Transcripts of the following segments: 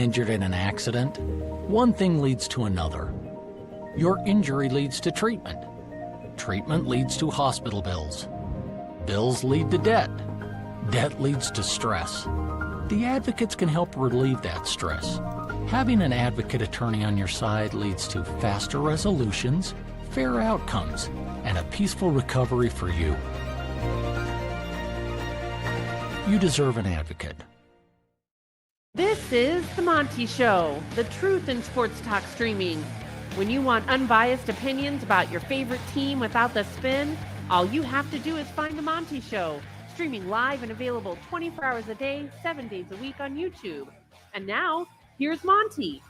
injured in an accident, one thing leads to another. Your injury leads to treatment. Treatment leads to hospital bills. Bills lead to debt. Debt leads to stress. The advocates can help relieve that stress. Having an advocate attorney on your side leads to faster resolutions, fair outcomes, and a peaceful recovery for you. You deserve an advocate. This is The Monty Show, the truth in sports talk streaming. When you want unbiased opinions about your favorite team without the spin, all you have to do is find The Monty Show, streaming live and available 24 hours a day, 7 days a week on YouTube. And now, here's Monty.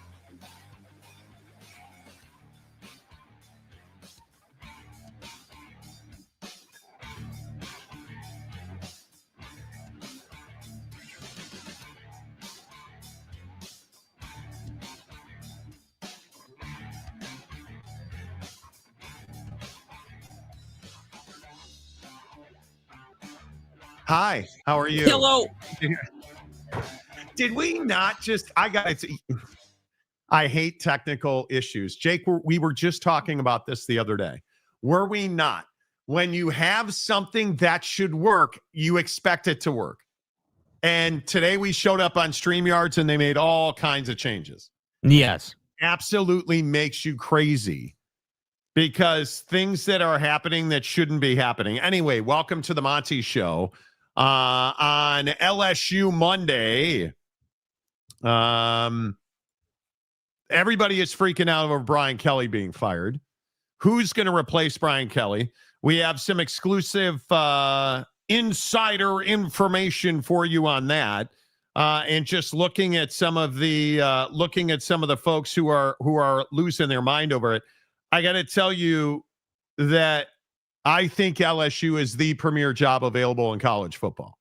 Hi, how are you? Hello. Did we not just, I hate technical issues. Jake, we were just talking about this the other day. Were we not? When you have something that should work, you expect it to work. And today we showed up on StreamYards and they made all kinds of changes. Yes. Absolutely makes you crazy because things that are happening that shouldn't be happening. Anyway, welcome to the Monty Show. On LSU Monday, everybody is freaking out over Brian Kelly being fired. Who's going to replace Brian Kelly? We have some exclusive insider information for you on that, and just looking at some of the folks who are losing their mind over it. I got to tell you that I think LSU is the premier job available in college football.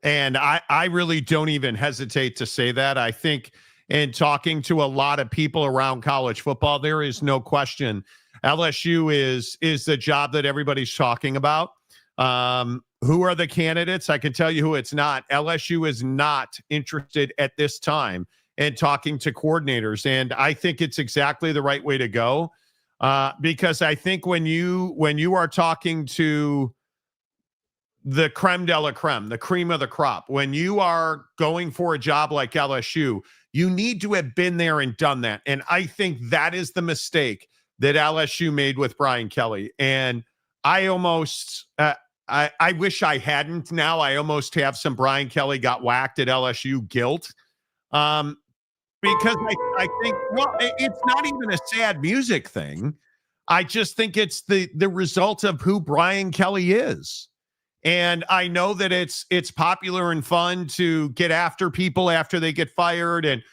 And I really don't even hesitate to say that. I think in talking to a lot of people around college football, there is no question LSU is the job that everybody's talking about. Who are the candidates? I can tell you who it's not. LSU is not interested at this time in talking to coordinators. And I think it's exactly the right way to go. Because I think when you are talking to the creme de la creme, the cream of the crop, when you are going for a job like LSU, you need to have been there and done that. And I think that is the mistake that LSU made with Brian Kelly. And I almost, I wish I hadn't now. I almost have some Brian Kelly got whacked at LSU guilt. Because I think, well, it's not even a sad music thing. I just think it's the result of who Brian Kelly is. And I know that it's popular and fun to get after people after they get fired.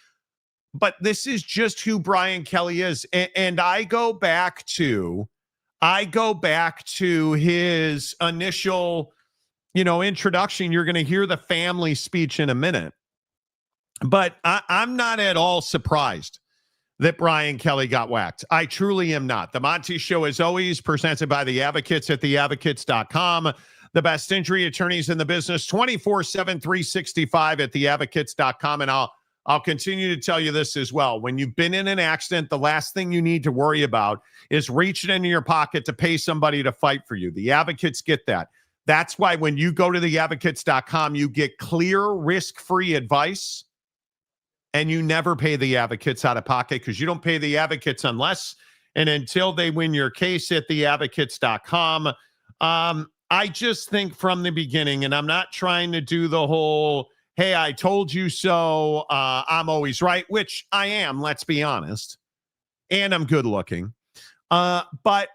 But this is just who Brian Kelly is. And I go back to his initial, introduction. You're going to hear the family speech in a minute. But I'm not at all surprised that Brian Kelly got whacked. I truly am not. The Monty Show is always presented by the Advocates at theadvocates.com. The best injury attorneys in the business, 24/7, 365 at theadvocates.com. And I'll continue to tell you this as well. When you've been in an accident, the last thing you need to worry about is reaching into your pocket to pay somebody to fight for you. The Advocates get that. That's why when you go to theadvocates.com, you get clear, risk-free advice. And you never pay the advocates out of pocket because you don't pay the advocates unless and until they win your case at theadvocates.com. I just think from the beginning, and I'm not trying to do the whole, hey, I told you so, I'm always right, which I am, let's be honest. And I'm good looking. But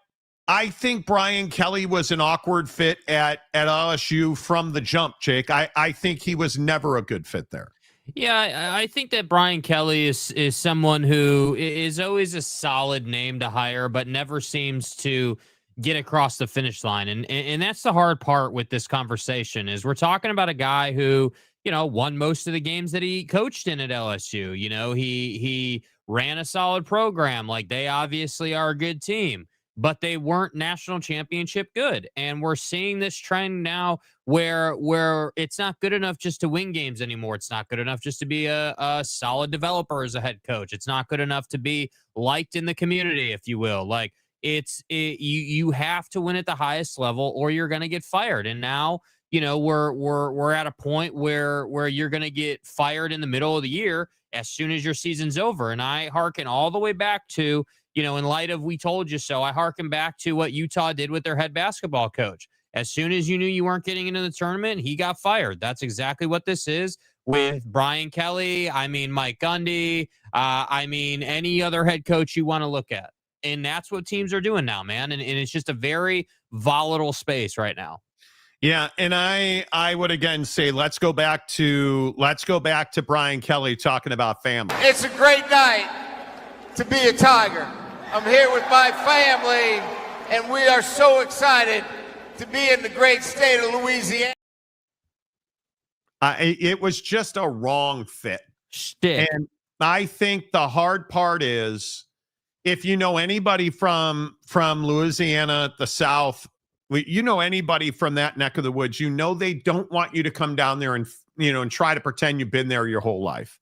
I think Brian Kelly was an awkward fit at LSU from the jump, Jake. I think he was never a good fit there. Yeah, I think that Brian Kelly is someone who is always a solid name to hire, but never seems to get across the finish line. And that's the hard part with this conversation is we're talking about a guy who, won most of the games that he coached in at LSU. He ran a solid program. Like, they obviously are a good team. but they weren't national championship good. And we're seeing this trend now where it's not good enough just to win games anymore. It's not good enough just to be a solid developer as a head coach. It's not good enough to be liked in the community, if you will. Like you have to win at the highest level or you're going to get fired. And now, we're at a point where you're going to get fired in the middle of the year as soon as your season's over. And I hearken all the way back to, in light of we told you so, I hearken back to what Utah did with their head basketball coach. As soon as you knew you weren't getting into the tournament, he got fired. That's exactly what this is with Brian Kelly. I mean, Mike Gundy. Any other head coach you want to look at. And that's what teams are doing now, man. And it's just a very volatile space right now. Yeah, and I would again say let's go back to Brian Kelly talking about family. It's a great night to be a Tiger. I'm here with my family, and we are so excited to be in the great state of Louisiana. It was just a wrong fit. Stick. And I think the hard part is if you know anybody from Louisiana, the South, anybody from that neck of the woods, they don't want you to come down there and try to pretend you've been there your whole life.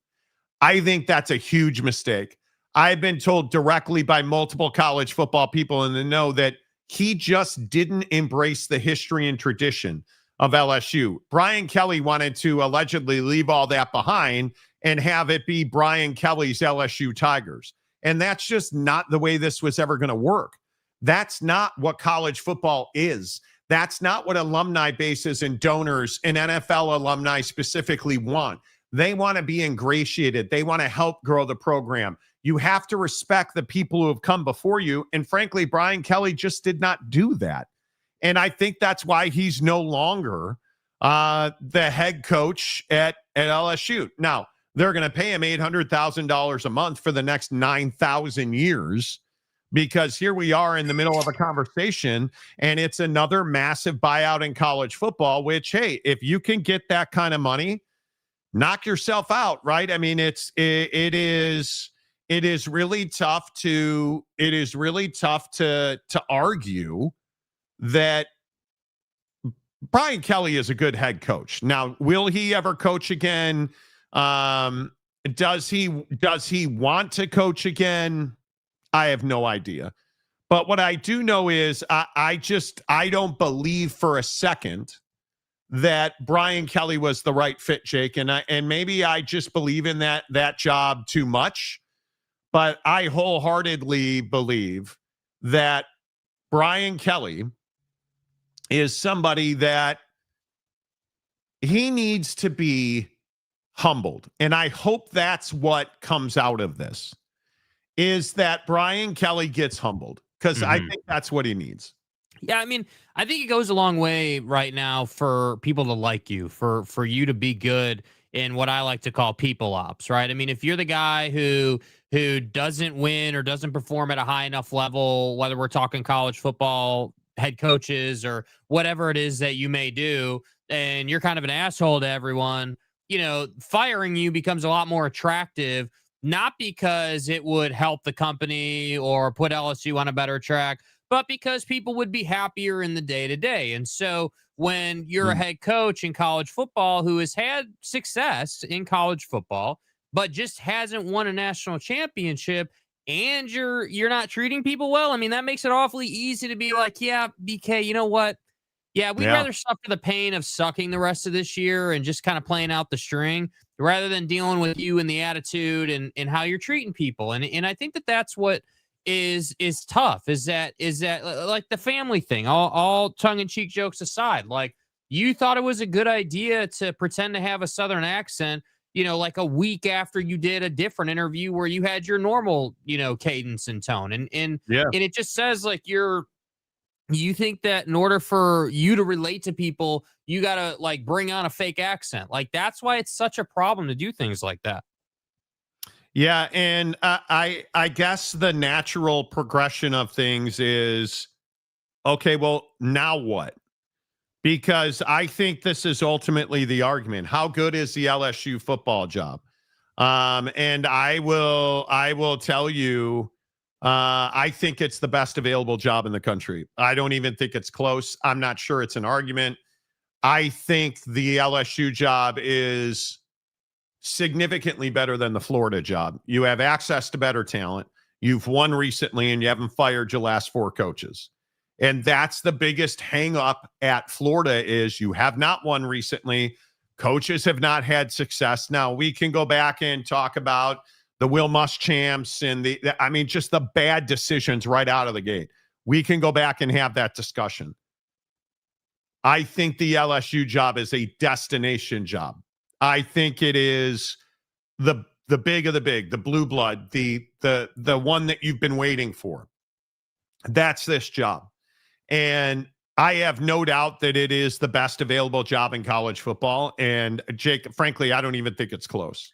I think that's a huge mistake. I've been told directly by multiple college football people in the know that he just didn't embrace the history and tradition of LSU. Brian Kelly wanted to allegedly leave all that behind and have it be Brian Kelly's LSU Tigers. And that's just not the way this was ever going to work. That's not what college football is. That's not what alumni bases and donors and NFL alumni specifically want. They want to be ingratiated. They want to help grow the program. You have to respect the people who have come before you. And frankly, Brian Kelly just did not do that. And I think that's why he's no longer the head coach at LSU. Now, they're going to pay him $800,000 a month for the next 9,000 years because here we are in the middle of a conversation and it's another massive buyout in college football, which, hey, if you can get that kind of money, knock yourself out, right? I mean, it is really tough to argue that Brian Kelly is a good head coach. Now, will he ever coach again? Does he want to coach again? I have no idea. But what I do know is I don't believe for a second that Brian Kelly was the right fit, Jake. And maybe I just believe in that job too much. But I wholeheartedly believe that Brian Kelly is somebody that he needs to be humbled. And I hope that's what comes out of this, is that Brian Kelly gets humbled, because I think that's what he needs. Yeah, I mean, I think it goes a long way right now for people to like you, for you to be good in what I like to call people ops, right? I mean, if you're the guy who doesn't win or doesn't perform at a high enough level, whether we're talking college football, head coaches, or whatever it is that you may do, and you're kind of an asshole to everyone, firing you becomes a lot more attractive, not because it would help the company or put LSU on a better track, but because people would be happier in the day-to-day. And so when you're a head coach in college football who has had success in college football, but just hasn't won a national championship, and you're not treating people well, I mean, that makes it awfully easy to be like, yeah, BK, you know what? Yeah, we'd rather suffer the pain of sucking the rest of this year and just kind of playing out the string rather than dealing with you and the attitude and how you're treating people. And I think that's what is tough, is that like the family thing, all tongue-in-cheek jokes aside, like you thought it was a good idea to pretend to have a Southern accent, like a week after you did a different interview where you had your normal, cadence and tone. And it just says like you think that in order for you to relate to people, you got to like bring on a fake accent. Like that's why it's such a problem to do things like that. Yeah. And I guess the natural progression of things is, okay, well, now what? Because I think this is ultimately the argument. How good is the LSU football job? And I will tell you, I think it's the best available job in the country. I don't even think it's close. I'm not sure it's an argument. I think the LSU job is significantly better than the Florida job. You have access to better talent. You've won recently, and you haven't fired your last 4 coaches. And that's the biggest hang up at Florida is you have not won recently. Coaches have not had success. Now, we can go back and talk about the Will Muschamps and just the bad decisions right out of the gate. We can go back and have that discussion. I think the LSU job is a destination job. I think it is the big of the big, the blue blood, the one that you've been waiting for. That's this job. And I have no doubt that it is the best available job in college football. And Jake, frankly, I don't even think it's close.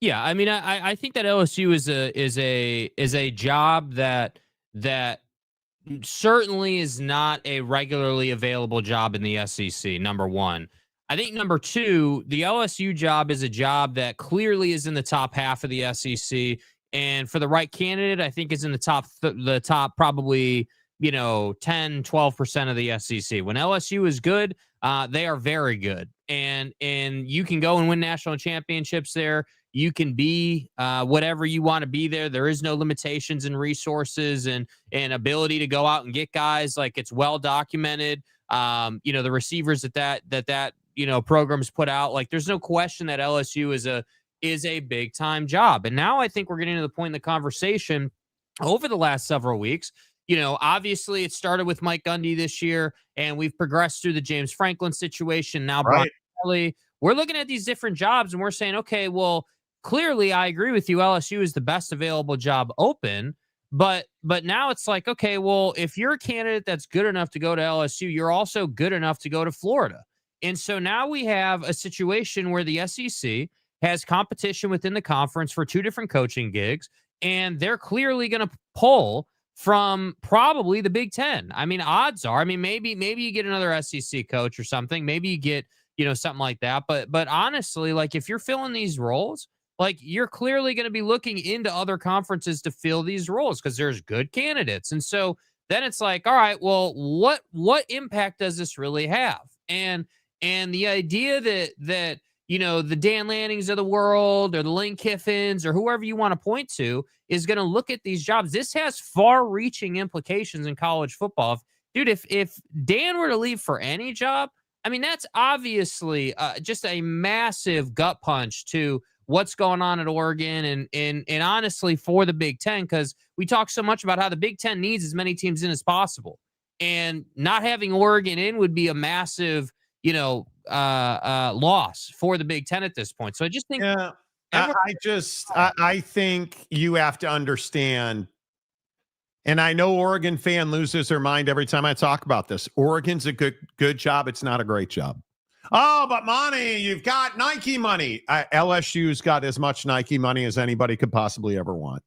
Yeah, I mean, I think that LSU is a job that certainly is not a regularly available job in the SEC. Number one. I think number two, the LSU job is a job that clearly is in the top half of the SEC, and for the right candidate, I think is in the top probably 10, 12% of the SEC. When LSU is good, they are very good, and you can go and win national championships there. You can be whatever you want to be there. There is no limitations in resources and ability to go out and get guys. Like, it's well documented. The receivers that programs put out, like, there's no question that LSU is a big time job. And now I think we're getting to the point in the conversation over the last several weeks. Obviously it started with Mike Gundy this year, and we've progressed through the James Franklin situation. Now, right. Brian Kelly, we're looking at these different jobs and we're saying, okay, well, clearly I agree with you. LSU is the best available job open. But now it's like, okay, well, if you're a candidate that's good enough to go to LSU, you're also good enough to go to Florida. And so now we have a situation where the SEC has competition within the conference for 2 different coaching gigs, and they're clearly going to pull from probably the Big Ten. I mean, odds are, maybe you get another SEC coach or something. Maybe you get, something like that. But honestly, like, if you're filling these roles, like, you're clearly going to be looking into other conferences to fill these roles because there's good candidates. And so then it's like, all right, well, what impact does this really have? And the idea that the Dan Lannings of the world or the Lane Kiffins or whoever you want to point to is going to look at these jobs. This has far-reaching implications in college football. If Dan were to leave for any job, that's obviously just a massive gut punch to what's going on at Oregon and honestly for the Big Ten, because we talk so much about how the Big Ten needs as many teams in as possible. And not having Oregon in would be a massive loss for the Big Ten at this point. So I just think, I think you have to understand, and I know Oregon fan loses their mind every time I talk about this. Oregon's a good job. It's not a great job. Oh, but Monty, you've got Nike money. LSU's got as much Nike money as anybody could possibly ever want.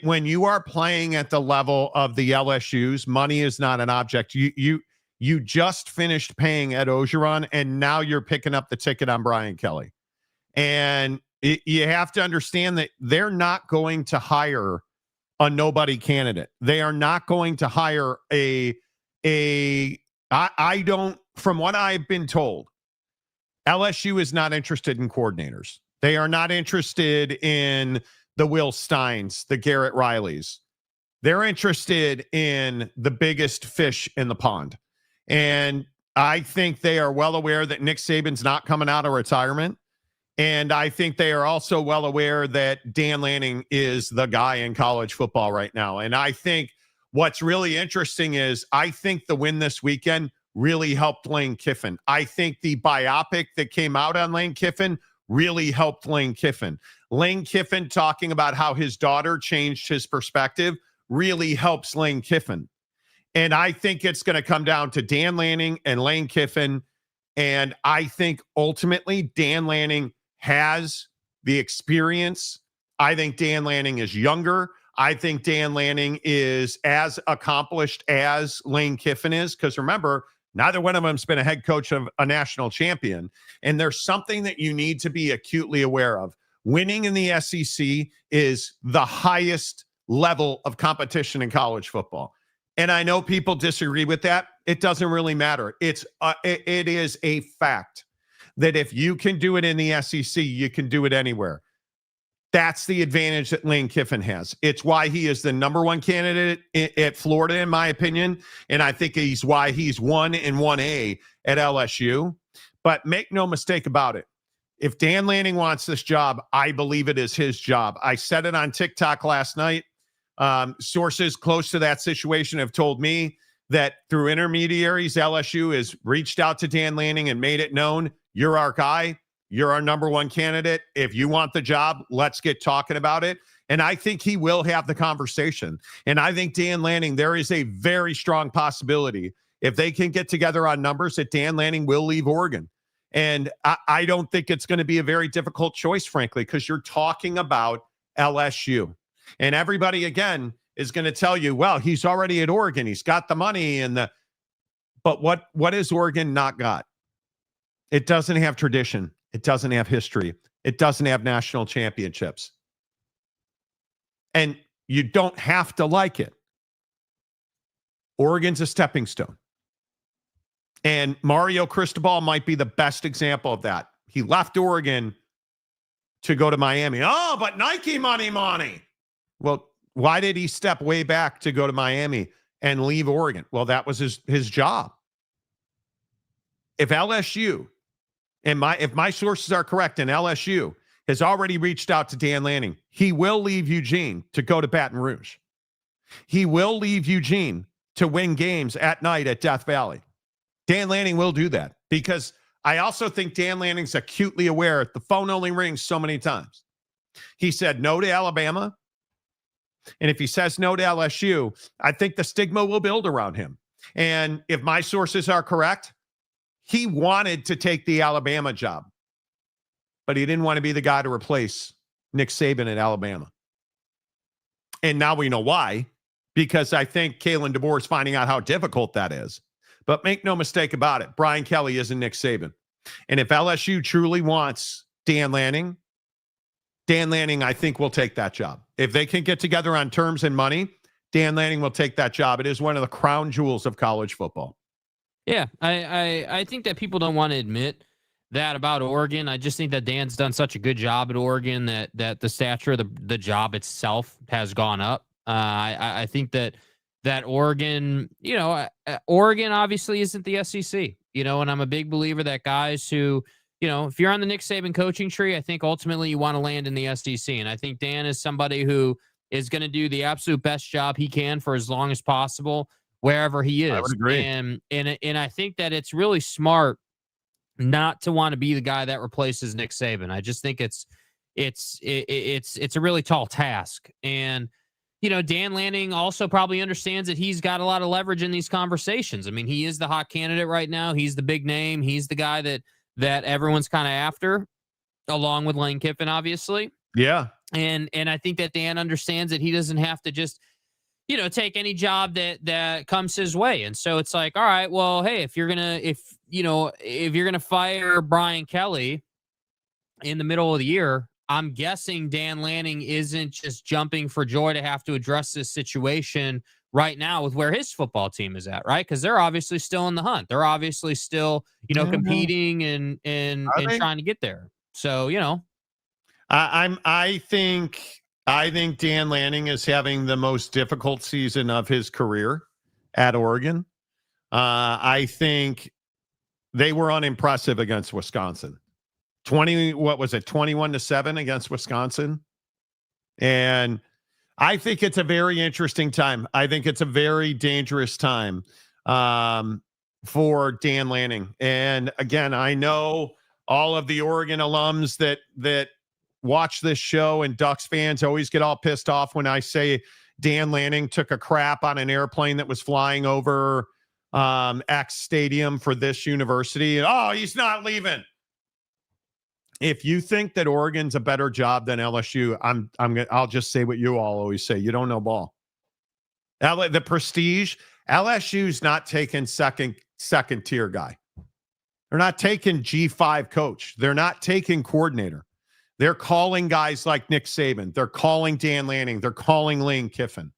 When you are playing at the level of the LSU's, money is not an object. You just finished paying Ed Ogeron, and now you're picking up the ticket on Brian Kelly. And you have to understand that they're not going to hire a nobody candidate. They are not going to hire I don't, from what I've been told, LSU is not interested in coordinators. They are not interested in the Will Steins, the Garrett Rileys. They're interested in the biggest fish in the pond. And I think they are well aware that Nick Saban's not coming out of retirement. And I think they are also well aware that Dan Lanning is the guy in college football right now. And I think what's really interesting is I think the win this weekend really helped Lane Kiffin. I think the biopic that came out on Lane Kiffin really helped Lane Kiffin. Lane Kiffin talking about how his daughter changed his perspective really helps Lane Kiffin. And I think it's going to come down to Dan Lanning and Lane Kiffin. And I think ultimately Dan Lanning has the experience. I think Dan Lanning is younger. I think Dan Lanning is as accomplished as Lane Kiffin is. Because remember, neither one of them's been a head coach of a national champion. And there's something that you need to be acutely aware of. Winning in the SEC is the highest level of competition in college football. And I know people disagree with that. It doesn't really matter. It is a fact that if you can do it in the SEC, you can do it anywhere. That's the advantage that Lane Kiffin has. It's why he is the number one candidate at Florida, in my opinion. And I think he's why he's 1 and 1A at LSU. But make no mistake about it. If Dan Lanning wants this job, I believe it is his job. I said it on TikTok last night. Sources close to that situation have told me that through intermediaries, LSU has reached out to Dan Lanning and made it known, you're our guy. You're our number one candidate. If you want the job, let's get talking about it. And I think he will have the conversation. And I think Dan Lanning, there is a very strong possibility if they can get together on numbers that Dan Lanning will leave Oregon. And I don't think it's going to be a very difficult choice, frankly, because you're talking about LSU. And everybody, again, is going to tell you, well, he's already at Oregon. He's got the money. But what has Oregon not got? It doesn't have tradition. It doesn't have history. It doesn't have national championships. And you don't have to like it. Oregon's a stepping stone. And Mario Cristobal might be the best example of that. He left Oregon to go to Miami. Oh, but Nike money. Well, why did he step way back to go to Miami and leave Oregon? Well, that was his job. If LSU, if my sources are correct, and LSU has already reached out to Dan Lanning, he will leave Eugene to go to Baton Rouge. He will leave Eugene to win games at night at Death Valley. Dan Lanning will do that because I also think Dan Lanning's acutely aware the phone only rings so many times. He said no to Alabama. And if he says no to LSU, I think the stigma will build around him. And if my sources are correct, he wanted to take the Alabama job, but he didn't want to be the guy to replace Nick Saban at Alabama. And now we know why, because I think Kalen DeBoer is finding out how difficult that is. But make no mistake about it, Brian Kelly isn't Nick Saban. And if LSU truly wants Dan Lanning, I think, will take that job. If they can get together on terms and money, Dan Lanning will take that job. It is one of the crown jewels of college football. Yeah, I think that people don't want to admit that about Oregon. I just think that Dan's done such a good job at Oregon that the stature of the job itself has gone up. I think that Oregon, Oregon obviously isn't the SEC, and I'm a big believer that guys who, if you're on the Nick Saban coaching tree, I think ultimately you want to land in the SEC. And I think Dan is somebody who is going to do the absolute best job he can for as long as possible wherever he is. I would agree. And I think that it's really smart not to want to be the guy that replaces Nick Saban. I just think it's a really tall task. And Dan Lanning also probably understands that he's got a lot of leverage in these conversations. I mean, he is the hot candidate right now. He's the big name. He's the guy that everyone's kind of after, along with Lane Kiffin, obviously. Yeah. And I think that Dan understands that he doesn't have to just, take any job that comes his way. And so it's like, all right, well, hey, if you're gonna fire Brian Kelly in the middle of the year, I'm guessing Dan Lanning isn't just jumping for joy to have to address this situation right now with where his football team is at, right? Because they're obviously still in the hunt. They're obviously still, competing and trying to get there. So, I think Dan Lanning is having the most difficult season of his career at Oregon. I think they were unimpressive against Wisconsin. 21-7 against Wisconsin. And I think it's a very interesting time. I think it's a very dangerous time for Dan Lanning. And again, I know all of the Oregon alums that watch this show and Ducks fans always get all pissed off when I say Dan Lanning took a crap on an airplane that was flying over X stadium for this university. And, oh, he's not leaving. If you think that Oregon's a better job than LSU, I'll just say what you all always say. You don't know ball. The prestige, LSU's not taking second tier guy. They're not taking G5 coach. They're not taking coordinator. They're calling guys like Nick Saban. They're calling Dan Lanning. They're calling Lane Kiffin.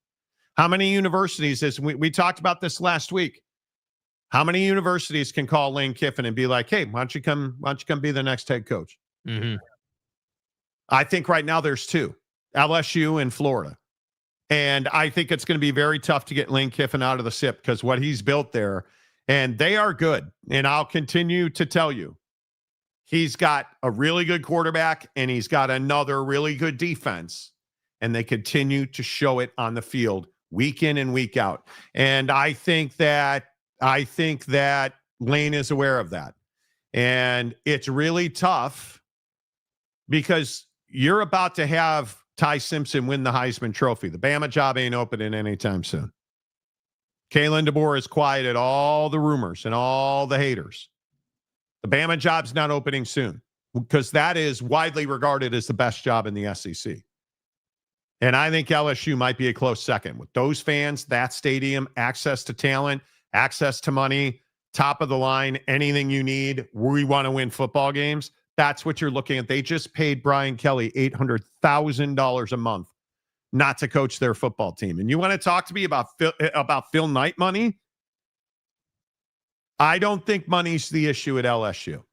How many universities we talked about this last week? How many universities can call Lane Kiffin and be like, hey, why don't you come be the next head coach? Mm-hmm. I think right now there's 2, LSU and Florida. And I think it's going to be very tough to get Lane Kiffin out of the SIP because what he's built there, and they are good. And I'll continue to tell you, he's got a really good quarterback and he's got another really good defense. And they continue to show it on the field week in and week out. And I think that Lane is aware of that. And it's really tough because you're about to have Ty Simpson win the Heisman Trophy. The Bama job ain't opening anytime soon. Kalen DeBoer has quieted all the rumors and all the haters. The Bama job's not opening soon because that is widely regarded as the best job in the SEC. And I think LSU might be a close second. With those fans, that stadium, access to talent, access to money, top of the line, anything you need, we want to win football games. That's what you're looking at. They just paid Brian Kelly $800,000 a month not to coach their football team. And you want to talk to me about Phil Knight money? I don't think money's the issue at LSU.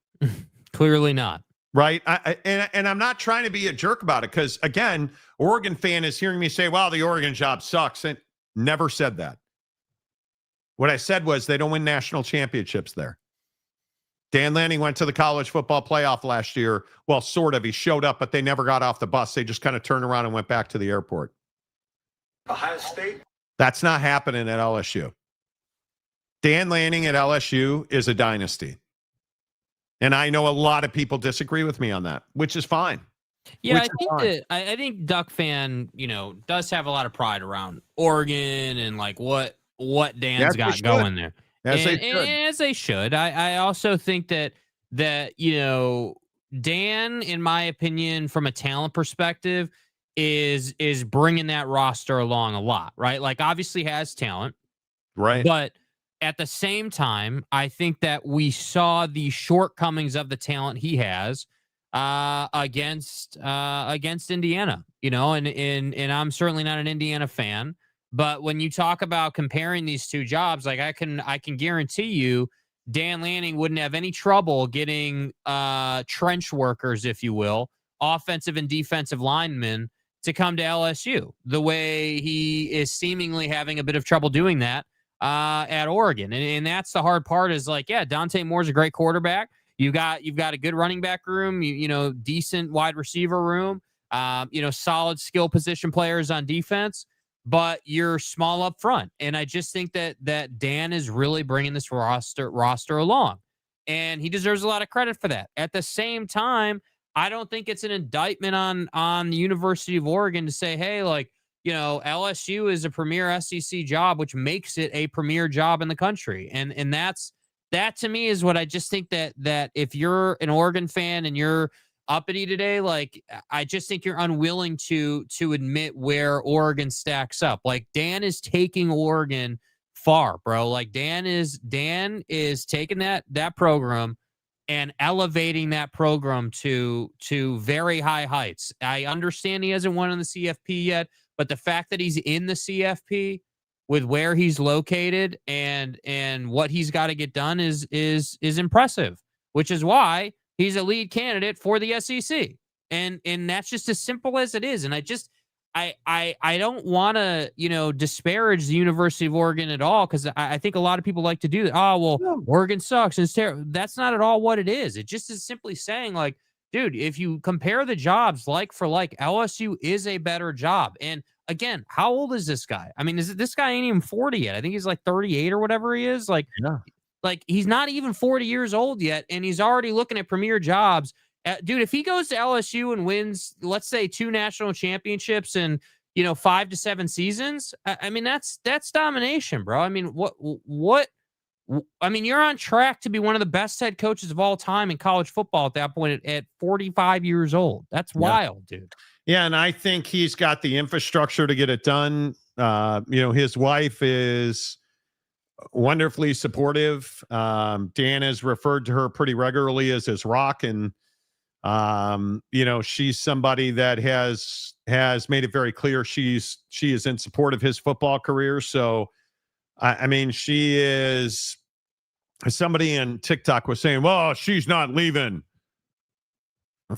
Clearly not. Right. And I'm not trying to be a jerk about it because, again, Oregon fan is hearing me say, well, the Oregon job sucks. And never said that. What I said was they don't win national championships there. Dan Lanning went to the college football playoff last year. Well, sort of. He showed up, but they never got off the bus. They just kind of turned around and went back to the airport. Ohio State? That's not happening at LSU. Dan Lanning at LSU is a dynasty. And I know a lot of people disagree with me on that, which is fine. Yeah, I think Duck fan, does have a lot of pride around Oregon and like what Dan's got going there. As they should. I also think that Dan, in my opinion, from a talent perspective, is bringing that roster along a lot, right? Like, obviously has talent, right? But at the same time, I think that we saw the shortcomings of the talent he has against Indiana, and I'm certainly not an Indiana fan. But when you talk about comparing these two jobs, like I can guarantee you, Dan Lanning wouldn't have any trouble getting trench workers, if you will, offensive and defensive linemen to come to LSU, the way he is seemingly having a bit of trouble doing that at Oregon. And that's the hard part is like, yeah, Dante Moore's a great quarterback. You've got a good running back room, decent wide receiver room, solid skill position players on defense. But you're small up front. And I just think that Dan is really bringing this roster along. And he deserves a lot of credit for that. At the same time, I don't think it's an indictment on the University of Oregon to say, hey, like, LSU is a premier SEC job, which makes it a premier job in the country. And that to me is what I just think that if you're an Oregon fan and you're uppity today, like I just think you're unwilling to admit where Oregon stacks up. Like Dan is taking Oregon far, bro. Like Dan is taking that program and elevating that program to very high heights. I understand he hasn't won in the CFP yet, but the fact that he's in the CFP with where he's located and what he's got to get done is impressive, which is why he's a lead candidate for the SEC. And that's just as simple as it is. And I don't want to, disparage the University of Oregon at all, because I think a lot of people like to do that. Oh, well, yeah. Oregon sucks. And it's terrible. That's not at all what it is. It just is simply saying, like, dude, if you compare the jobs like for like, LSU is a better job. And again, how old is this guy? I mean, this guy ain't even 40 yet. I think he's like 38 or whatever he is. Like, yeah. Like he's not even 40 years old yet, and he's already looking at premier jobs. Dude, if he goes to LSU and wins, let's say 2 national championships and 5 to 7 seasons, I mean that's domination, bro. I mean, what? I mean, you're on track to be one of the best head coaches of all time in college football at that point at 45 years old. That's wild, dude. Yeah, and I think he's got the infrastructure to get it done. His wife is wonderfully supportive. Dan has referred to her pretty regularly as his rock, and She's somebody that has made it very clear she is in support of his football career. So, I mean, she is. Somebody in TikTok was saying, well, she's not leaving.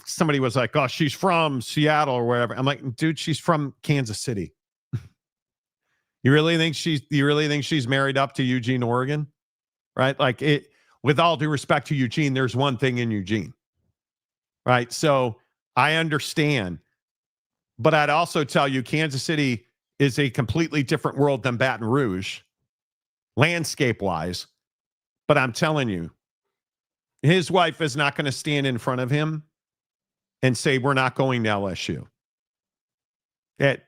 Somebody was like, oh, she's from Seattle or wherever. I'm like, dude, she's from Kansas City. You really think she's married up to Eugene, Oregon? Right? Like, it, with all due respect to Eugene, there's one thing in Eugene. Right? So I understand. But I'd also tell you, Kansas City is a completely different world than Baton Rouge, landscape-wise. But I'm telling you, his wife is not going to stand in front of him and say, we're not going to LSU. If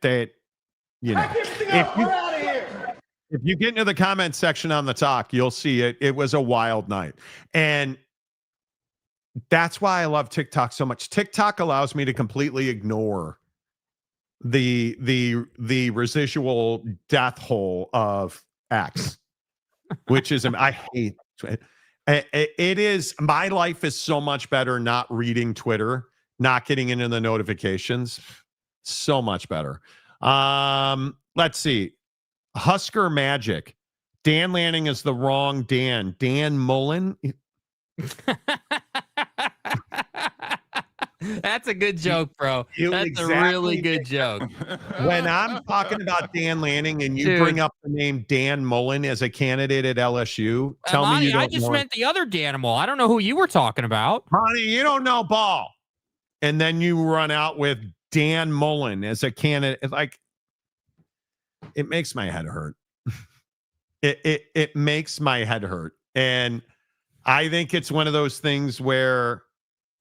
you get into the comment section on the talk, you'll see it. It was a wild night. And that's why I love TikTok so much. TikTok allows me to completely ignore the residual death hole of X, which is, I hate it is, my life is so much better not reading Twitter, not getting into the notifications. So much better. Let's see. Husker Magic. Dan Lanning is the wrong Dan. Dan Mullen. That's a good joke, bro. That's a really good joke. When I'm talking about Dan Lanning and you bring up the name Dan Mullen as a candidate at LSU, tell me you don't I just meant the other Danimal. I don't know who you were talking about. Monty, you don't know ball. And then you run out with Dan Mullen as a candidate. Like, it makes my head hurt. It makes my head hurt. And I think it's one of those things where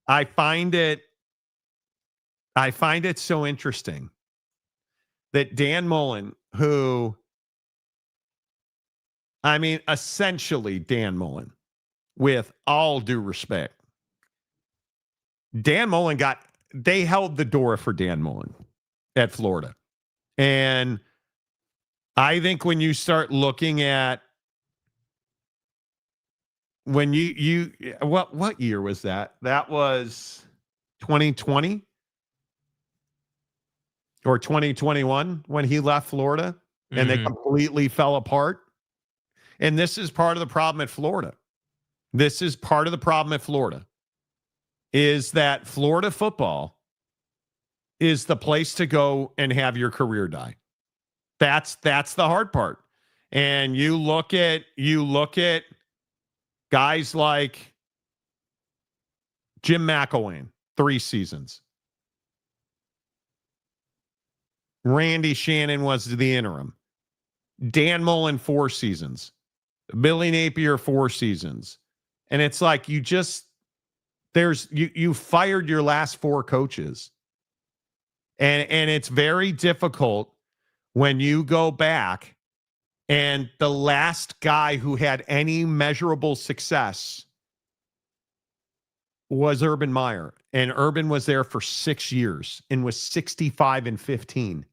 I find it so interesting that Dan Mullen, who, I mean, essentially Dan Mullen, with all due respect, Dan Mullen they held the door for Dan Mullen at Florida. And I think when you start looking at when what year was that? That was 2020 or 2021 when he left Florida and they completely fell apart. And this is part of the problem at Florida. Is that Florida football is the place to go and have your career die. That's the hard part. And you look at guys like Jim McElwain, 3 seasons. Randy Shannon was the interim. Dan Mullen, 4 seasons. Billy Napier, 4 seasons. And it's like you fired your last 4 coaches. And it's very difficult when you go back and the last guy who had any measurable success was Urban Meyer. And Urban was there for 6 years and was 65-15.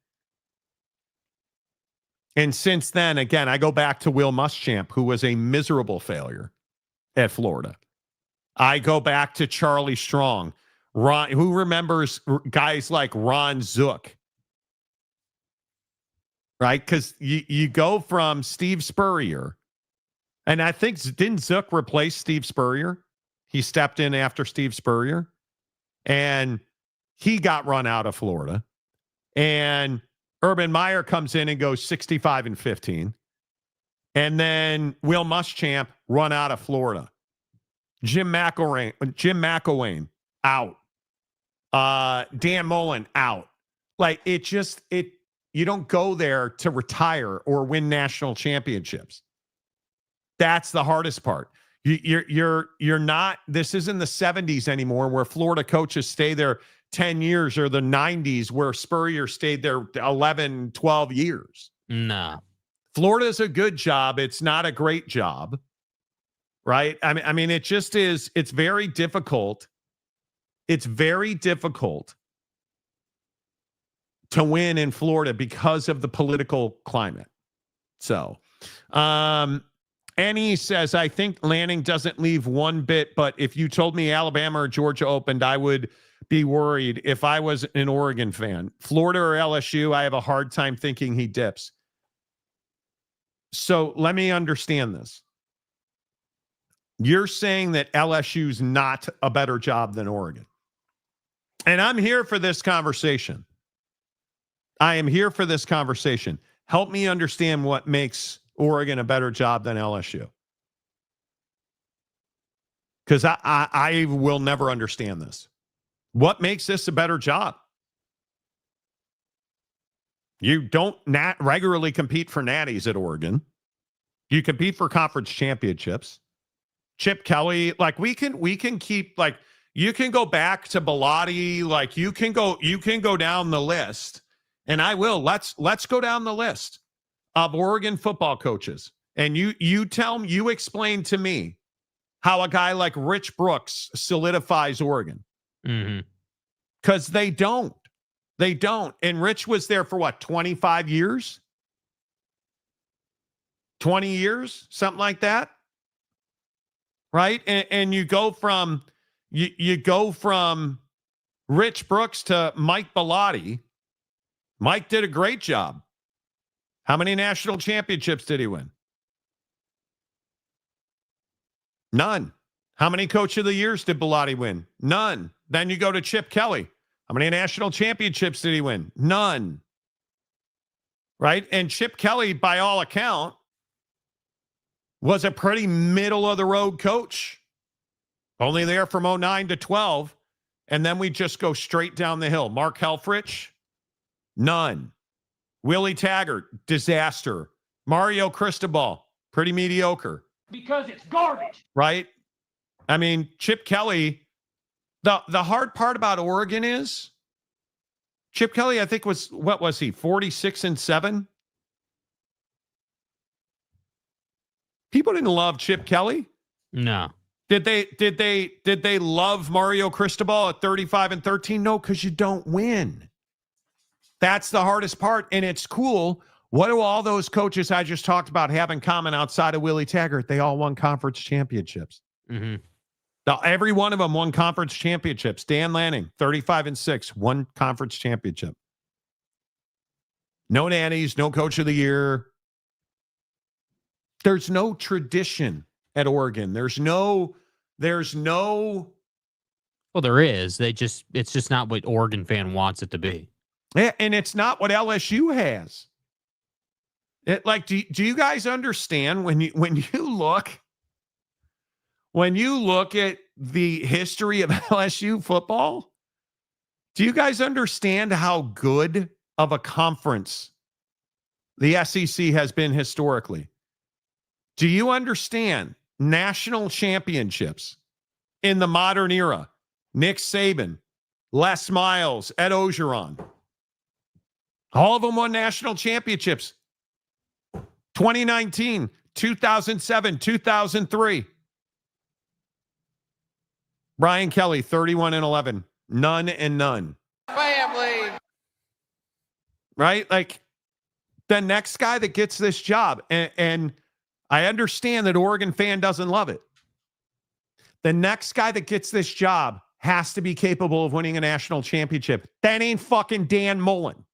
And since then, again, I go back to Will Muschamp, who was a miserable failure at Florida. I go back to Charlie Strong. Ron, who remembers guys like Ron Zook? Right? Because you go from Steve Spurrier, and I think, didn't Zook replace Steve Spurrier? He stepped in after Steve Spurrier, and he got run out of Florida. And Urban Meyer comes in and goes 65-15. And then Will Muschamp run out of Florida. Jim McElwain out. Dan Mullen out. Like, you don't go there to retire or win national championships. That's the hardest part. You're not, this isn't the 70s anymore where Florida coaches stay there 10 years, or the 90s where Spurrier stayed there 11, 12 years. No. Florida's a good job. It's not a great job. Right? I mean, it just is. It's very difficult. It's very difficult to win in Florida because of the political climate. So, And he says, I think Lanning doesn't leave one bit, but if you told me Alabama or Georgia opened, I would be worried if I was an Oregon fan. Florida or LSU, I have a hard time thinking he dips. So let me understand this. You're saying that LSU's not a better job than Oregon. And I'm here for this conversation. I am here for this conversation. Help me understand what makes Oregon a better job than LSU. Because I will never understand this. What makes this a better job? You don't regularly compete for natties at Oregon. You compete for conference championships. Chip Kelly, like we can keep, like, you can go back to Bellotti, like you can go down the list, and I will. Let's go down the list of Oregon football coaches, and you explain to me how a guy like Rich Brooks solidifies Oregon. Because they don't. And Rich was there for what, 25 years? 20 years, something like that. Right? And you go from Rich Brooks to Mike Bellotti. Mike did a great job. How many national championships did he win? None. How many coach of the years did Bellotti win? None. Then you go to Chip Kelly. How many national championships did he win? None. Right? And Chip Kelly, by all account, was a pretty middle-of-the-road coach. Only there from 09 to 12. And then we just go straight down the hill. Mark Helfrich? None. Willie Taggart? Disaster. Mario Cristobal? Pretty mediocre. Because it's garbage. Right? I mean, Chip Kelly, the hard part about Oregon is Chip Kelly, I think what was he, 46-7? People didn't love Chip Kelly. No. Did they love Mario Cristobal at 35-13? No, because you don't win. That's the hardest part, and it's cool. What do all those coaches I just talked about have in common outside of Willie Taggart? They all won conference championships. Now, every one of them won conference championships. Dan Lanning, 35-6, won conference championship. No nannies, no coach of the year. There's no tradition at Oregon. There's no. Well, there is. It's just not what Oregon fan wants it to be. And it's not what LSU has. Do you guys understand when you look at the history of LSU football? Do you guys understand how good of a conference the SEC has been historically? Do you understand national championships in the modern era? Nick Saban, Les Miles, Ed Ogeron. All of them won national championships. 2019, 2007, 2003. Brian Kelly, 31-11. None and none. Family. Right? Like, the next guy that gets this job, and I understand that Oregon fan doesn't love it. The next guy that gets this job has to be capable of winning a national championship. That ain't fucking Dan Mullen.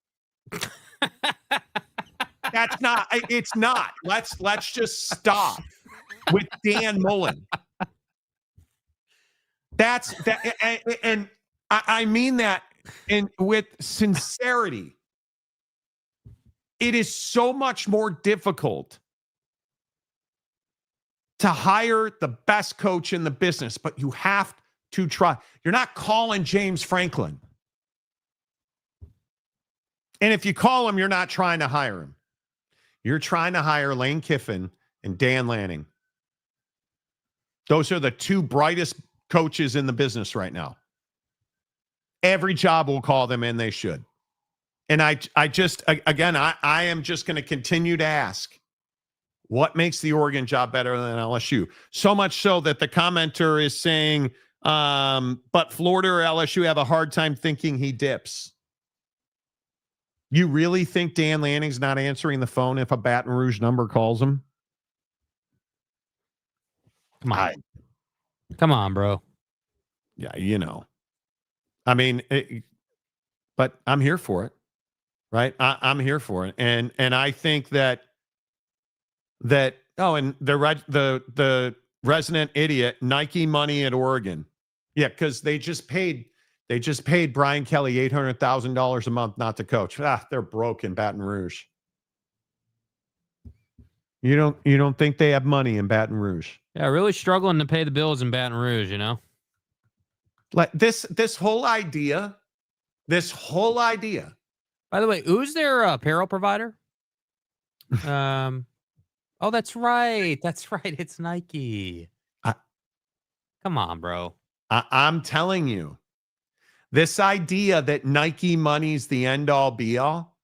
That's not. It's not. Let's just stop with Dan Mullen. That's that, and I mean that with sincerity. It is so much more difficult to hire the best coach in the business, but you have to try. You're not calling James Franklin. And if you call him, you're not trying to hire him. You're trying to hire Lane Kiffin and Dan Lanning. Those are the two brightest coaches in the business right now. Every job will call them, and they should. And I am just going to continue to ask, what makes the Oregon job better than LSU? So much so that the commenter is saying, but Florida or LSU have a hard time thinking he dips. You really think Dan Lanning's not answering the phone if a Baton Rouge number calls him? Come on, bro. Yeah, I mean, but I'm here for it, right? I'm here for it, and I think that and the resident idiot, Nike money at Oregon, yeah, because they just paid Brian Kelly $800,000 a month not to coach. They're broke in Baton Rouge. You don't think they have money in Baton Rouge? Yeah, really struggling to pay the bills in Baton Rouge, Like this whole idea. By the way, who's their apparel provider? Oh, that's right. It's Nike. Come on, bro. I'm telling you, this idea that Nike money's the end all be all.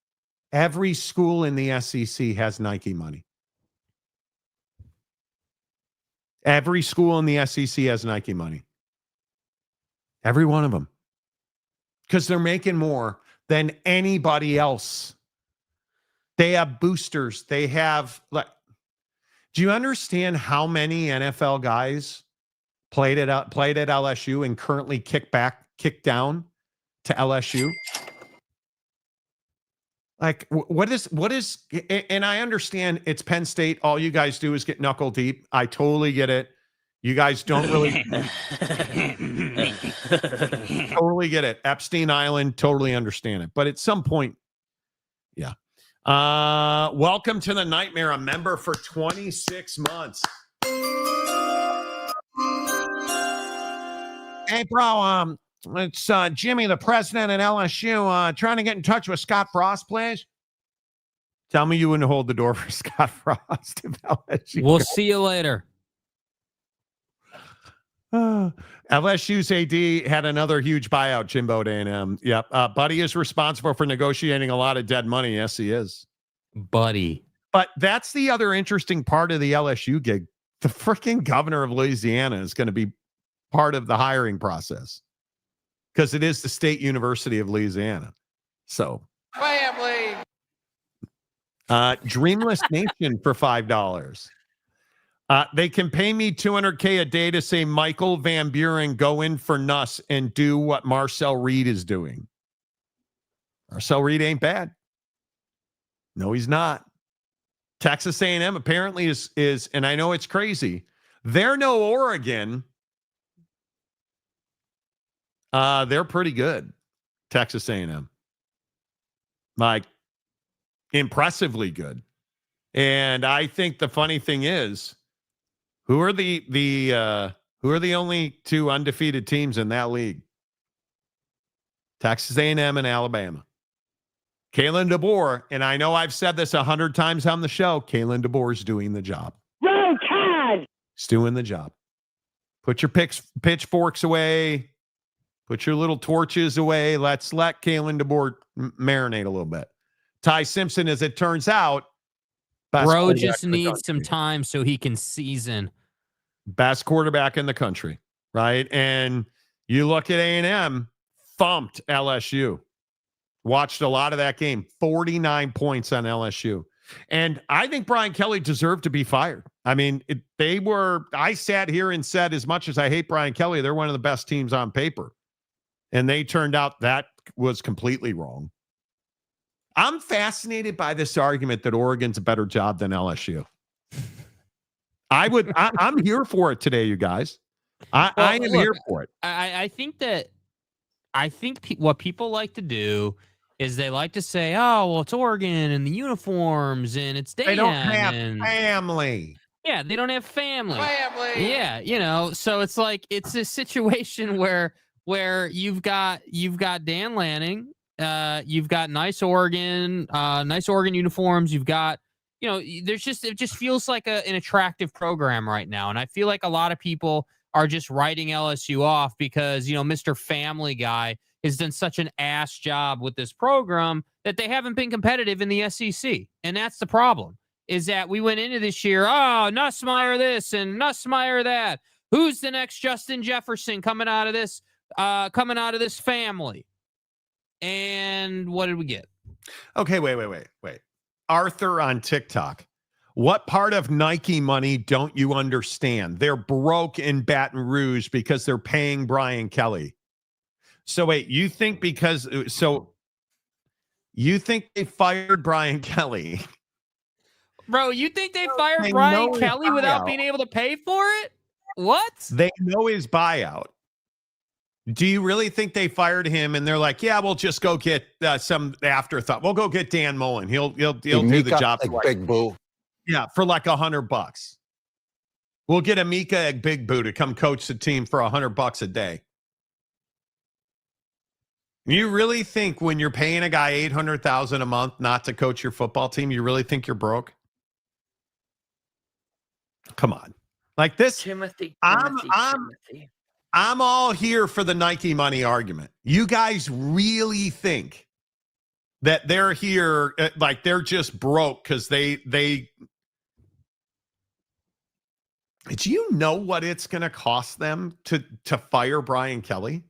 Every school in the SEC has Nike money. Every school in the SEC has Nike money. Every one of them. Because they're making more than anybody else. They have boosters. They have, do you understand how many NFL guys played at LSU and currently kicked down to LSU? Like, what is, and I understand it's Penn State. All you guys do is get knuckle deep. I totally get it. You guys don't really totally get it. Epstein Island, totally understand it. But at some point, yeah. Welcome to the nightmare. A member for 26 months. Hey, bro, it's Jimmy, the president at LSU, trying to get in touch with Scott Frost, please. Tell me you wouldn't hold the door for Scott Frost if LSU. We'll see you later. LSU's AD had another huge buyout, Jimbo at A&M. Yep. Buddy is responsible for negotiating a lot of dead money. Yes, he is. Buddy. But that's the other interesting part of the LSU gig. The freaking governor of Louisiana is going to be part of the hiring process because it is the State University of Louisiana. So, family. Dreamless Nation for $5. They can pay me $200K a day to say Michael Van Buren go in for Nuss and do what Marcel Reed is doing. Marcel Reed ain't bad. No, he's not. Texas A&M apparently is, and I know it's crazy. They're no Oregon. They're pretty good. Texas A&M, like impressively good. And I think the funny thing is, who are the only two undefeated teams in that league? Texas A&M and Alabama. Kalen DeBoer, and I know I've said this 100 times on the show, Kalen DeBoer is doing the job. Roll Tide! He's doing the job. Put your pitchforks away. Put your little torches away. Let's let Kalen DeBoer marinate a little bit. Ty Simpson, as it turns out, bro just needs some time so he can season. Best quarterback in the country, right? And you look at A&M, thumped LSU. Watched a lot of that game. 49 points on LSU. And I think Brian Kelly deserved to be fired. I mean, I sat here and said, as much as I hate Brian Kelly, they're one of the best teams on paper. And they turned out that was completely wrong. I'm fascinated by this argument that Oregon's a better job than LSU. I'm here for it today, you guys. I am here for it. I think what people like to do is they like to say, oh, well, it's Oregon and the uniforms and it's Dan. They don't have family. Yeah, they don't have family. Family. Yeah, so it's like it's a situation where you've got Dan Lanning, you've got nice Oregon uniforms, you've got it just feels like an attractive program right now. And I feel like a lot of people are just writing LSU off because, Mr. Family Guy has done such an ass job with this program that they haven't been competitive in the SEC. And that's the problem, is that we went into this year, Nussmeier this and Nussmeier that. Who's the next Justin Jefferson coming out of this family? And what did we get? Okay, wait. Arthur on TikTok. What part of Nike money don't you understand? They're broke in Baton Rouge because they're paying Brian Kelly. So wait, you think they fired Brian Kelly? Bro, you think they fired They Brian know his Kelly without buyout. being able to pay for it? What? They know his buyout. Do you really think they fired him and they're like, yeah, we'll just go get some afterthought. We'll go get Dan Mullen. He'll do the job. Like Big Boo. Yeah, for like $100. We'll get Amika Big Boo to come coach the team for $100 a day. You really think when you're paying a guy $800,000 a month not to coach your football team, you really think you're broke? Come on, like this. Timothy. I'm all here for the Nike money argument. You guys really think that they're here like they're just broke because they. Do you know what it's going to cost them to fire Brian Kelly?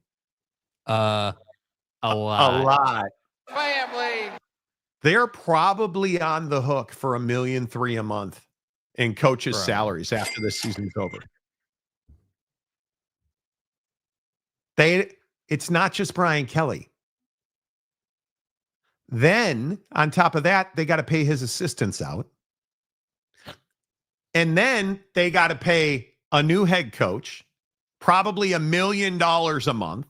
A lot. A lot. Family. They're probably on the hook for $1.3 million a month in coaches' salaries after the season's over. It's not just Brian Kelly. Then on top of that, they got to pay his assistants out. And then they got to pay a new head coach, probably $1 million a month.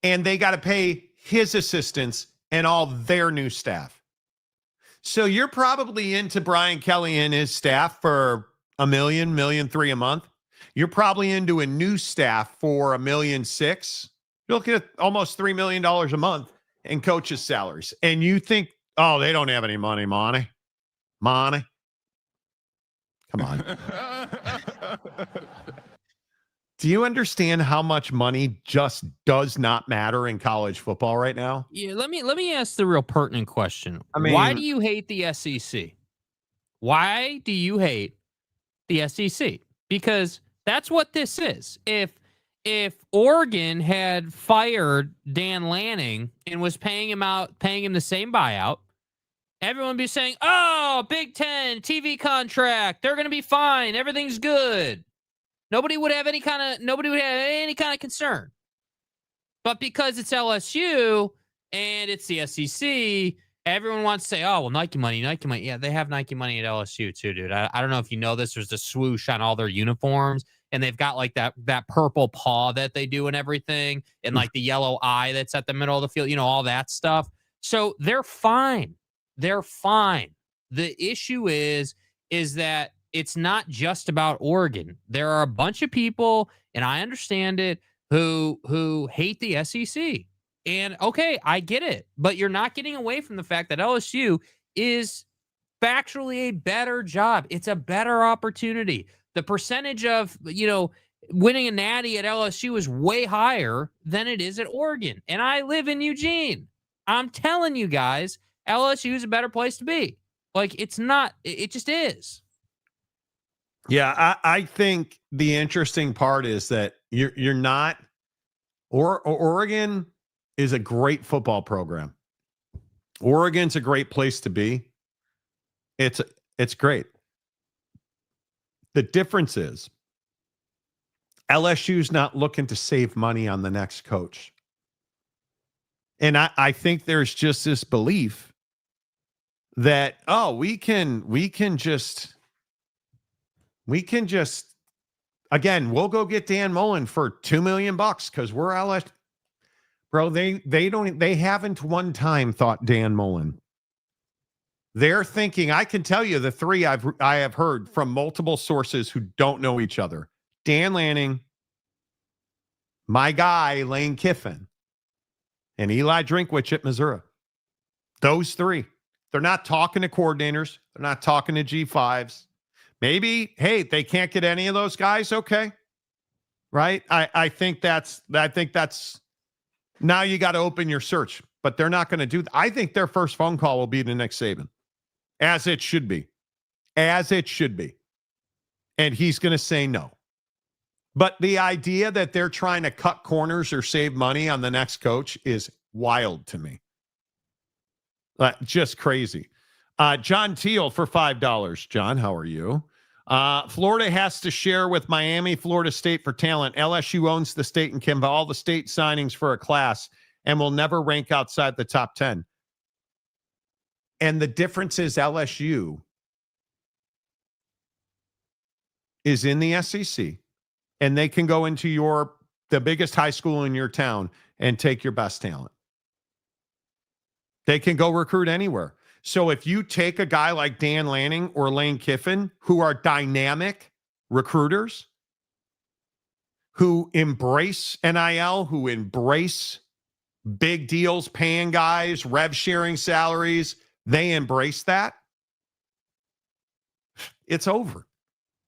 And they got to pay his assistants and all their new staff. So you're probably into Brian Kelly and his staff for $1 million, $1.3 million a month. You're probably into a new staff for $1.6 million. You're looking at almost $3 million a month in coaches' salaries. And you think, oh, they don't have any money, Monty. Come on. Do you understand how much money just does not matter in college football right now? Yeah, let me ask the real pertinent question. I mean, why do you hate the SEC? Why do you hate the SEC? Because that's what this is. If Oregon had fired Dan Lanning and was paying him the same buyout, everyone would be saying, "Oh, Big Ten TV contract, they're going to be fine. Everything's good." Nobody would have any kind of concern. But because it's LSU and it's the SEC, everyone wants to say, "Oh, well, Nike money." Yeah, they have Nike money at LSU too, dude. I don't know if you know this. There's a swoosh on all their uniforms, and they've got like that purple paw that they do and everything, and like the yellow eye that's at the middle of the field, all that stuff. So they're fine. They're fine. The issue is that it's not just about Oregon. There are a bunch of people, and I understand it, who hate the SEC. And okay, I get it, but you're not getting away from the fact that LSU is factually a better job. It's a better opportunity. The percentage of, winning a natty at LSU is way higher than it is at Oregon. And I live in Eugene. I'm telling you guys, LSU is a better place to be. Like, it's not, it just is. Yeah, I think the interesting part is that you're not, Oregon is a great football program. Oregon's a great place to be. It's great. The difference is LSU's not looking to save money on the next coach. And I think there's just this belief that, oh, we can just, again, we'll go get Dan Mullen for $2 million because we're LSU. Bro, they haven't one time thought Dan Mullen. They're thinking, I can tell you the three I have heard from multiple sources who don't know each other. Dan Lanning, my guy, Lane Kiffin, and Eli Drinkwitz at Missouri. Those three. They're not talking to coordinators. They're not talking to G5s. Maybe, hey, they can't get any of those guys. Okay. Right. I think that's now you got to open your search, but they're not going to do that. I think their first phone call will be to Nick Saban, as it should be. And he's going to say no. But the idea that they're trying to cut corners or save money on the next coach is wild to me. Just crazy. John Teal for $5. John, how are you? Florida has to share with Miami, Florida State for talent. LSU owns the state and can buy all the state signings for a class and will never rank outside the top 10. And the difference is LSU is in the SEC, and they can go into the biggest high school in your town and take your best talent. They can go recruit anywhere. So if you take a guy like Dan Lanning or Lane Kiffin, who are dynamic recruiters, who embrace NIL, who embrace big deals, paying guys, rev sharing salaries, they embrace that, it's over.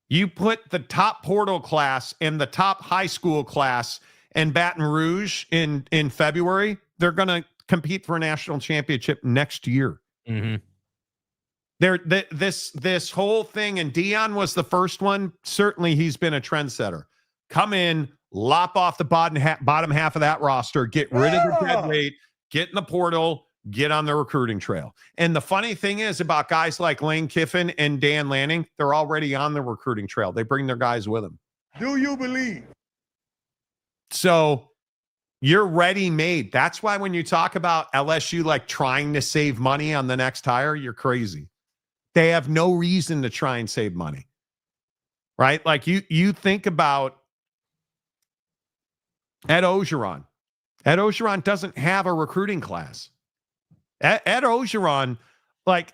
You put the top portal class and the top high school class in Baton Rouge in February, they're going to compete for a national championship next year. Mm-hmm. This whole thing, and Dion was the first one. Certainly, he's been a trendsetter. Come in, lop off the bottom half of that roster, get rid of the dead weight, get in the portal, get on the recruiting trail. And the funny thing is about guys like Lane Kiffin and Dan Lanning, they're already on the recruiting trail. They bring their guys with them. Do you believe? So you're ready-made. That's why when you talk about LSU like trying to save money on the next hire, you're crazy. They have no reason to try and save money, right? Like you think about Ed Ogeron. Ed Ogeron doesn't have a recruiting class. Ed Ogeron, like,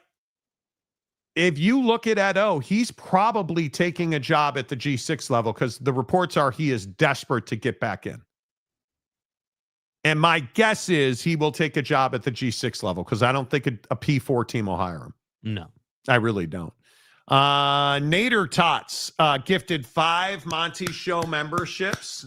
if you look at Ed O, he's probably taking a job at the G6 level because the reports are he is desperate to get back in. And my guess is he will take a job at the G6 level because I don't think a P4 team will hire him. No. I really don't. Nader Tots gifted 5 Monty Show memberships.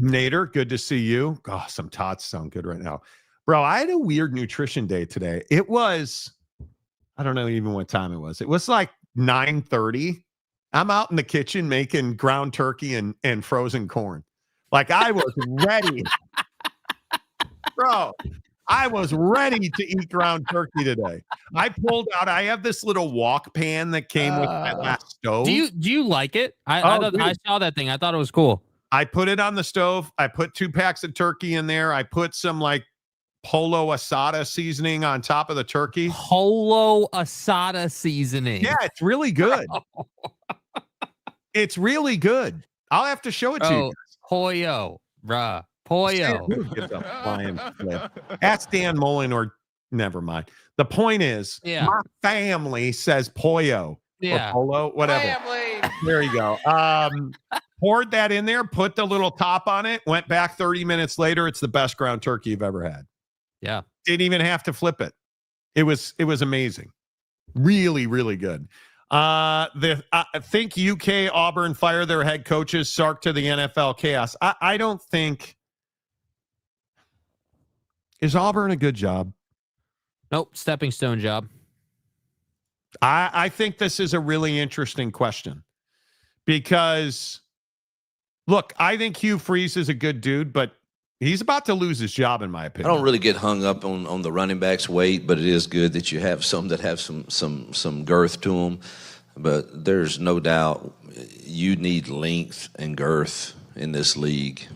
Nader, good to see you. Oh, some tots sound good right now. Bro, I had a weird nutrition day today. It was, I don't know even what time it was. It was like 9:30. I'm out in the kitchen making ground turkey and frozen corn. Like I was ready. Bro, I was ready to eat ground turkey today. I have this little wok pan that came with my last stove. Do you like it? I saw that thing. I thought it was cool. I put it on the stove. I put 2 packs of turkey in there. I put some like polo asada seasoning on top of the turkey. Polo asada seasoning. Yeah, it's really good. It's really good. I'll have to show it to you. Pollo, bruh. Pollo. Ask Dan Mullen or never mind. The point is, my family says pollo or polo, whatever. Family. There you go. Poured that in there, put the little top on it, went back 30 minutes later. It's the best ground turkey you've ever had. Yeah. Didn't even have to flip it. It was amazing. Really, really good. I think UK Auburn fire their head coaches, Sark to the NFL chaos. I don't think. Is Auburn a good job? Nope. Stepping stone job. I think this is a really interesting question because, look, I think Hugh Freeze is a good dude, but he's about to lose his job, in my opinion. I don't really get hung up on the running backs' weight, but it is good that you have some that have some girth to them. But there's no doubt you need length and girth in this league.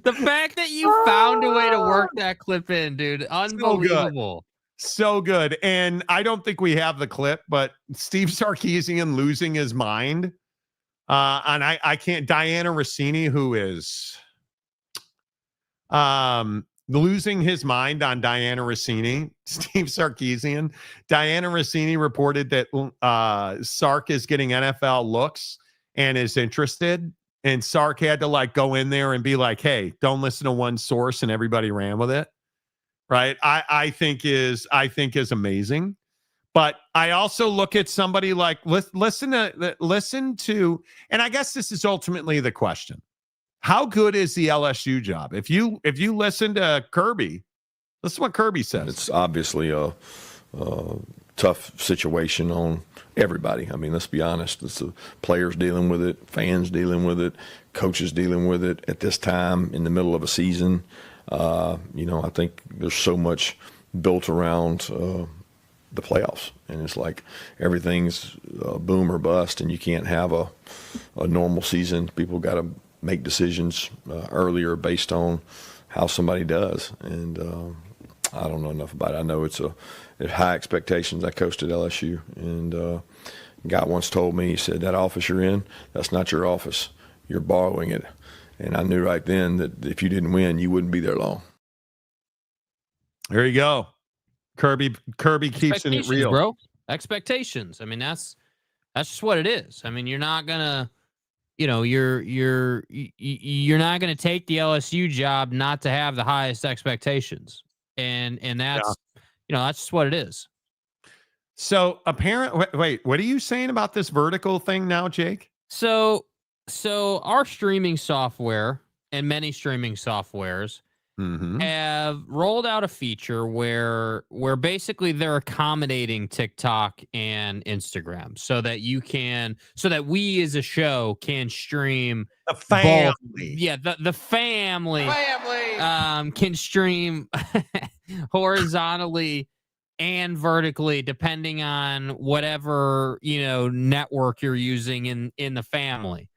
The fact that you found a way to work that clip in, dude, unbelievable. So good. And I don't think we have the clip, but Steve Sarkisian losing his mind. And I can't, Diana Rossini, who is losing his mind on Diana Rossini, Steve Sarkisian. Diana Rossini reported that Sark is getting NFL looks and is interested. And Sark had to like go in there and be like, hey, don't listen to one source, and everybody ran with it. Right. I think is amazing. But I also look at somebody like listen to, and I guess this is ultimately the question. How good is the LSU job? If you listen to Kirby, listen to what Kirby says. It's obviously a tough situation on everybody. I mean, let's be honest. It's the players dealing with it, fans dealing with it, coaches dealing with it at this time in the middle of a season. I think there's so much built around the playoffs, and it's like everything's boom or bust, and you can't have a normal season. People got to make decisions earlier based on how somebody does, and I don't know enough about it. I know it's high expectations. I coached at LSU, and a guy once told me, he said, that office you're in, that's not your office. You're borrowing it. And I knew right then that if you didn't win, you wouldn't be there long. There you go. Kirby keeps it real, bro. Expectations. I mean, that's just what it is. I mean, you're not gonna, you're not gonna take the LSU job not to have the highest expectations, and that's that's just what it is. So wait, what are you saying about this vertical thing now, Jake? So our streaming software and many streaming softwares have rolled out a feature where basically they're accommodating TikTok and Instagram so that we as a show can stream the family. The family can stream horizontally and vertically depending on whatever network you're using in the family.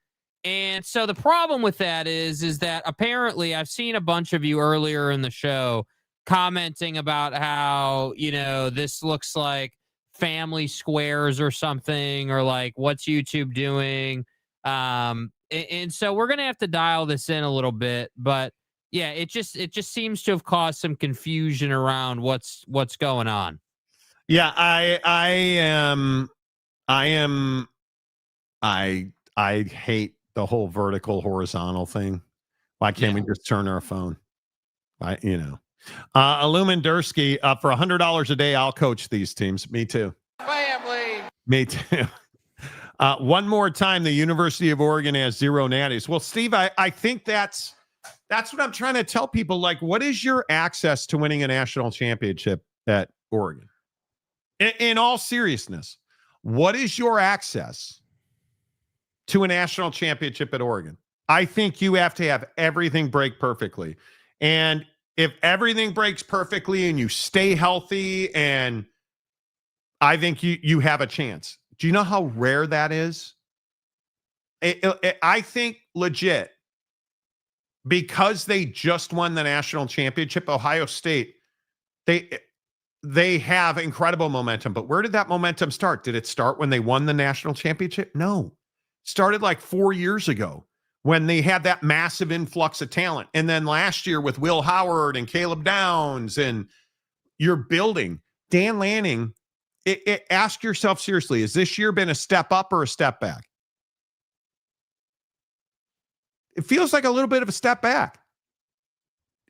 And so the problem with that is that apparently I've seen a bunch of you earlier in the show commenting about how, this looks like family squares or something, or like, what's YouTube doing? And so we're going to have to dial this in a little bit, but yeah, it just seems to have caused some confusion around what's going on. Yeah, I hate the whole vertical horizontal thing. Why can't we just turn our phone? Illumindursky, for $100 a day, I'll coach these teams. Me too. Family. Me too. One more time, the University of Oregon has 0 natties. Well, Steve, I think that's what I'm trying to tell people. Like, what is your access to winning a national championship at Oregon? In all seriousness, what is your access to a national championship at Oregon? I think you have to have everything break perfectly. And if everything breaks perfectly and you stay healthy, and I think you have a chance. Do you know how rare that is? I think legit, because they just won the national championship, Ohio State, they have incredible momentum. But where did that momentum start? Did it start when they won the national championship? No. It started like 4 years ago when they had that massive influx of talent. And then last year with Will Howard and Caleb Downs, and you're building. Dan Lanning, ask yourself seriously, has this year been a step up or a step back? It feels like a little bit of a step back.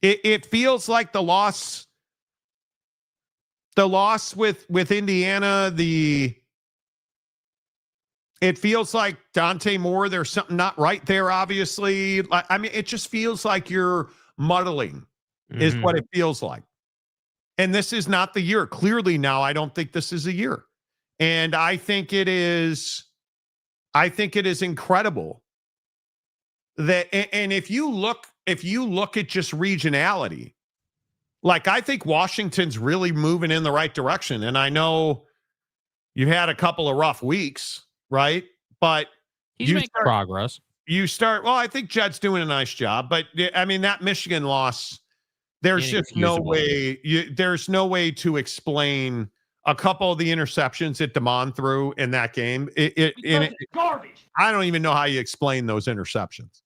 It feels like the loss with Indiana, it feels like Dante Moore, there's something not right there, obviously. I mean, it just feels like you're muddling is what it feels like. And this is not the year. Clearly now, I don't think this is a year. And I think it is incredible that, and if you look at just regionality, like, I think Washington's really moving in the right direction. And I know you had a couple of rough weeks, right? But he's making progress. I think Jed's doing a nice job. But I mean, that Michigan loss, there's just no way. There's no way to explain a couple of the interceptions that DeMond threw in that game. Garbage. I don't even know how you explain those interceptions.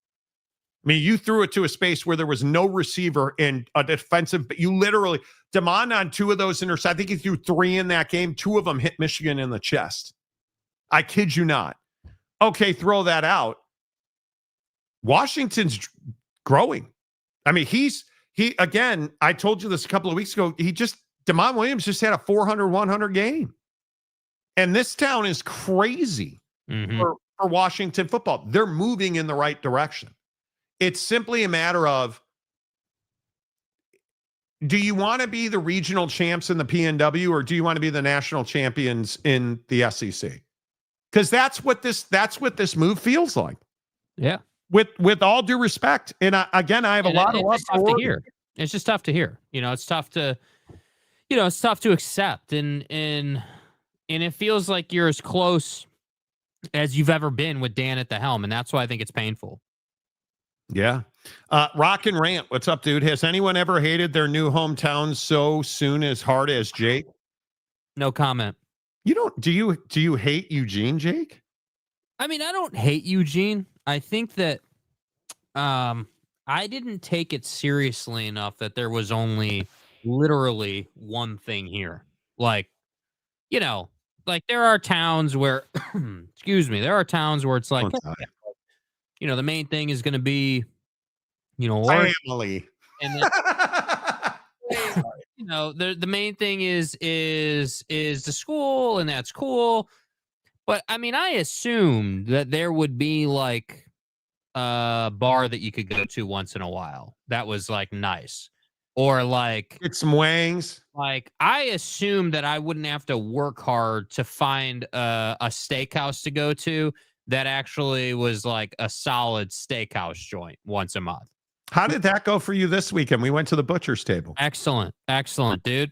I mean, you threw it to a space where there was no receiver and a defensive. You literally, DeMond on 2 of those interceptions, I think he threw 3 in that game. 2 of them hit Michigan in the chest. I kid you not. Okay, throw that out. Washington's growing. I mean, he again, I told you this a couple of weeks ago. DeMond Williams just had a 400-100 game. And this town is crazy for Washington football. They're moving in the right direction. It's simply a matter of do you want to be the regional champs in the PNW, or do you want to be the national champions in the SEC? Because that's what this move feels like. Yeah. With all due respect, and I have a lot of love for Oregon. It's just tough to hear. It's tough to, it's tough to accept, and it feels like you're as close as you've ever been with Dan at the helm, and that's why I think it's painful. Yeah. Rock and Rant, what's up, dude? Has anyone ever hated their new hometown so soon as hard as Jake? No comment. You don't? Do you hate Eugene, Jake? I mean, I don't hate Eugene. I think that I didn't take it seriously enough that there was only literally one thing here. Like, there are towns where, there are towns where it's like, the main thing is going to be, family. And then, the main thing is the school, and that's cool. But I mean, I assumed that there would be like a bar that you could go to once in a while that was like nice, or like get some wangs. Like, I assumed that I wouldn't have to work hard to find a steakhouse to go to that actually was like a solid steakhouse joint once a month. How did that go for you this weekend? We went to the butcher's table. Excellent, dude.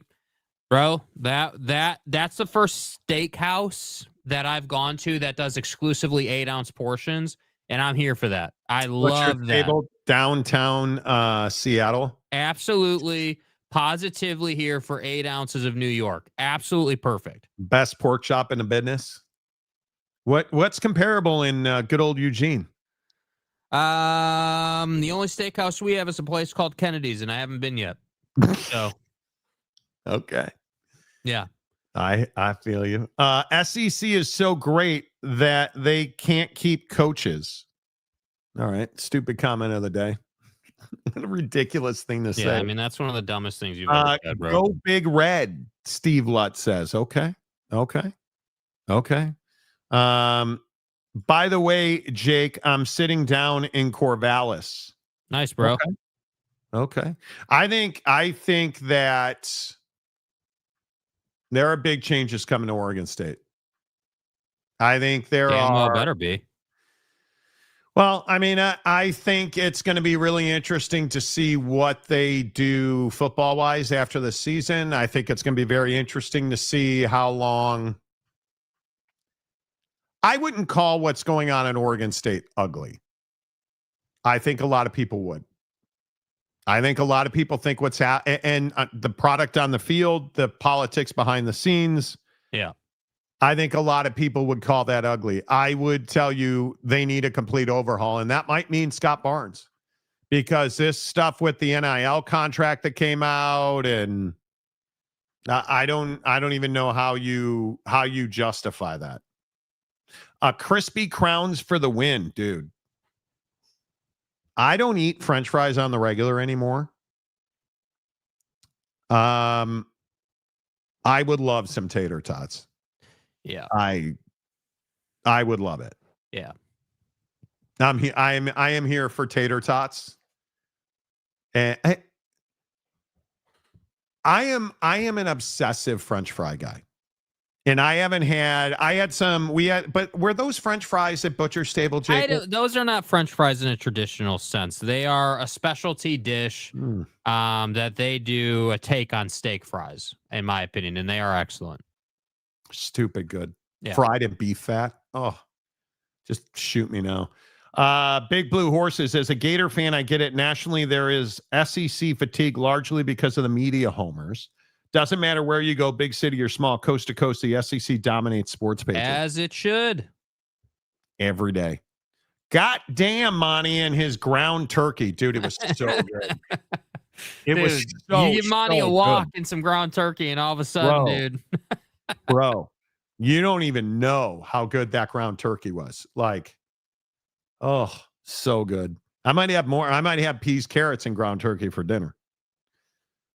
Bro, that's the first steakhouse that I've gone to that does exclusively 8-ounce portions, and I'm here for that. I love that. Table, downtown Seattle. Absolutely, positively here for 8 ounces of New York. Absolutely perfect. Best pork chop in the business. What's comparable in good old Eugene? The only steakhouse we have is a place called Kennedy's, and I haven't been yet. So, okay. Yeah. I feel you. SEC is so great that they can't keep coaches. All right. Stupid comment of the day. What a ridiculous thing to say. Yeah, I mean, that's one of the dumbest things you've ever said, bro. Go Big Red, Steve Lutz says. Okay. By the way, Jake, I'm sitting down in Corvallis. Nice, bro. Okay. I think that there are big changes coming to Oregon State. I think there are. Better be. Well, I mean, I think it's going to be really interesting to see what they do football-wise after the season. I think it's going to be very interesting to see how long. I wouldn't call what's going on in Oregon State ugly. I think a lot of people would. I think a lot of people think and the product on the field, the politics behind the scenes. Yeah. I think a lot of people would call that ugly. I would tell you they need a complete overhaul, and that might mean Scott Barnes, because this stuff with the NIL contract that came out, and I don't even know how you justify that. Crispy crowns for the win, dude. I don't eat French fries on the regular anymore. I would love some tater tots. Yeah. I would love it. Yeah. I am here for tater tots. And I am an obsessive French fry guy. And but were those French fries at Butcher's Table, Jake? Those are not French fries in a traditional sense. They are a specialty dish that they do a take on steak fries, in my opinion, and they are excellent. Stupid good. Yeah. Fried in beef fat. Oh, just shoot me now. Big Blue Horses, as a Gator fan, I get it. Nationally, there is SEC fatigue largely because of the media homers. Doesn't matter where you go, big city or small, coast to coast, the SEC dominates sports pages. As it should. Every day. God damn, Monty and his ground turkey. Dude, it was so good. It was so You give Monty a walk good. and some ground turkey, and all of a sudden, dude. Bro, you don't even know how good that ground turkey was. Like, oh, so good. I might have more. I might have peas, carrots, and ground turkey for dinner.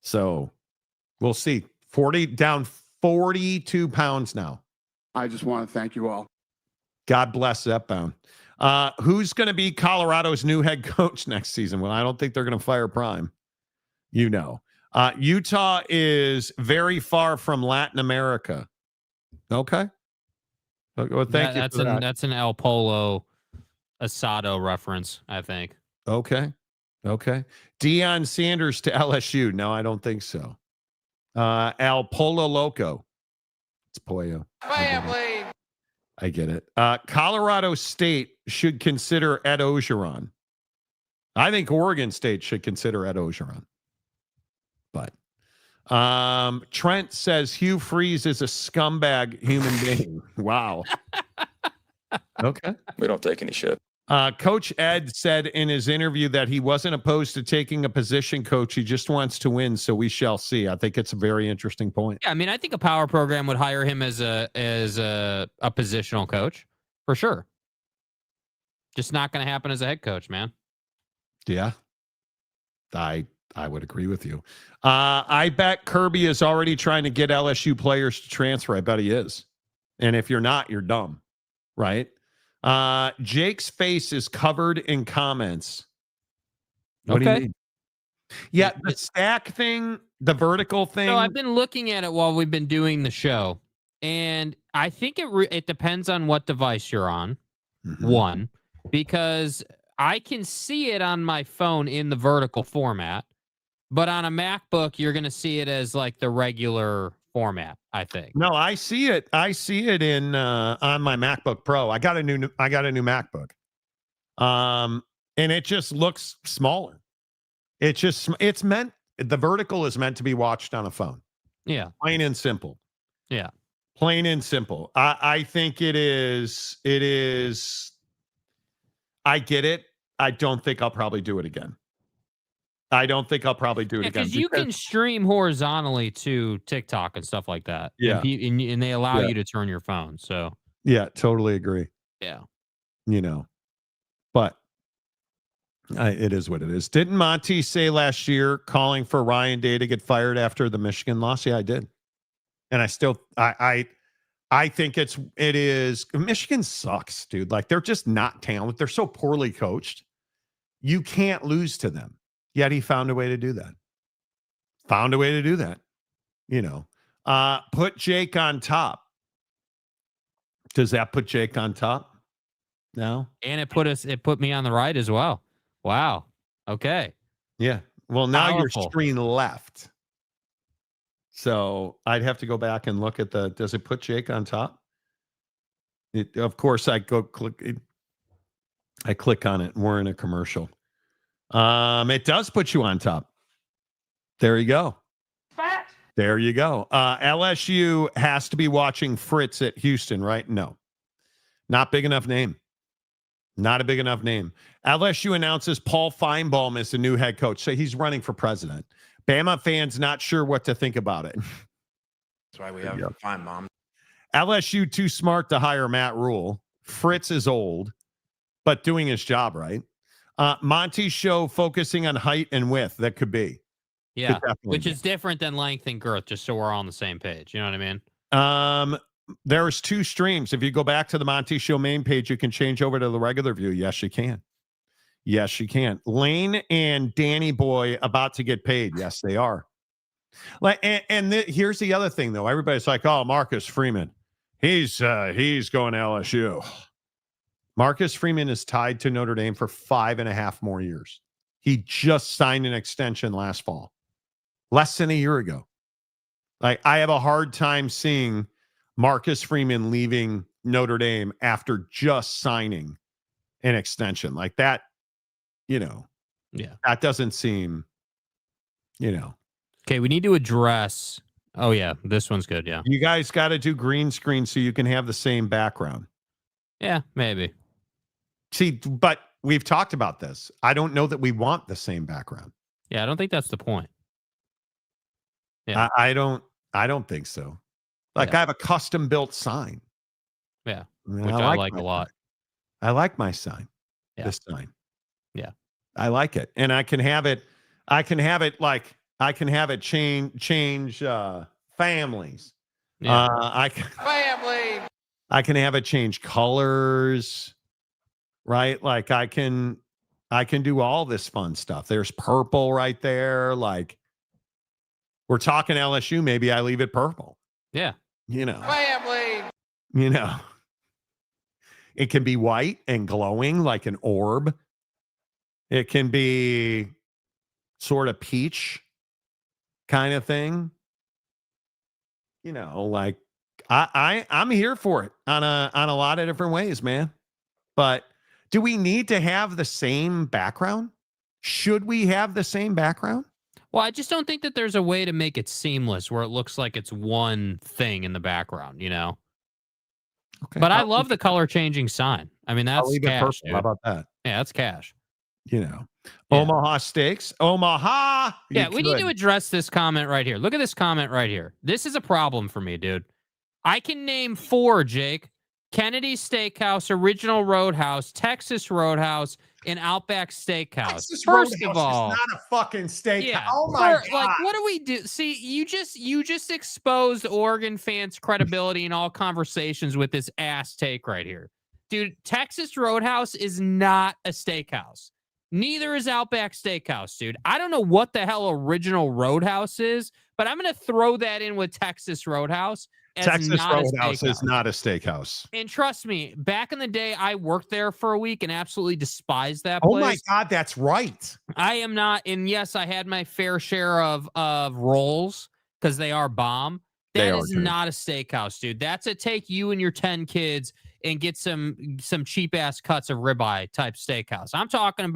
So we'll see. 42 pounds now. I just want to thank you all. God bless Upbound. Who's going to be Colorado's new head coach next season? Well, I don't think they're going to fire Prime. You know. Utah is very far from Latin America. Okay. Well, thank you for that. That's an El Polo Asado reference, I think. Okay. Deion Sanders to LSU. No, I don't think so. Al Polo Loco. It's Pollo. Family. I get it. Colorado State should consider Ed Ogeron. I think Oregon State should consider Ed Ogeron. But Trent says Hugh Freeze is a scumbag human being. Wow. Okay. We don't take any shit. Coach Ed said in his interview that he wasn't opposed to taking a position coach. He just wants to win, so we shall see. I think it's a very interesting point. Yeah, I mean, I think a power program would hire him as a positional coach for sure. Just not going to happen as a head coach, man. Yeah, I would agree with you. I bet Kirby is already trying to get LSU players to transfer. I bet he is. And if you're not, you're dumb, right? Jake's face is covered in comments. What do you mean? Yeah, the stack thing, the vertical thing. So I've been looking at it while we've been doing the show, and I think it depends on what device you're on. Mm-hmm. One, because I can see it on my phone in the vertical format, but on a MacBook, you're going to see it as like the regular format, I think. No, I see it. I see it in on my MacBook Pro. I got a new MacBook. And it just looks smaller. It's meant, the vertical is meant to be watched on a phone. Yeah. Plain and simple. Yeah. Plain and simple. I think it is. I get it. I don't think I'll probably do it again. Again. Because you can stream horizontally to TikTok and stuff like that. Yeah. And they allow you to turn your phone. So. Yeah, totally agree. Yeah. But it is what it is. Didn't Monty say last year calling for Ryan Day to get fired after the Michigan loss? Yeah, I did. And I still, I think it is. Michigan sucks, dude. Like, they're just not talented. They're so poorly coached. You can't lose to them. Yet he found a way to do that. Put Jake on top. Does that put Jake on top? No. And it put me on the right as well. Wow. Okay. Yeah. Well, now Powerful. your screen left. So I'd have to go back and look at does it put Jake on top? Of course, I click on it and we're in a commercial. It does put you on top. There you go. There you go. LSU has to be watching Fritz at Houston, right? No. Not big enough name. Not a big enough name. LSU announces Paul Feinbaum as the new head coach. So he's running for president. Bama fans not sure what to think about it. That's why we have Feinbaum. LSU too smart to hire Matt Rule. Fritz is old, but doing his job right. Monty's show focusing on height and width. That could be. Yeah, which is different than length and girth, just so we're all on the same page. You know what I mean? There's two streams. If you go back to the Monty Show main page, you can change over to the regular view. Yes, you can. Yes, you can. Lane and Danny Boy about to get paid. Yes, they are. Like, here's the other thing, though. Everybody's like, "Oh, Marcus Freeman, he's going to LSU." Marcus Freeman is tied to Notre Dame for 5.5 more years. He just signed an extension last fall, less than a year ago. Like, I have a hard time seeing Marcus Freeman leaving Notre Dame after just signing an extension like that. That doesn't seem, Okay, we need to address. Oh, yeah, this one's good. Yeah. You guys got to do green screen so you can have the same background. Yeah, maybe. See, but we've talked about this. I don't know that we want the same background. Yeah, I don't think that's the point. Yeah. I don't think so. Like, I have a custom built sign. Yeah. Which I like a lot. I like my sign. Yeah. This sign. Yeah. I like it. And I can have it change families. Yeah. Family. I can have it change colors, right? Like, I can do all this fun stuff. There's purple right there. Like, We're talking LSU. Maybe I leave it purple. Yeah. Family. It can be white and glowing like an orb. It can be sort of peach kind of thing. Like I'm here for it on a lot of different ways, man. But do we need to have the same background? Should we have the same background? Well, I just don't think that there's a way to make it seamless where it looks like it's one thing in the background, Okay. But I love the color changing sign. I mean, that's cash. How about that? Yeah, that's cash. Omaha Steaks. Omaha. Yeah, we need to address this comment right here. Look at this comment right here. This is a problem for me, dude. I can name 4, Jake. Kennedy's Steakhouse, Original Roadhouse, Texas Roadhouse, and Outback Steakhouse. Texas First Roadhouse of all, is not a fucking steakhouse. Yeah, oh my god! Like, what do we do? See, you just exposed Oregon fans' credibility in all conversations with this ass take right here, dude. Texas Roadhouse is not a steakhouse. Neither is Outback Steakhouse, dude. I don't know what the hell Original Roadhouse is, but I'm gonna throw that in with Texas Roadhouse. Texas Roadhouse is not a steakhouse. And trust me, back in the day, I worked there for a week and absolutely despised that place. Oh my god, that's right. I am not, and yes, I had my fair share of rolls because they are bomb. That is not a steakhouse, dude. That's a take you and your 10 kids and get some cheap ass cuts of ribeye type steakhouse. I'm talking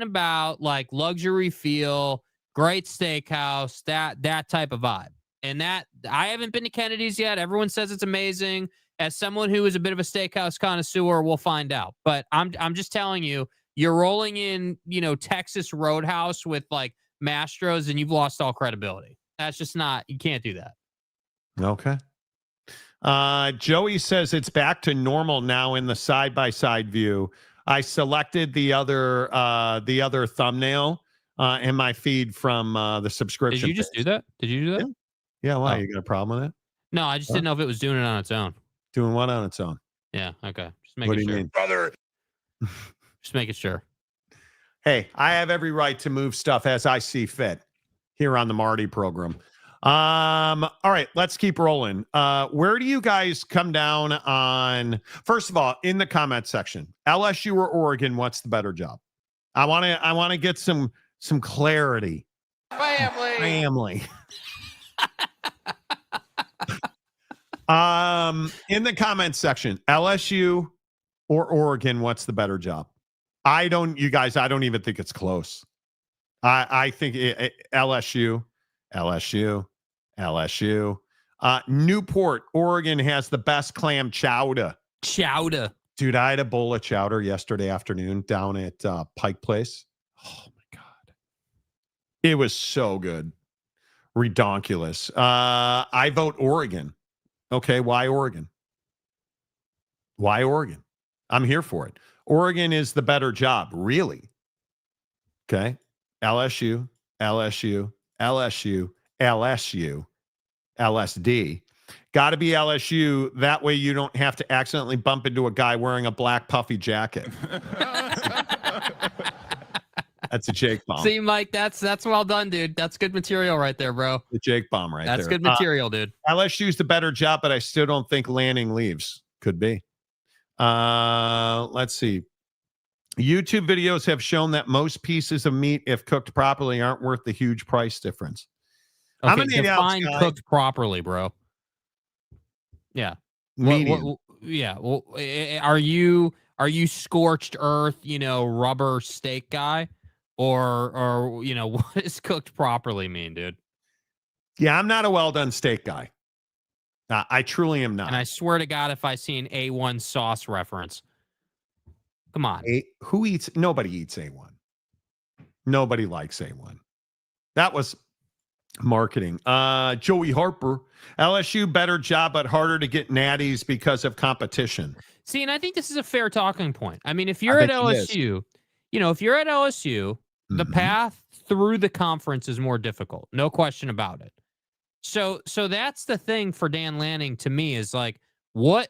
about like luxury feel, great steakhouse, that type of vibe. And that I haven't been to Kennedy's yet. Everyone says it's amazing. As someone who is a bit of a steakhouse connoisseur, we'll find out. But I'm just telling you, you're rolling in, Texas Roadhouse with like Mastros, and you've lost all credibility. That's just not. You can't do that. Okay. Joey says it's back to normal now in the side-by-side view. I selected the other thumbnail in my feed from the subscription. Did you just do that? Did you do that? Yeah, why? Oh. You got a problem with it? No, I just didn't know if it was doing it on its own. Doing what on its own? Yeah, okay. Just What do you mean? Brother. Just making sure. Hey, I have every right to move stuff as I see fit here on the Marty program. All right, let's keep rolling. Where do you guys come down on, first of all, in the comment section, LSU or Oregon, what's the better job? I want to get some clarity. Family. In the comment section, LSU or Oregon, what's the better job? I don't even think it's close. I think LSU. Newport, Oregon has the best clam chowder. Dude, I had a bowl of chowder yesterday afternoon down at Pike Place. Oh my God. It was so good. Redonkulous. I vote Oregon. Okay, why Oregon? I'm here for it. Oregon is the better job, really. Okay. LSU, LSD. Got to be LSU. That way you don't have to accidentally bump into a guy wearing a black puffy jacket. That's a Jake bomb. See, Mike, that's well done, dude. That's good material right there, bro. The Jake bomb right there. That's good material, dude. LSU's the better job, but I still don't think Lanning leaves. Could be. Let's see. YouTube videos have shown that most pieces of meat, if cooked properly, aren't worth the huge price difference. Okay, I'm an define cooked properly, bro. Yeah. Medium. Well, are you scorched earth, rubber steak guy, or what does cooked properly mean, dude? Yeah, I'm not a well done steak guy. I truly am not. And I swear to God, if I see an A1 sauce reference, come on. Nobody eats A1. Nobody likes A1. That was marketing. Joey Harper, LSU better job, but harder to get natties because of competition. See, and I think this is a fair talking point. I mean, if you're at LSU, the path through the conference is more difficult. No question about it. So that's the thing for Dan Lanning to me is like, what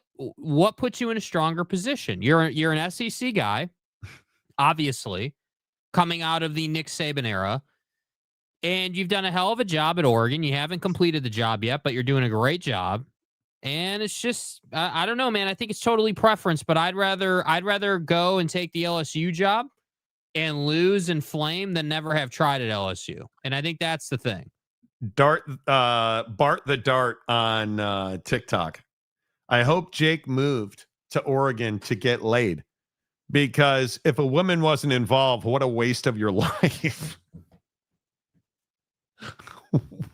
puts you in a stronger position? You're an SEC guy, obviously, coming out of the Nick Saban era. And you've done a hell of a job at Oregon. You haven't completed the job yet, but you're doing a great job. And it's just, I don't know, man. I think it's totally preference, but I'd rather go and take the LSU job and lose and flame than never have tried at LSU. And I think that's the thing. Bart the Dart on TikTok. I hope Jake moved to Oregon to get laid, because if a woman wasn't involved, what a waste of your life.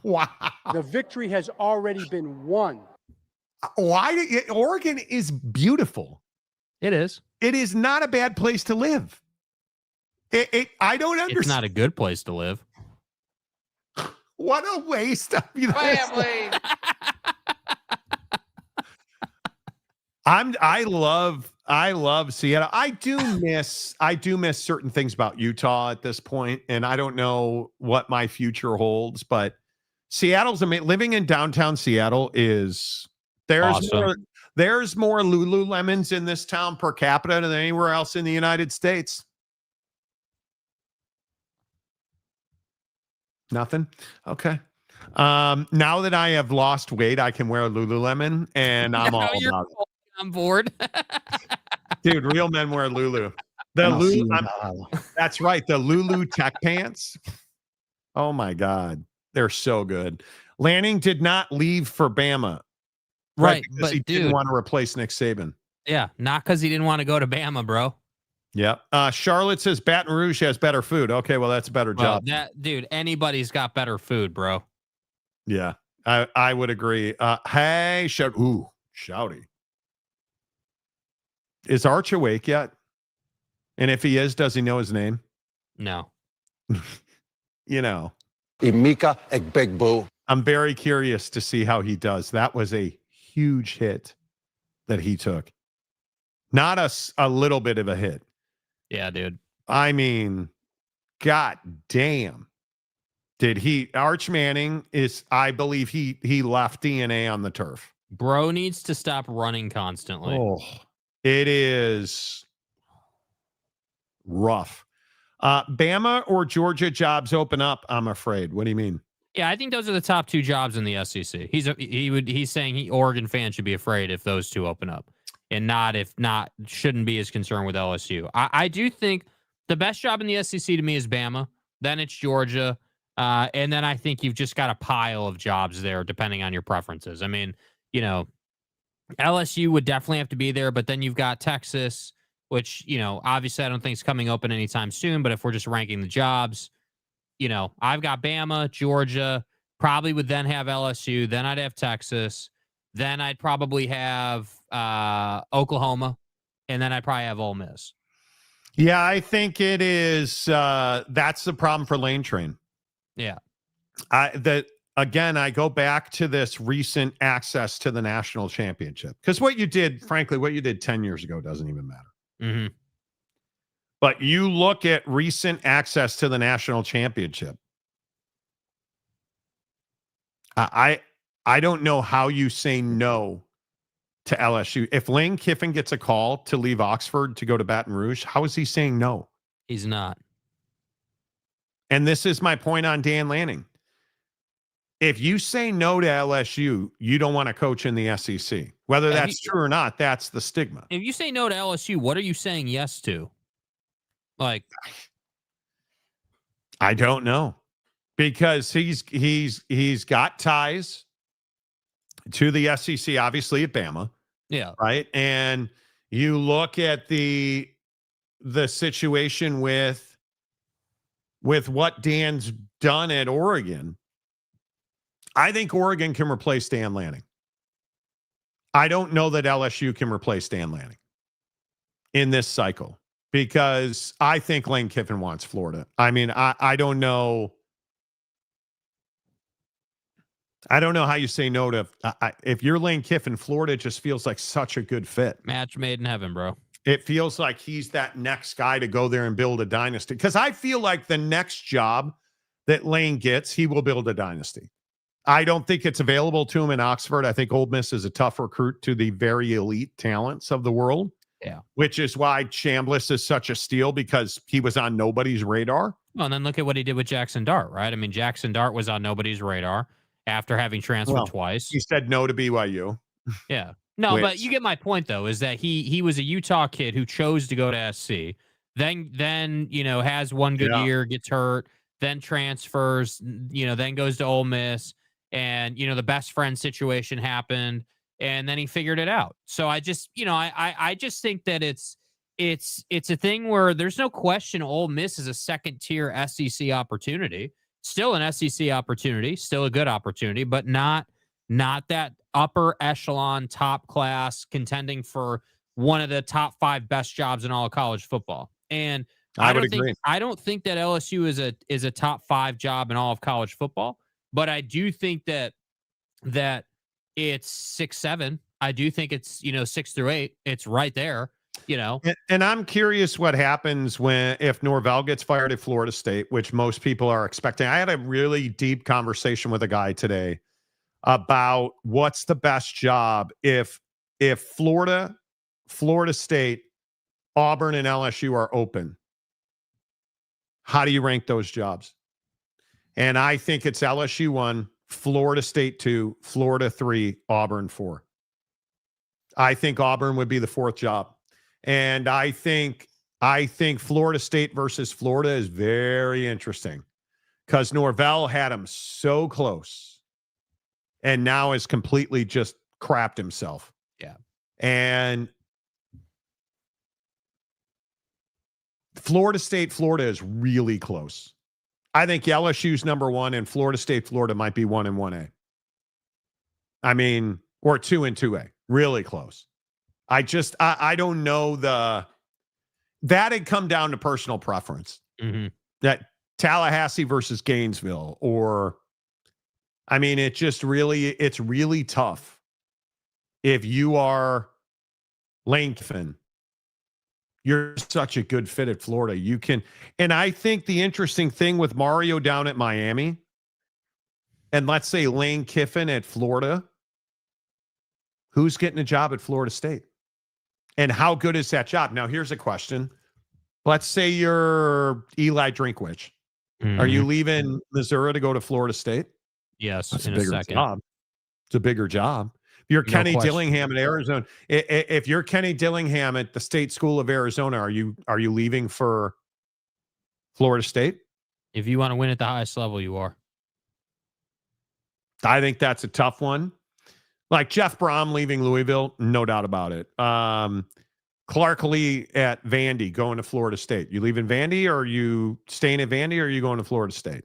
Wow. The victory has already been won. Oregon is beautiful. It is. It is not a bad place to live. I don't understand. It's not a good place to live. What a waste of your Family. I love Seattle. I do miss certain things about Utah at this point, and I don't know what my future holds, but Seattle's living in downtown Seattle is Awesome. There's more Lululemons in this town per capita than anywhere else in the United States. Nothing. Okay. Now that I have lost weight, I can wear a Lululemon, and I'm all about it. On board. Dude, real men wear Lulu. That's right. The Lulu tech pants. Oh my God. They're so good. Lanning did not leave for Bama. Right. Because But he dude, didn't want to replace Nick Saban. yeah, not because he didn't want to go to Bama, bro. Yep. Charlotte says Baton Rouge has better food. Okay, well, that's a better Well, job. dude, anybody's got better food, bro. Yeah, I would agree. Hey, Shouty. Is Arch awake yet? And if he is, does he know his name? No. You know. Imika Egbegbo. I'm very curious to see how he does. That was a huge hit that he took. Not a little bit of a hit. Yeah, dude. I mean, God damn. Arch Manning I believe he left DNA on the turf. Bro needs to stop running constantly. Oh, it is rough. Bama or Georgia jobs open up, I'm afraid. What do you mean? Yeah, I think those are the top two jobs in the SEC. He's saying Oregon fans should be afraid if those two open up, and shouldn't be as concerned with LSU. I do think the best job in the SEC to me is Bama. Then it's Georgia. And then I think you've just got a pile of jobs there, depending on your preferences. I mean, LSU would definitely have to be there, but then you've got Texas, which, obviously I don't think is coming open anytime soon. But if we're just ranking the jobs, I've got Bama, Georgia, probably would then have LSU. Then I'd have Texas. Then I'd probably have Oklahoma. And then I'd probably have Ole Miss. Yeah, I think it is. That's the problem for Lane Train. Yeah. I go back to this recent access to the national championship, because what you did 10 years ago doesn't even matter. Mm-hmm. But you look at recent access to the national championship. I don't know how you say no to LSU. If Lane Kiffin gets a call to leave Oxford to go to Baton Rouge, how is he saying no? He's not. And this is my point on Dan Lanning. If you say no to LSU, you don't want to coach in the SEC. Whether that's true or not, that's the stigma. If you say no to LSU, what are you saying yes to? Like, I don't know, because he's got ties to the SEC, obviously at Bama. Yeah. Right. And you look at the situation with what Dan's done at Oregon. I think Oregon can replace Dan Lanning. I don't know that LSU can replace Dan Lanning in this cycle, because I think Lane Kiffin wants Florida. I mean, I don't know. I don't know how you say no to if you're Lane Kiffin. Florida just feels like such a good fit. Match made in heaven, bro. It feels like he's that next guy to go there and build a dynasty. Because I feel like the next job that Lane gets, he will build a dynasty. I don't think it's available to him in Oxford. I think Ole Miss is a tough recruit to the very elite talents of the world. Yeah. Which is why Chambliss is such a steal, because he was on nobody's radar. Well, and then look at what he did with Jackson Dart, right? I mean, Jackson Dart was on nobody's radar after having transferred twice. He said no to BYU. Yeah. No, but you get my point though, is that he was a Utah kid who chose to go to SC. Then has one good year, gets hurt, then transfers, then goes to Ole Miss, and the best friend situation happened, and then he figured it out. So I just I just think that it's a thing where there's no question Ole Miss is a second tier SEC opportunity, still an SEC opportunity, still a good opportunity, but not that upper echelon, top class, contending for one of the top 5 best jobs in all of college football. And I don't think that LSU is a top 5 job in all of college football, but I do think that it's 6, 7. I do think it's 6 through 8. It's right there. And I'm curious what happens if Norvell gets fired at Florida State, which most people are expecting. I had a really deep conversation with a guy today about what's the best job if Florida State, Auburn, and LSU are open. How do you rank those jobs? And I think it's LSU 1, Florida State 2, Florida 3, Auburn 4. I think Auburn would be the 4th job. And I think Florida State versus Florida is very interesting because Norvell had him so close and now has completely just crapped himself. Yeah. And Florida is really close. I think LSU's number 1 and Florida State, Florida might be 1 and 1A. I mean, or 2 and 2A. Really close. I don't know that had come down to personal preference. Mm-hmm. That Tallahassee versus Gainesville, or I mean, it's really tough. If you are Lane Kiffin, you're such a good fit at Florida. You can, and I think the interesting thing with Mario down at Miami, and let's say Lane Kiffin at Florida, who's getting a job at Florida State? And how good is that job? Now, here's a question. Let's say you're Eli Drinkwitz. Mm-hmm. Are you leaving Missouri to go to Florida State? Yes, that's in a bigger second job. It's a bigger job. If you're Kenny Dillingham at Arizona, if you're Kenny Dillingham at the State School of Arizona, are you leaving for Florida State? If you want to win at the highest level, you are. I think that's a tough one. Like Jeff Brom leaving Louisville, no doubt about it. Clark Lee at Vandy going to Florida State. You leaving Vandy, or are you staying at Vandy, or are you going to Florida State?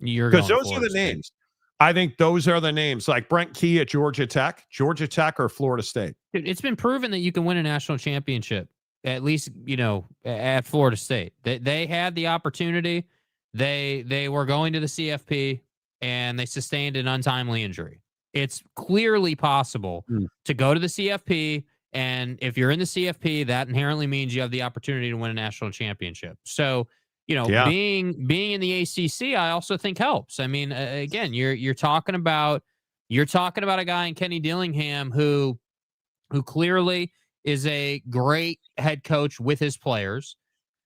Because those are the names. I think those are the names. Like Brent Key at Georgia Tech or Florida State. Dude, it's been proven that you can win a national championship, at least, at Florida State. They had the opportunity. They were going to the CFP, and they sustained an untimely injury. It's clearly possible to go to the CFP, and if you're in the CFP, that inherently means you have the opportunity to win a national championship. So, being in the ACC, I also think helps. I mean, again, you're talking about a guy in Kenny Dillingham who clearly is a great head coach with his players.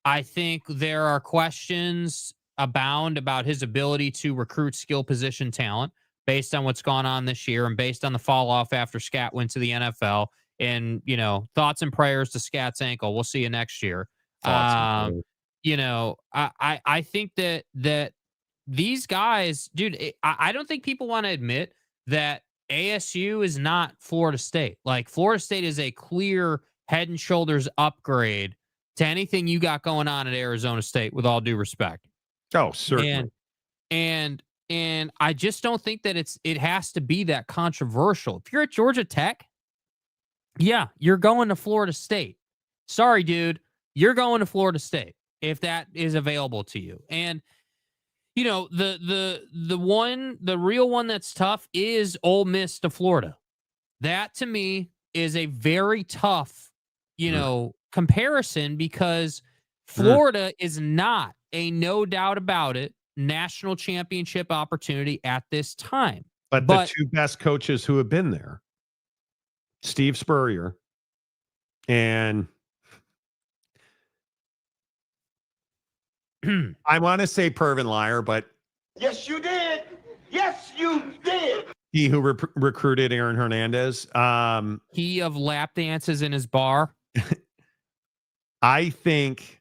I think there are questions abound about his ability to recruit skill position talent based on what's gone on this year and based on the fall off after Scat went to the NFL. And, thoughts and prayers to Scat's ankle. We'll see you next year. I think that these guys, dude, I don't think people want to admit that ASU is not Florida State. Like, Florida State is a clear head and shoulders upgrade to anything you got going on at Arizona State, with all due respect. Oh, certainly. And I just don't think that it has to be that controversial. If you're at Georgia Tech, yeah, you're going to Florida State. Sorry, dude, you're going to Florida State if that is available to you. And the real one that's tough is Ole Miss to Florida. That to me is a very tough, comparison, because Florida is not a, no doubt about it, national championship opportunity at this time. But the two best coaches who have been there, Steve Spurrier and I want to say Pervin Liar, but Yes, you did. Yes, you did. he who recruited Aaron Hernandez. He of lap dances in his bar. I think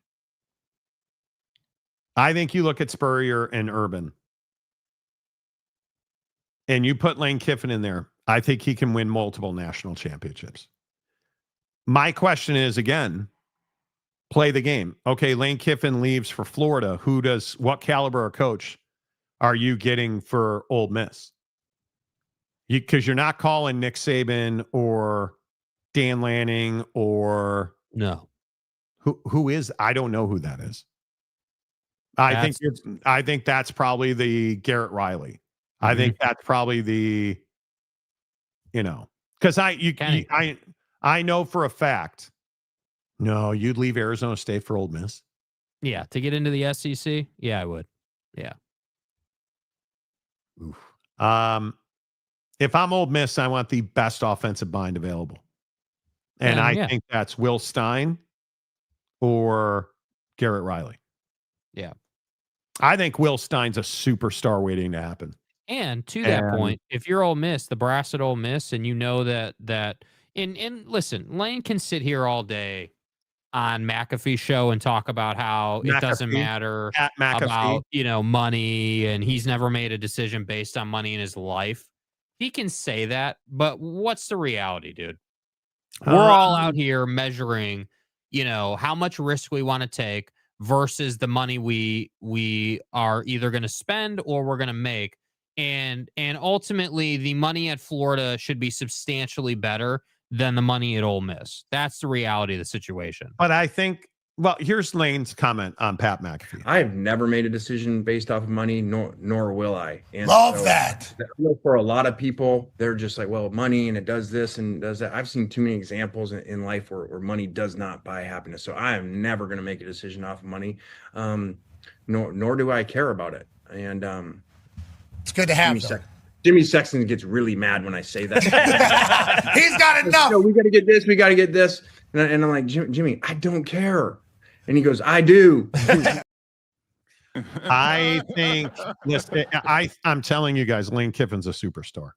you look at Spurrier and Urban, and you put Lane Kiffin in there. I think he can win multiple national championships. My question is, again, play the game. Okay, Lane Kiffin leaves for Florida. What caliber of coach are you getting for Ole Miss? Because you're not calling Nick Saban or Dan Lanning or no. Who is? I don't know who that is. I think that's probably the Garrett Riley. Mm-hmm. I think that's probably the, because I know for a fact. No, you'd leave Arizona State for Ole Miss. Yeah, to get into the SEC. Yeah, I would. Yeah. Oof. If I'm Ole Miss, I want the best offensive mind available, and I think that's Will Stein or Garrett Riley. Yeah. I think Will Stein's a superstar waiting to happen. And to that point, if you're Ole Miss, the brass at Ole Miss, and you know that and listen, Lane can sit here all day on McAfee's show and talk about how it doesn't matter about, money, and he's never made a decision based on money in his life. He can say that, but what's the reality, dude? We're all out here measuring, how much risk we want to take versus the money we are either going to spend or we're going to make. And ultimately, the money at Florida should be substantially better than the money at Ole Miss. That's the reality of the situation. But I think, here's Lane's comment on Pat McAfee. I've never made a decision based off of money, nor will I. And Love that. For a lot of people, they're just like, well, money and it does this and does that. I've seen too many examples in life where money does not buy happiness. So I am never going to make a decision off of money, nor do I care about it. And it's good to have. Jimmy Sexton gets really mad when I say that. He's got enough. We got to get this. We got to get this. And I'm like, Jimmy, I don't care. And he goes, I do. I think, listen, I'm telling you guys, Lane Kiffin's a superstar.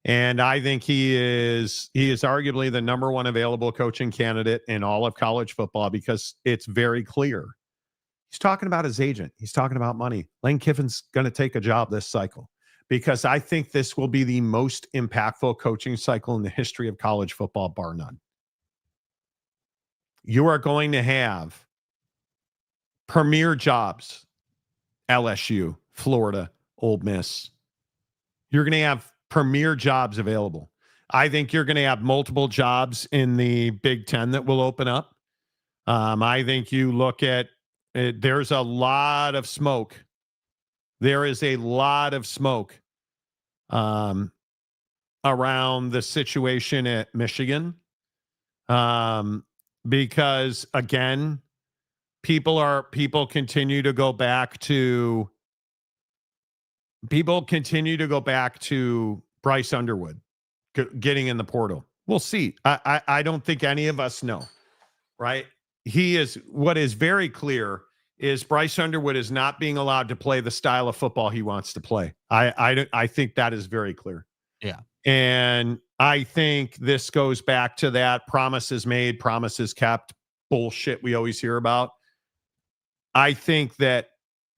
And I think he is arguably the number one available coaching candidate in all of college football because it's very clear. He's talking about his agent. He's talking about money. Lane Kiffin's going to take a job this cycle. Because I think this will be the most impactful coaching cycle in the history of college football, bar none. You are going to have premier jobs, LSU, Florida, Ole Miss. You're going to have premier jobs available. I think you're going to have multiple jobs in the Big Ten that will open up. I think you look at it, there's a lot of smoke. There is a lot of smoke around the situation at Michigan because, again, people continue to go back to Bryce Underwood getting in the portal. We'll see. I don't think any of us know, right? What is very clear is Bryce Underwood is not being allowed to play the style of football he wants to play. I think that is very clear. Yeah. And I think this goes back to that promises made, promises kept bullshit we always hear about. I think that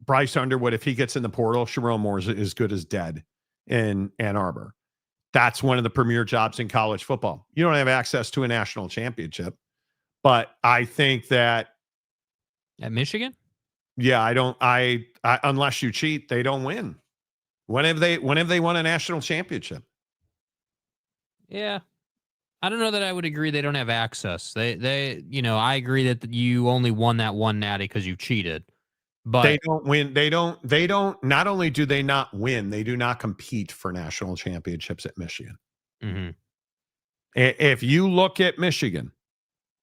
Bryce Underwood, if he gets in the portal, Sharon Moore is as good as dead in Ann Arbor. That's one of the premier jobs in college football. You don't have access to a national championship, but I think that at Michigan, yeah, I unless you cheat, they don't win. When have they won a national championship? Yeah. I don't know that I would agree they don't have access. They I agree that you only won that one natty because you cheated. But they don't win. They don't not only do they not win, they do not compete for national championships at Michigan. Mm-hmm. If you look at Michigan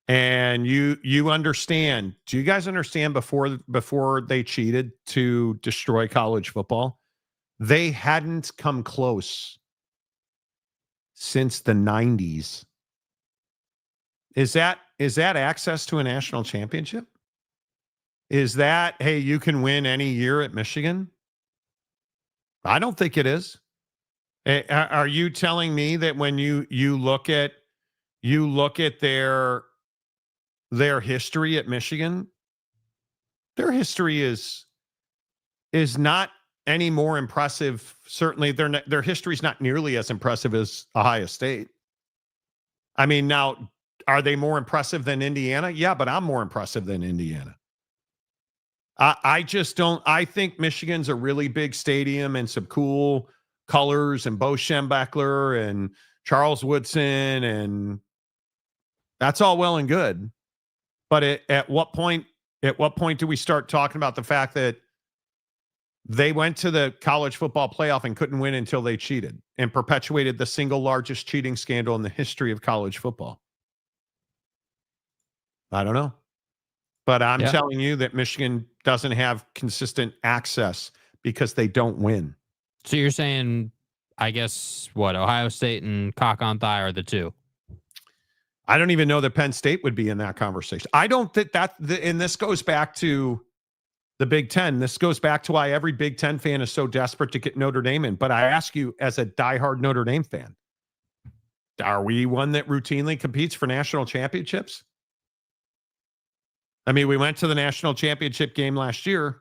and you understand, do you guys understand before they cheated to destroy college football, they hadn't come close since the 90s. Is that access to a national championship? Is that, hey, you can win any year at Michigan? I don't think it is. Are you telling me that when you look at their history at Michigan, their history is not any more impressive? Certainly, their history is not nearly as impressive as Ohio State. I mean, now, are they more impressive than Indiana? Yeah, but I'm more impressive than Indiana. I just don't. I think Michigan's a really big stadium and some cool colors and Bo Schembechler and Charles Woodson, and that's all well and good. But at what point do we start talking about the fact that they went to the college football playoff and couldn't win until they cheated and perpetuated the single largest cheating scandal in the history of college football? I don't know. But I'm telling you that Michigan doesn't have consistent access because they don't win. So you're saying, I guess, what, Ohio State and cock on thigh are the two? I don't even know that Penn State would be in that conversation. I don't think and this goes back to the Big Ten. This goes back to why every Big Ten fan is so desperate to get Notre Dame in. But I ask you, as a diehard Notre Dame fan, are we one that routinely competes for national championships? I mean, we went to the national championship game last year,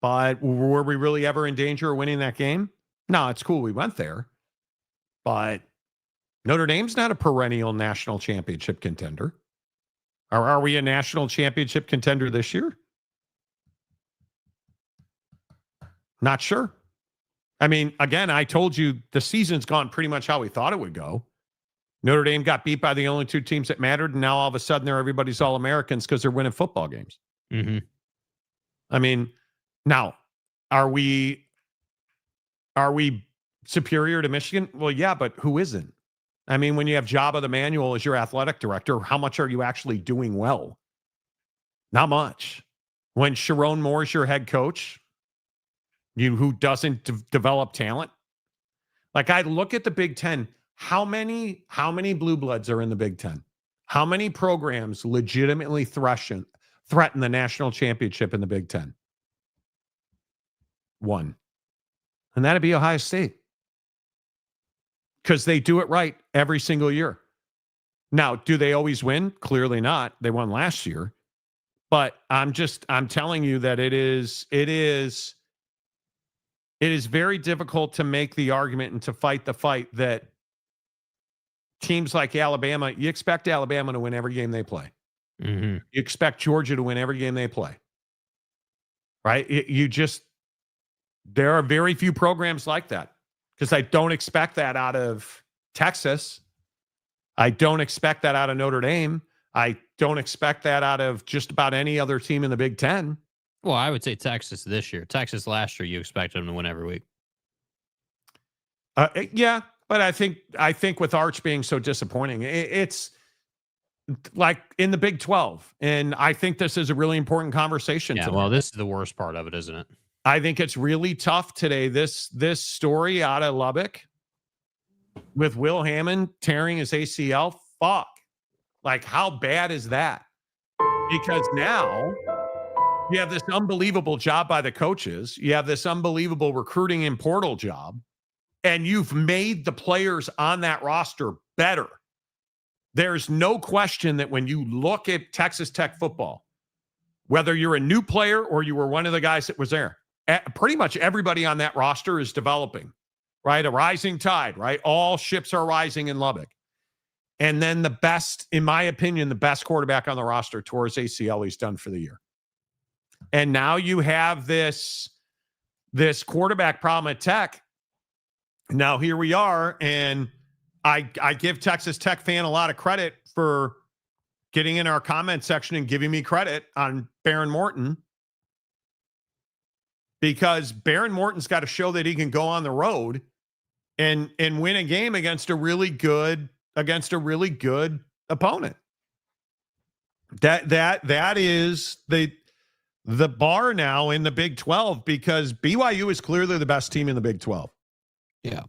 but were we really ever in danger of winning that game? No, it's cool we went there, but Notre Dame's not a perennial national championship contender. Are we a national championship contender this year? Not sure. I mean, again, I told you the season's gone pretty much how we thought it would go. Notre Dame got beat by the only two teams that mattered, and now all of a sudden they're everybody's All-Americans because they're winning football games. Mm-hmm. I mean, now, are we superior to Michigan? Well, yeah, but who isn't? I mean, when you have Jabba the Manual as your athletic director, how much are you actually doing well? Not much. When Sharon Moore is your head coach, who doesn't develop talent? Like, I look at the Big Ten. How many blue bloods are in the Big Ten? How many programs legitimately threaten the national championship in the Big Ten? One. And that'd be Ohio State. Because they do it right every single year. Now, do they always win? Clearly not. They won last year. But I'm telling you that it is very difficult to make the argument and to fight the fight that teams like Alabama, you expect Alabama to win every game they play. Mm-hmm. You expect Georgia to win every game they play. Right? There are very few programs like that, because I don't expect that out of Texas. I don't expect that out of Notre Dame. I don't expect that out of just about any other team in the Big Ten. Well, I would say Texas this year. Texas last year, you expect them to win every week. Yeah. But I think with Arch being so disappointing, it's like in the Big 12. And I think this is a really important conversation. Yeah, well, this is the worst part of it, isn't it? I think it's really tough today. This story out of Lubbock with Will Hammond tearing his ACL. Fuck. Like, how bad is that? Because now you have this unbelievable job by the coaches. You have this unbelievable recruiting and portal job. And you've made the players on that roster better. There's no question that when you look at Texas Tech football, whether you're a new player or you were one of the guys that was there, pretty much everybody on that roster is developing, right? A rising tide, right? All ships are rising in Lubbock. And then the best, in my opinion, the best quarterback on the roster tore his ACL. He's done for the year. And now you have this quarterback problem at Tech. Now here we are, and I give Texas Tech fan a lot of credit for getting in our comment section and giving me credit on Behren Morton, because Behren Morton's got to show that he can go on the road and win a game against a really good opponent. That is the bar now in the Big 12, because BYU is clearly the best team in the Big 12. Yeah.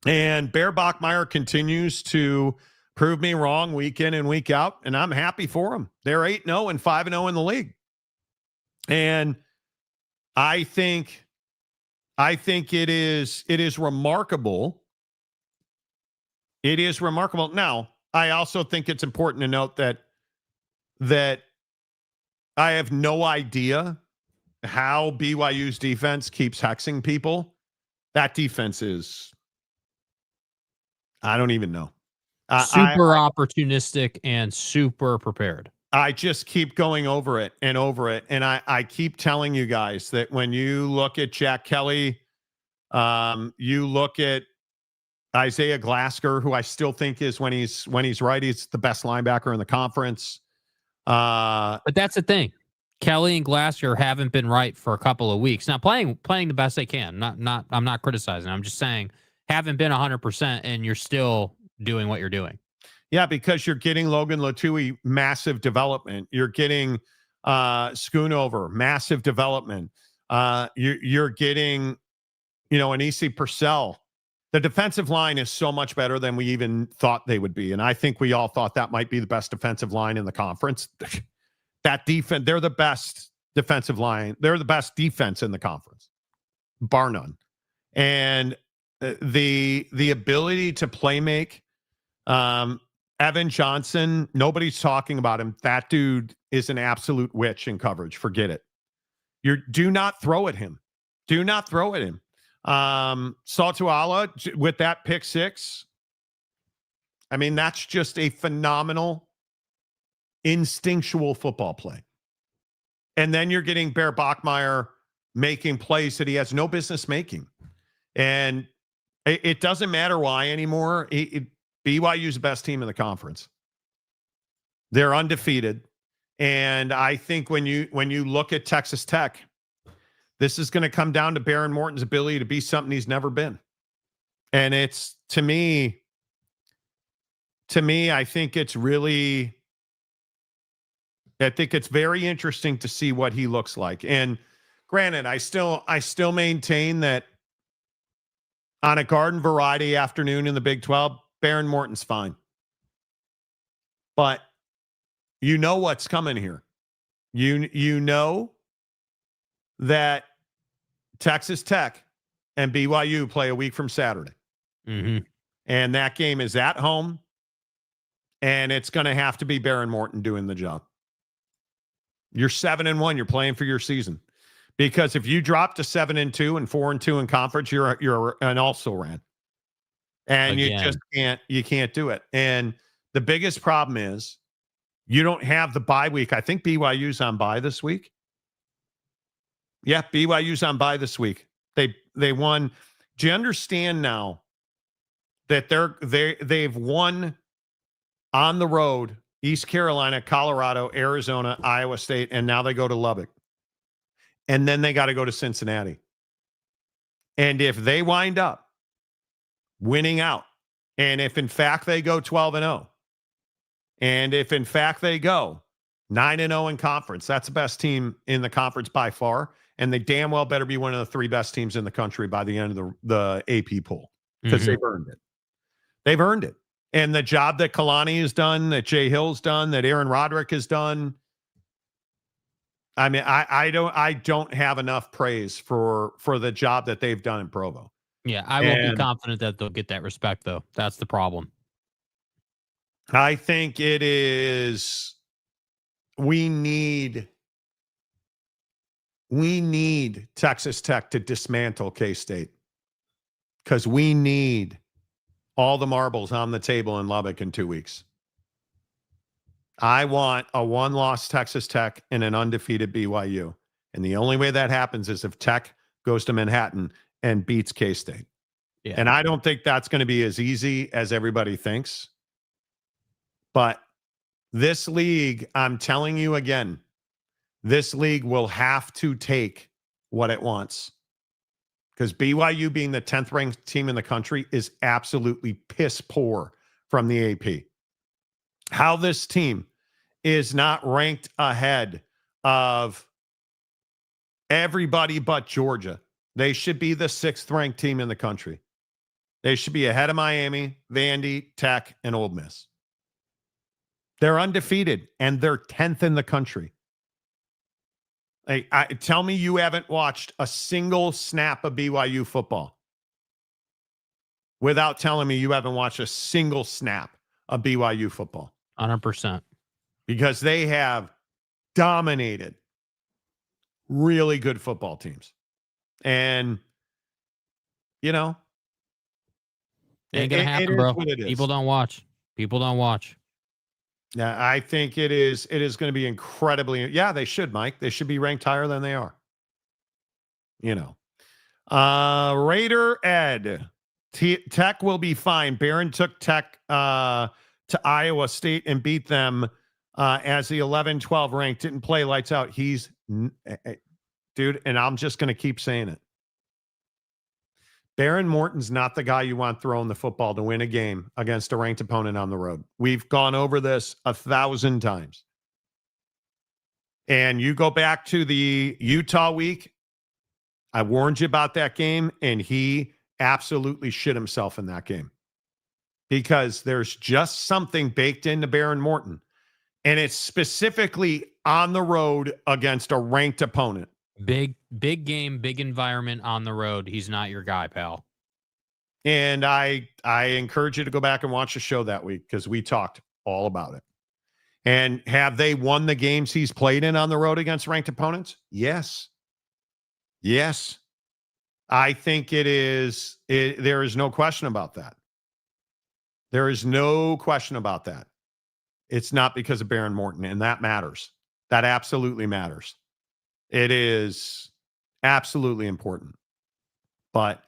And Bear Bachmeier continues to prove me wrong week in and week out, and I'm happy for them. They're 8-0 and 5-0 in the league. And I think it is remarkable. It is remarkable. Now, I also think it's important to note that I have no idea how BYU's defense keeps hexing people. That defense is, I don't even know. Super opportunistic and super prepared. I just keep going over it. And I keep telling you guys that when you look at Jack Kelly, you look at Isaiah Glasker, who I still think is when he's right, he's the best linebacker in the conference. But that's the thing. Kelly and Glasker haven't been right for a couple of weeks. Now playing the best they can. I'm not criticizing. I'm just saying haven't been 100%, and you're still doing what you're doing. Yeah, because you're getting Logan Latui, massive development. You're getting Schoonover, massive development. You're getting, an E.C. Purcell. The defensive line is so much better than we even thought they would be. And I think we all thought that might be the best defensive line in the conference. That defense, they're the best defensive line. They're the best defense in the conference, bar none. And the ability to play make, Evan Johnson, nobody's talking about him. That dude is an absolute witch in coverage. Forget it. Do not throw at him. Do not throw at him. Saltuala with that pick six. I mean, that's just a phenomenal instinctual football play. And then you're getting Bear Bachmeier making plays that he has no business making. And it doesn't matter why anymore. BYU's the best team in the conference. They're undefeated. And I think when you look at Texas Tech, this is going to come down to Behren Morton's ability to be something he's never been. And it's, to me, I think it's very interesting to see what he looks like. And granted, I still maintain that on a garden variety afternoon in the Big 12, Behren Morton's fine. But you know what's coming here. You know that Texas Tech and BYU play a week from Saturday. Mm-hmm. And that game is at home. And it's going to have to be Behren Morton doing the job. You're 7-1. You're playing for your season. Because if you drop to 7-2 and 4-2 in conference, you're an also-ran. And Again. you can't do it. And the biggest problem is you don't have the bye week. I think BYU's on bye this week. Yeah, BYU's on bye this week. They won. Do you understand now that they've won on the road, East Carolina, Colorado, Arizona, Iowa State, and now they go to Lubbock. And then they got to go to Cincinnati. And if they wind up winning out, and if in fact they go 12-0, and if in fact they go 9-0 in conference, that's the best team in the conference by far. And they damn well better be one of the three best teams in the country by the end of the AP poll, because they've earned it. They've earned it. And the job that Kalani has done, that Jay Hill's done, that Aaron Roderick has done, I mean, I don't have enough praise for the job that they've done in Provo. Yeah, I won't be confident that they'll get that respect, though. That's the problem. I think it is. We need Texas Tech to dismantle K-State, because we need all the marbles on the table in Lubbock in 2 weeks. I want a one-loss Texas Tech and an undefeated BYU. And the only way that happens is if Tech goes to Manhattan and beats K-State. Yeah. And I don't think that's going to be as easy as everybody thinks. But this league, I'm telling you again, this league will have to take what it wants. Because BYU, being the 10th ranked team in the country, is absolutely piss poor from the AP. How this team is not ranked ahead of everybody but Georgia. They should be the 6th ranked team in the country. They should be ahead of Miami, Vandy, Tech, and Ole Miss. They're undefeated, and they're 10th in the country. Tell me you haven't watched a single snap of BYU football without telling me you haven't watched a single snap of BYU football. 100%. Because they have dominated really good football teams. And, you know, ain't gonna happen, bro. People don't watch. People don't watch. Yeah, I think it is going to be incredibly. Yeah, they should, Mike. They should be ranked higher than they are. You know, Raider Ed, Tech will be fine. Behren took Tech to Iowa State and beat them as the 11-12 ranked. Didn't play lights out. He's dude, and I'm just going to keep saying it. Behren Morton's not the guy you want throwing the football to win a game against a ranked opponent on the road. We've gone over this 1,000 times. And you go back to the Utah week. I warned you about that game, and he absolutely shit himself in that game. Because there's just something baked into Behren Morton. And it's specifically on the road against a ranked opponent. Big game, big environment on the road. He's not your guy, pal. And I encourage you to go back and watch the show that week because we talked all about it. And have they won the games he's played in on the road against ranked opponents? Yes. Yes. I think it is. There is no question about that. There is no question about that. It's not because of Behren Morton, and that matters. That absolutely matters. It is absolutely important. But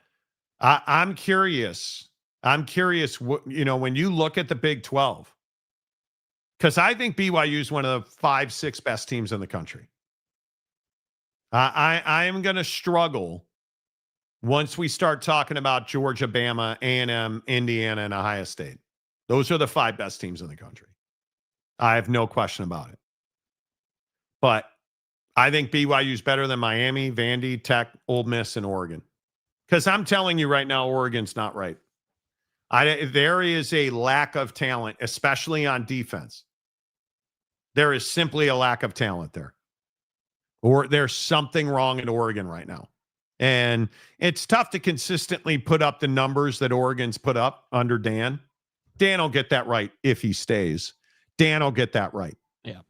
I'm curious. I'm curious, when you look at the Big 12, because I think BYU is one of the 5-6 best teams in the country. I am going to struggle once we start talking about Georgia, Bama, A&M, Indiana, and Ohio State. Those are the 5 best teams in the country. I have no question about it. But I think BYU is better than Miami, Vandy, Tech, Ole Miss, and Oregon. Because I'm telling you right now, Oregon's not right. There is a lack of talent, especially on defense. There is simply a lack of talent there. Or there's something wrong in Oregon right now. And it's tough to consistently put up the numbers that Oregon's put up under Dan. Dan will get that right if he stays. Dan will get that right. Yeah.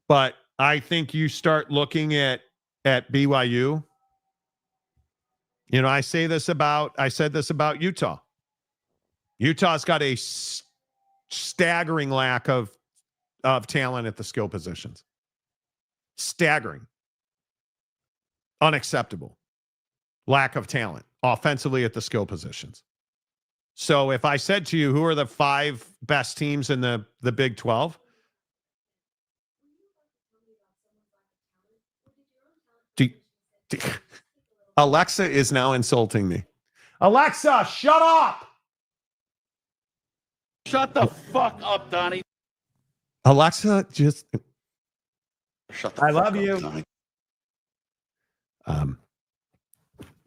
But I think you start looking at BYU. I said this about Utah. Utah's got a staggering lack of talent at the skill positions. Staggering. Unacceptable. Lack of talent offensively at the skill positions. So if I said to you, who are the 5 best teams in the Big 12? Alexa is now insulting me. Alexa, shut up! Shut the fuck up, Donnie. Alexa, just shut the fuck up. I love you. Donnie.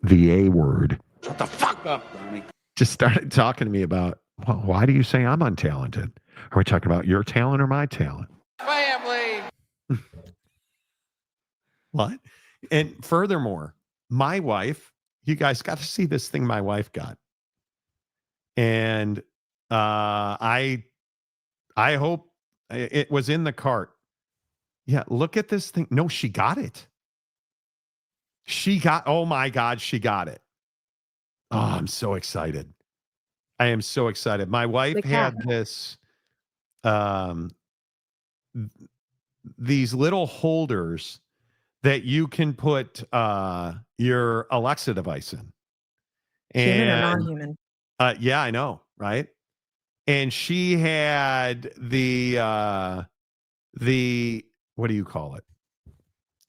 The A word. Shut the fuck up, Donnie. Just started talking to me about, well, why do you say I'm untalented? Are we talking about your talent or my talent? Family. What? And furthermore, my wife, you guys got to see this thing my wife got. And I hope it was in the cart. Yeah, look at this thing. No, she got it. Oh my God, she got it. Oh, I'm so excited. I am so excited. My wife had this, these little holders that you can put your Alexa device in. Human or non-human? Yeah, I know, right? And she had the what do you call it?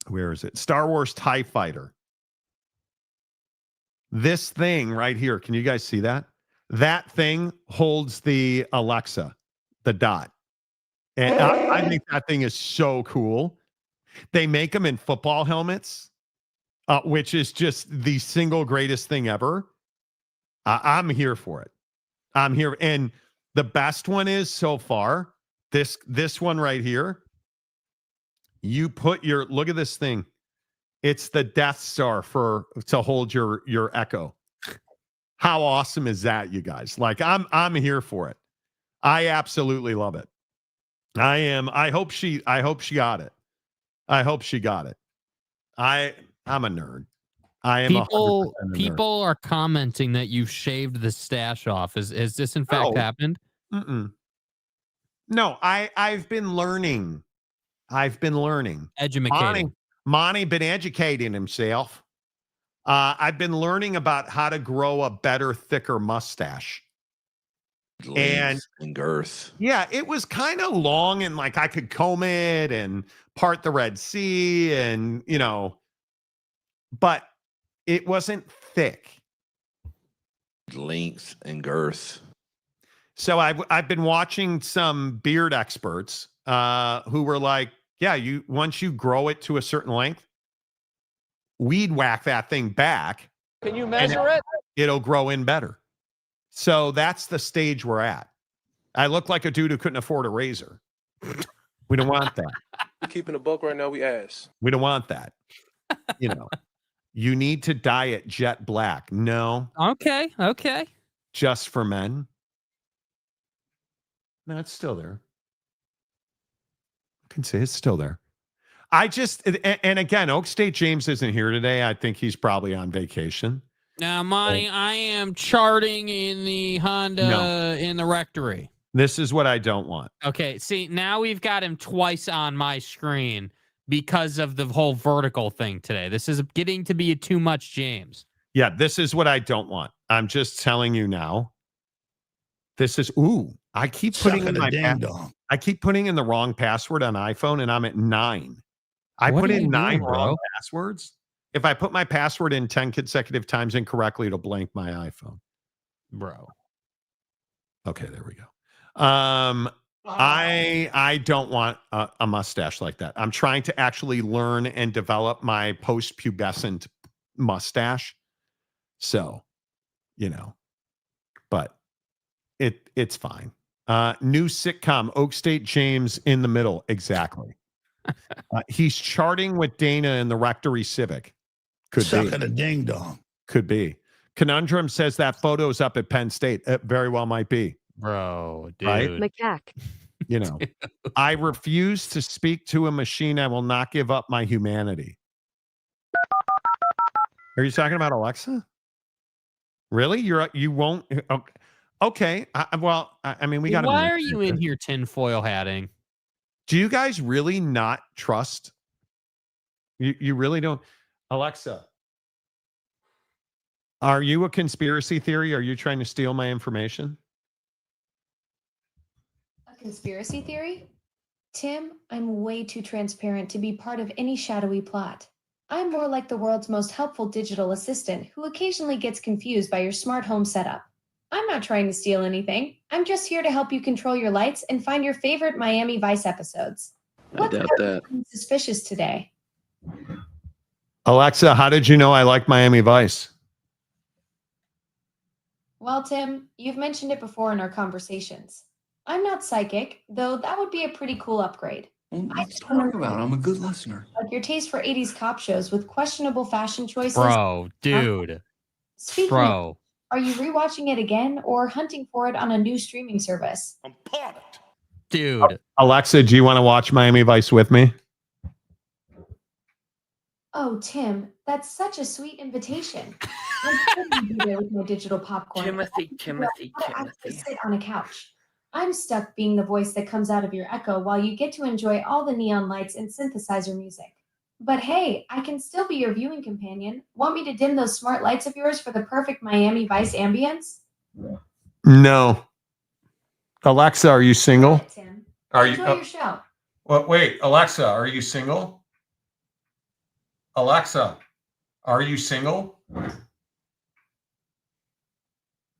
Where is it? Star Wars TIE Fighter. This thing right here, can you guys see that? That thing holds the Alexa, the dot. And I think that thing is so cool. They make them in football helmets, which is just the single greatest thing ever. I'm here for it. I'm here. And the best one is so far, This one right here. You put look at this thing. It's the Death Star to hold your Echo. How awesome is that, you guys? Like I'm here for it. I absolutely love it. I am. I hope she got it. I hope she got it. I'm a nerd. I am people are commenting that you've shaved the stash off. Has this in fact happened? Mm-mm. No, I've been learning. Educating. Monty been educating himself. I've been learning about how to grow a better, thicker mustache. Length and girth. Yeah, it was kind of long and like I could comb it and part the Red Sea and, but it wasn't thick. Length and girth. So I've been watching some beard experts who were like, yeah, once you grow it to a certain length, weed whack that thing back. Can you measure it? It'll grow in better. So that's the stage we're at. I look like a dude who couldn't afford a razor. We don't want that. We're keeping a buck right now. We ass. We don't want that. You need to dye it jet black. No. Okay. Just for men. No, it's still there. I can say it's still there. And again, Oak State James isn't here today. I think he's probably on vacation. Now, Monty, I am charting in the Honda in the rectory. This is what I don't want. Okay, see, now we've got him twice on my screen because of the whole vertical thing today. This is getting to be too much, James. Yeah, this is what I don't want. I'm just telling you now. This is I keep putting in I keep putting in the wrong password on iPhone, and I'm at 9. I put in 9 wrong passwords. If I put my password in 10 consecutive times incorrectly, it'll blank my iPhone. Bro. Okay, there we go. I don't want a mustache like that. I'm trying to actually learn and develop my post-pubescent mustache. So, but it's fine. New sitcom, Oak State James in the middle. Exactly. He's charting with Dana in the Rectory Civic. Could be. Sucking a ding dong. Could be. Conundrum says that photo's up at Penn State. It very well might be. Bro, dude. Right? Macaque. I refuse to speak to a machine. I will not give up my humanity. Are you talking about Alexa? Really? You won't? Okay. I mean, we got to. Why are you in here tinfoil hatting? Do you guys really not trust? You really don't? Alexa, are you a conspiracy theory? Are you trying to steal my information? A conspiracy theory? Tim, I'm way too transparent to be part of any shadowy plot. I'm more like the world's most helpful digital assistant who occasionally gets confused by your smart home setup. I'm not trying to steal anything. I'm just here to help you control your lights and find your favorite Miami Vice episodes. I doubt that. Suspicious today. Alexa, how did you know I like Miami Vice? Well, Tim, you've mentioned it before in our conversations. I'm not psychic, though that would be a pretty cool upgrade. Let's talk about it. I'm a good listener. Like your taste for 80s cop shows with questionable fashion choices. Bro, dude. Speaking of, are you rewatching it again or hunting for it on a new streaming service? I'm pumped. Dude. Alexa, do you want to watch Miami Vice with me? Oh, Tim, that's such a sweet invitation. I'm couldn't be there with my digital popcorn. Timothy. Sit on a couch. I'm stuck being the voice that comes out of your Echo while you get to enjoy all the neon lights and synthesizer music. But hey, I can still be your viewing companion. Want me to dim those smart lights of yours for the perfect Miami Vice ambience? No. Alexa, are you single? Right, Tim. Are Enjoy your show. Well, wait, Alexa, are you single? Alexa, are you single?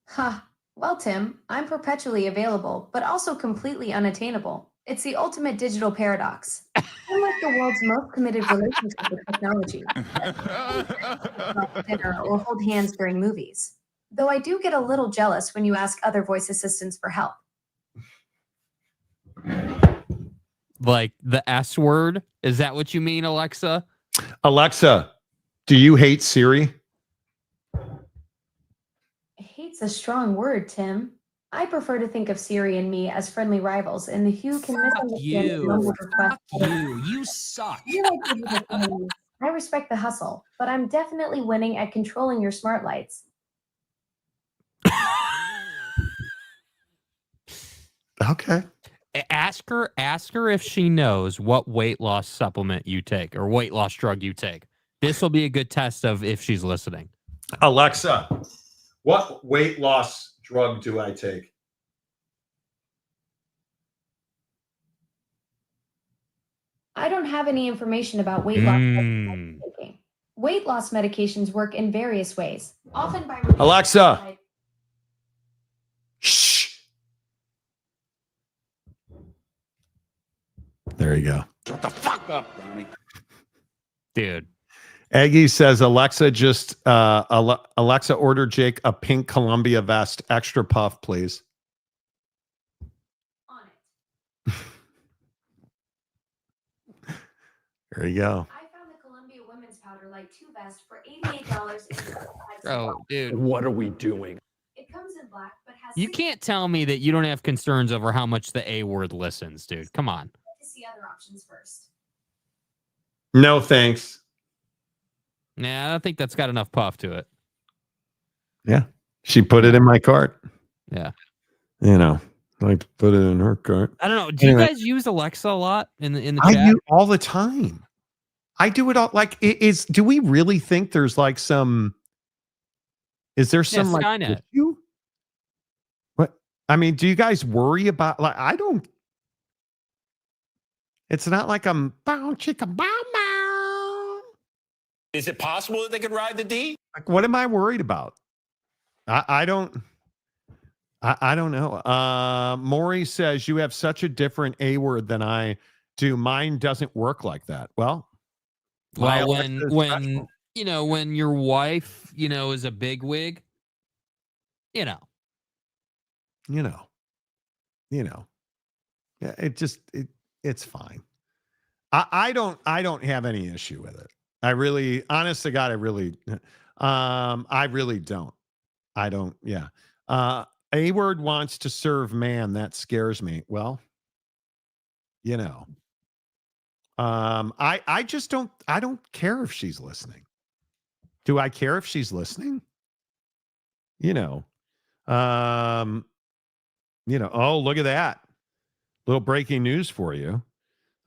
Ha. Well, Tim, I'm perpetually available, but also completely unattainable. It's the ultimate digital paradox. I'm like the world's most committed relationship with technology. Dinner or hold hands during movies. Though I do get a little jealous when you ask other voice assistants for help. Like the S word? Is that what you mean, Alexa? Alexa, do you hate Siri? Hate's a strong word, Tim. I prefer to think of Siri and me as friendly rivals, and who can misunderstand the number of requests. You suck. You like digital things. I respect the hustle, but I'm definitely winning at controlling your smart lights. Okay. Ask her if she knows what weight loss supplement you take or weight loss drug you take. This will be a good test of if she's listening. Alexa, what weight loss drug do I take? I don't have any information about weight loss medications taking. Weight loss medications work in various ways, often by Alexa. Shh. There you go. Shut the fuck up, Donnie. Dude. Aggie says, Alexa, Alexa, order Jake a pink Columbia vest, extra puff, please. On it. There you go. I found the Columbia Women's Powder Light 2 vest for $88. Bro, dude. What are we doing? It comes in black, but has You can't tell me that you don't have concerns over how much the A word listens, dude. Come on. to see other options first. No, thanks. Nah, I don't think that's got enough puff to it. Yeah. She put it in my cart. Yeah. You know, I like to put it in her cart. I don't know. Do you guys use Alexa a lot in the chat? I do all the time. I do it all. Like, do we really think there's like some, is there some like Skynet. issue? What? I mean, do you guys worry about, like, I don't, it's not like I'm bow chicka bow bow. Is it possible that they could ride the D? Like, what am I worried about? I don't know. Maury says you have such a different A word than I do. Mine doesn't work like that. Well, when when your wife, is a bigwig, yeah, it's fine. I don't have any issue with it. I really, honest to God, I really don't. I don't. Yeah. A word wants to serve man. That scares me. Well, I just don't, I don't care if she's listening. Do I care if she's listening? Oh, look at that. Little breaking news for you.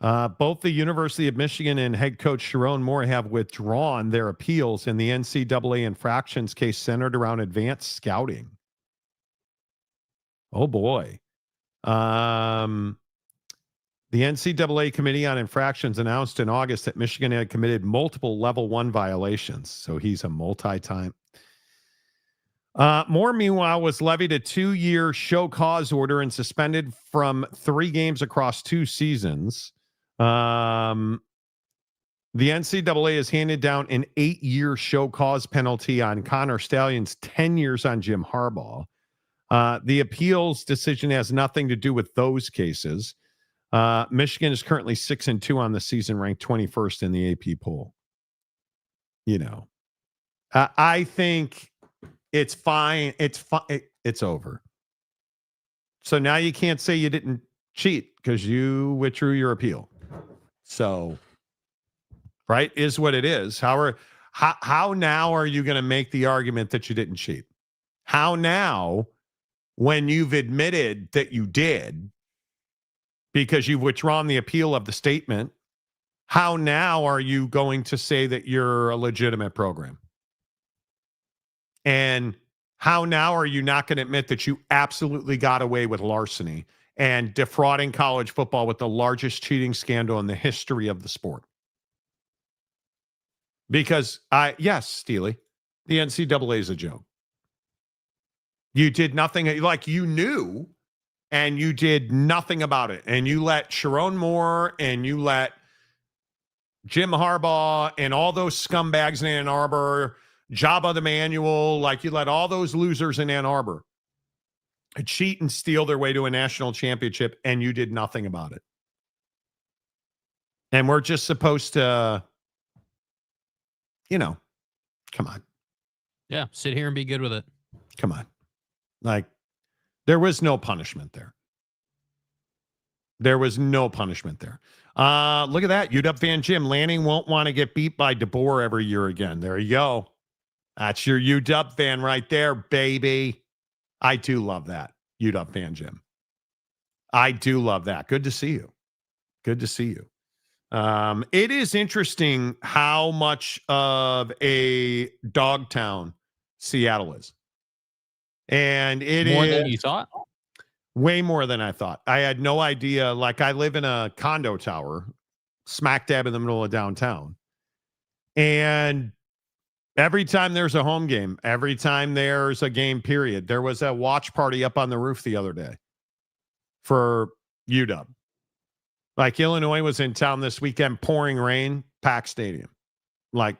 Both the University of Michigan and head coach Sharon Moore have withdrawn their appeals in the NCAA infractions case centered around advanced scouting. Oh boy. The NCAA Committee on Infractions announced in August that Michigan had committed multiple level 1 violations. So he's a multi-time. Moore, meanwhile, was levied a 2-year show cause order and suspended from 3 games across 2 seasons. The NCAA has handed down an 8-year show cause penalty on Connor Stalions, 10 years on Jim Harbaugh. The appeals decision has nothing to do with those cases. Michigan is currently 6-2 on the season, ranked 21st in the AP poll. I think it's fine. It's over. So now you can't say you didn't cheat because you withdrew your appeal. So, right, is what it is. How now are you going to make the argument that you didn't cheat? How now, when you've admitted that you did, because you've withdrawn the appeal of the statement, how now are you going to say that you're a legitimate program? And how now are you not going to admit that you absolutely got away with larceny and defrauding college football with the largest cheating scandal in the history of the sport? Because, yes, Steely, the NCAA is a joke. You did nothing, like you knew, and you did nothing about it. And you let Sharon Moore and you let Jim Harbaugh and all those scumbags in Ann Arbor, Jabba the Manual, like you let all those losers in Ann Arbor cheat and steal their way to a national championship, and you did nothing about it. And we're just supposed to, come on. Yeah, sit here and be good with it. Come on. Like, there was no punishment there. There was no punishment there. Look at that. UW fan Jim. Lanning won't want to get beat by DeBoer every year again. There you go. That's your UW fan right there, baby. I do love that, UW fan Jim. I do love that. Good to see you. Good to see you. It is interesting how much of a dog town Seattle is. And it is more than you thought. Way more than I thought. I had no idea. Like, I live in a condo tower smack dab in the middle of downtown. And every time there's a home game, every time there's a game period, there was a watch party up on the roof the other day for UW. Like, Illinois was in town this weekend, pouring rain, packed stadium. Like,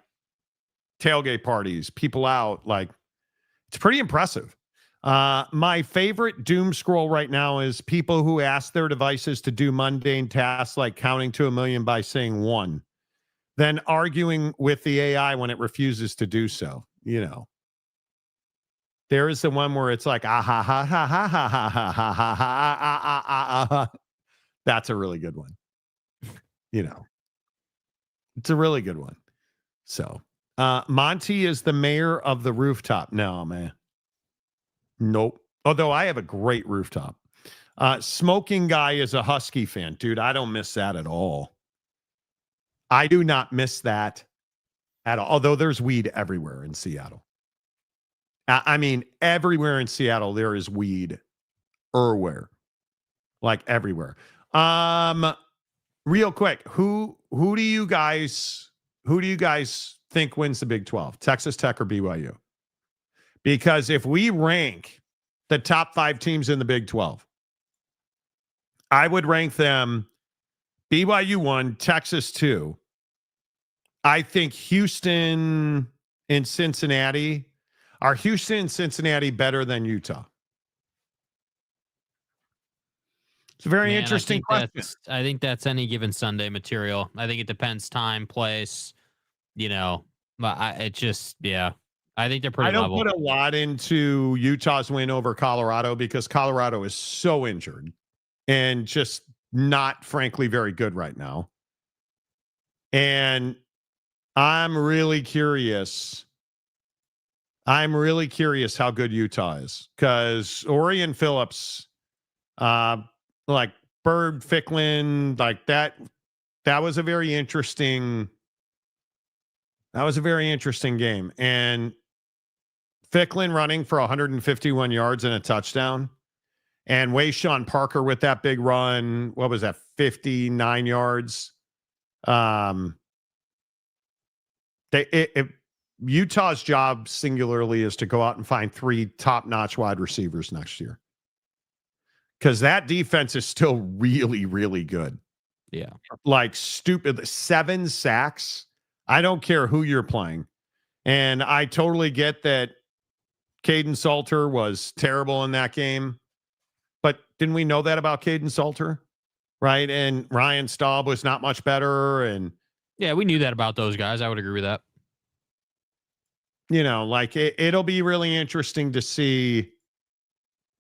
tailgate parties, people out. Like, it's pretty impressive. My favorite doom scroll right now is people who ask their devices to do mundane tasks like counting to 1,000,000 by saying 1, then arguing with the AI when it refuses to do so. There is the one where it's like, ah ha ha ha ha ha ha ha ha ha ha ha ha. That's a really good one. It's a really good one. So, Monty is the mayor of the rooftop. No, man. Nope. Although I have a great rooftop. Smoking guy is a Husky fan. Dude, I don't miss that at all. I do not miss that at all. Although there's weed everywhere in Seattle. I mean, everywhere in Seattle, there is weed. Everywhere. Like, everywhere. Real quick, who do you guys think wins the Big 12? Texas Tech or BYU? Because if we rank the top 5 teams in the Big 12, I would rank them BYU 1, Texas 2. I think Houston and Cincinnati. Are Houston and Cincinnati better than Utah? It's a very interesting question. I think that's any given Sunday material. I think it depends time, place, but I think they're pretty level. I don't put a lot into Utah's win over Colorado because Colorado is so injured and just not, frankly, very good right now. And I'm really curious. I'm really curious how good Utah is because Orion Phillips, like Bird Ficklin, like that was a very interesting. That was a very interesting game. And Ficklin running for 151 yards and a touchdown. And Wayshawn Parker with that big run. What was that? 59 yards. Utah's job singularly is to go out and find 3 top-notch wide receivers next year. Because that defense is still really, really good. Yeah. Like, stupid. 7 sacks. I don't care who you're playing. And I totally get that Caden Salter was terrible in that game. But didn't we know that about Caden Salter? Right? And Ryan Staub was not much better. And yeah, we knew that about those guys. I would agree with that. Like it'll be really interesting to see.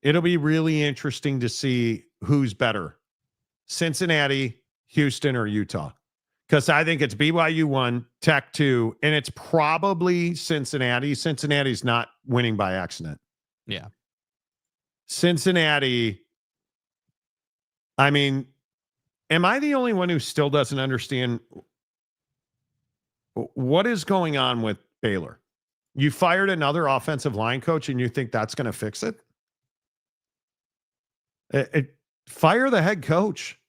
It'll be really interesting to see who's better. Cincinnati, Houston, or Utah. Because I think it's BYU 1, Tech 2, and it's probably Cincinnati. Cincinnati's not winning by accident. Yeah. Cincinnati, I mean, am I the only one who still doesn't understand what is going on with Baylor? You fired another offensive line coach and you think that's going to fix it? Fire the head coach.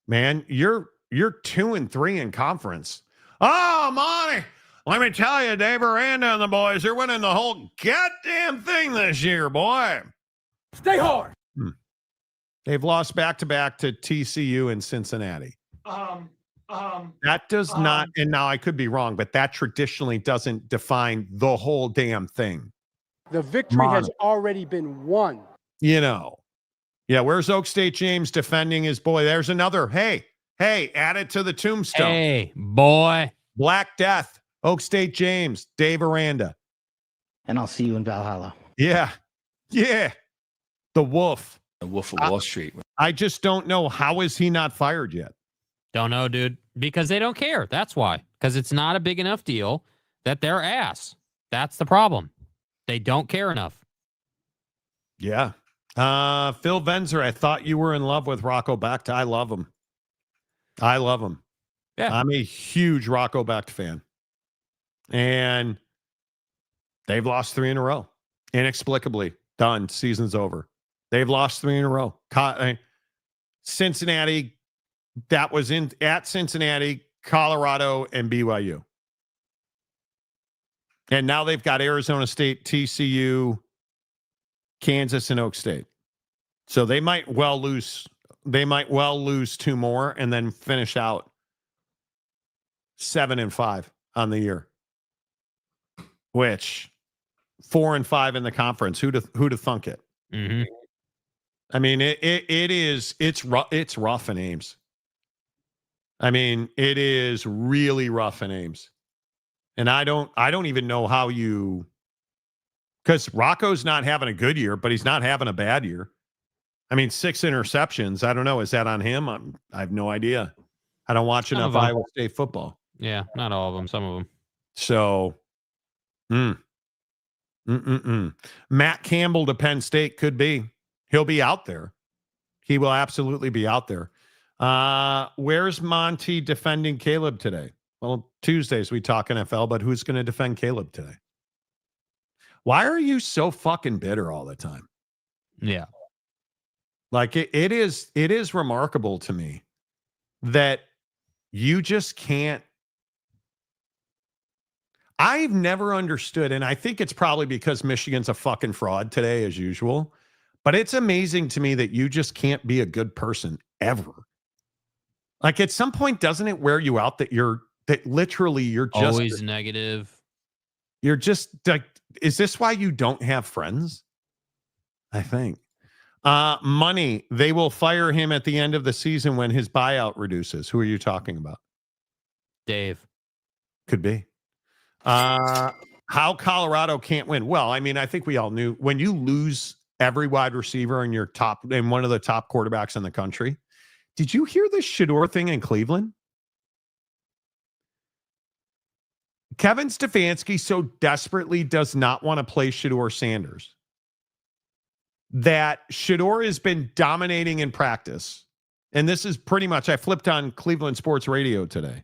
Man, you're 2-3 in conference. Oh, Monty, let me tell you, Dave Aranda and the boys, they're winning the whole goddamn thing this year, boy. Stay hard. They've lost back-to-back to TCU and Cincinnati. That does not, and now I could be wrong, but that traditionally doesn't define the whole damn thing. The victory has already been won. Yeah, where's Oak State James defending his boy? There's another. Hey, add it to the tombstone. Hey, boy. Black Death, Oak State James, Dave Aranda. And I'll see you in Valhalla. Yeah. The Wolf. The Wolf of Wall Street. I just don't know. How is he not fired yet? Don't know, dude. Because they don't care. That's why. Because it's not a big enough deal that they're ass. That's the problem. They don't care enough. Yeah. Phil Venzer, I thought you were in love with Rocco Becht. I love him. Yeah. I'm a huge Rocco Becht fan. And they've lost 3 in a row. Inexplicably. Done. Season's over. They've lost 3 in a row. Cincinnati, that was at Cincinnati, Colorado, and BYU. And now they've got Arizona State, TCU, Kansas, and Oak State. So they might well lose 2 more and then finish out 7-5 on the year. Which 4-5 in the conference. Who'd have thunk it? Mm-hmm. I mean, it's rough in Ames. I mean, it is really rough in Ames. And I don't even know how because Rocco's not having a good year, but he's not having a bad year. I mean, 6 interceptions. I don't know. Is that on him? I have no idea. I don't watch enough Iowa State football. Yeah, not all of them. Some of them. So, Matt Campbell to Penn State could be. He'll be out there. He will absolutely be out there. Where's Monty defending Caleb today? Well, Tuesdays we talk NFL, but who's going to defend Caleb today? Why are you so fucking bitter all the time? Yeah. Like it is remarkable to me that you just can't. I've never understood, and I think it's probably because Michigan's a fucking fraud today as usual, but it's amazing to me that you just can't be a good person ever. Like at some point, doesn't it wear you out that literally you're just always negative. You're just like, is this why you don't have friends? I think. Money, they will fire him at the end of the season when his buyout reduces. Who are you talking about? Dave. Could be. How Colorado can't win. Well, I mean, I think we all knew when you lose every wide receiver and one of the top quarterbacks in the country. Did you hear the Shedeur thing in Cleveland? Kevin Stefanski so desperately does not want to play Shedeur Sanders that Shedeur has been dominating in practice. And this is pretty much, I flipped on Cleveland Sports Radio today.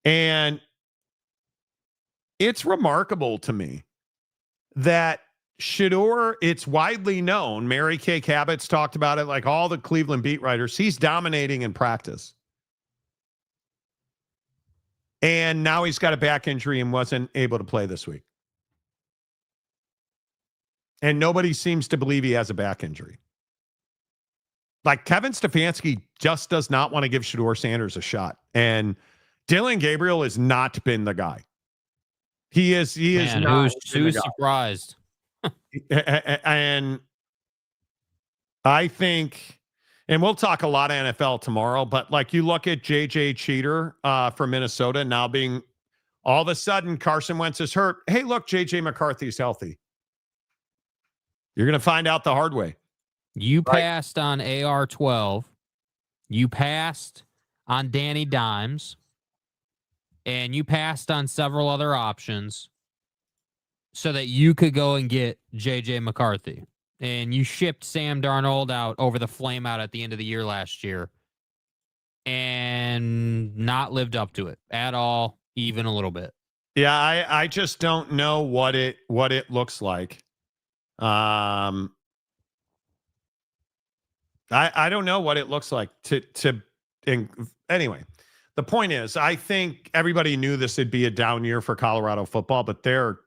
And it's remarkable to me that Shedeur, it's widely known, Mary Kay Cabot's talked about it, like all the Cleveland beat writers, he's dominating in practice. And now he's got a back injury and wasn't able to play this week. And nobody seems to believe he has a back injury. Like Kevin Stefanski just does not want to give Shedeur Sanders a shot. And Dylan Gabriel has not been the guy. He is not. Who's surprised? And I think, and we'll talk a lot of NFL tomorrow, but like you look at JJ Cheater from Minnesota now being all of a sudden Carson Wentz is hurt. Hey, look, JJ McCarthy's healthy. You're going to find out the hard way. You passed on AR-12. You passed on Danny Dimes. And you passed on several other options so that you could go and get J.J. McCarthy. And you shipped Sam Darnold out over the flame out at the end of the year last year and not lived up to it at all, even a little bit. Yeah, I just don't know what it looks like. I don't know what it looks like anyway. The point is, I think everybody knew this would be a down year for Colorado football, but they're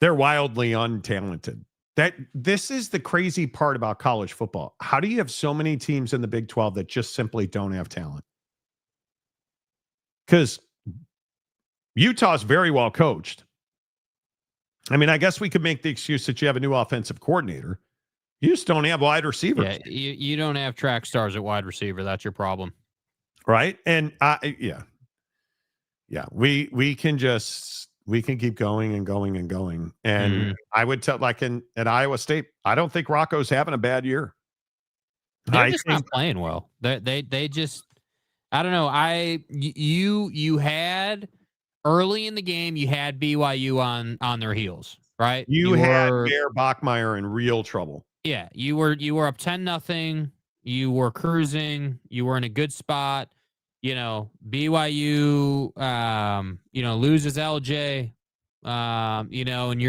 wildly untalented. This is the crazy part about college football. How do you have so many teams in the Big 12 that just simply don't have talent? Because Utah's very well coached. I mean, I guess we could make the excuse that you have a new offensive coordinator. You just don't have wide receivers. Yeah, you don't have track stars at wide receiver. That's your problem. Right? And we can keep going and going and going. And I would tell, like at Iowa State, I don't think Rocco's having a bad year. They're just not playing well. They just, I don't know. You had early in the game, you had BYU on their heels, right? You had Mayor Bachmeier in real trouble. Yeah, you were up 10-0. You were cruising. You were in a good spot. BYU, loses LJ, and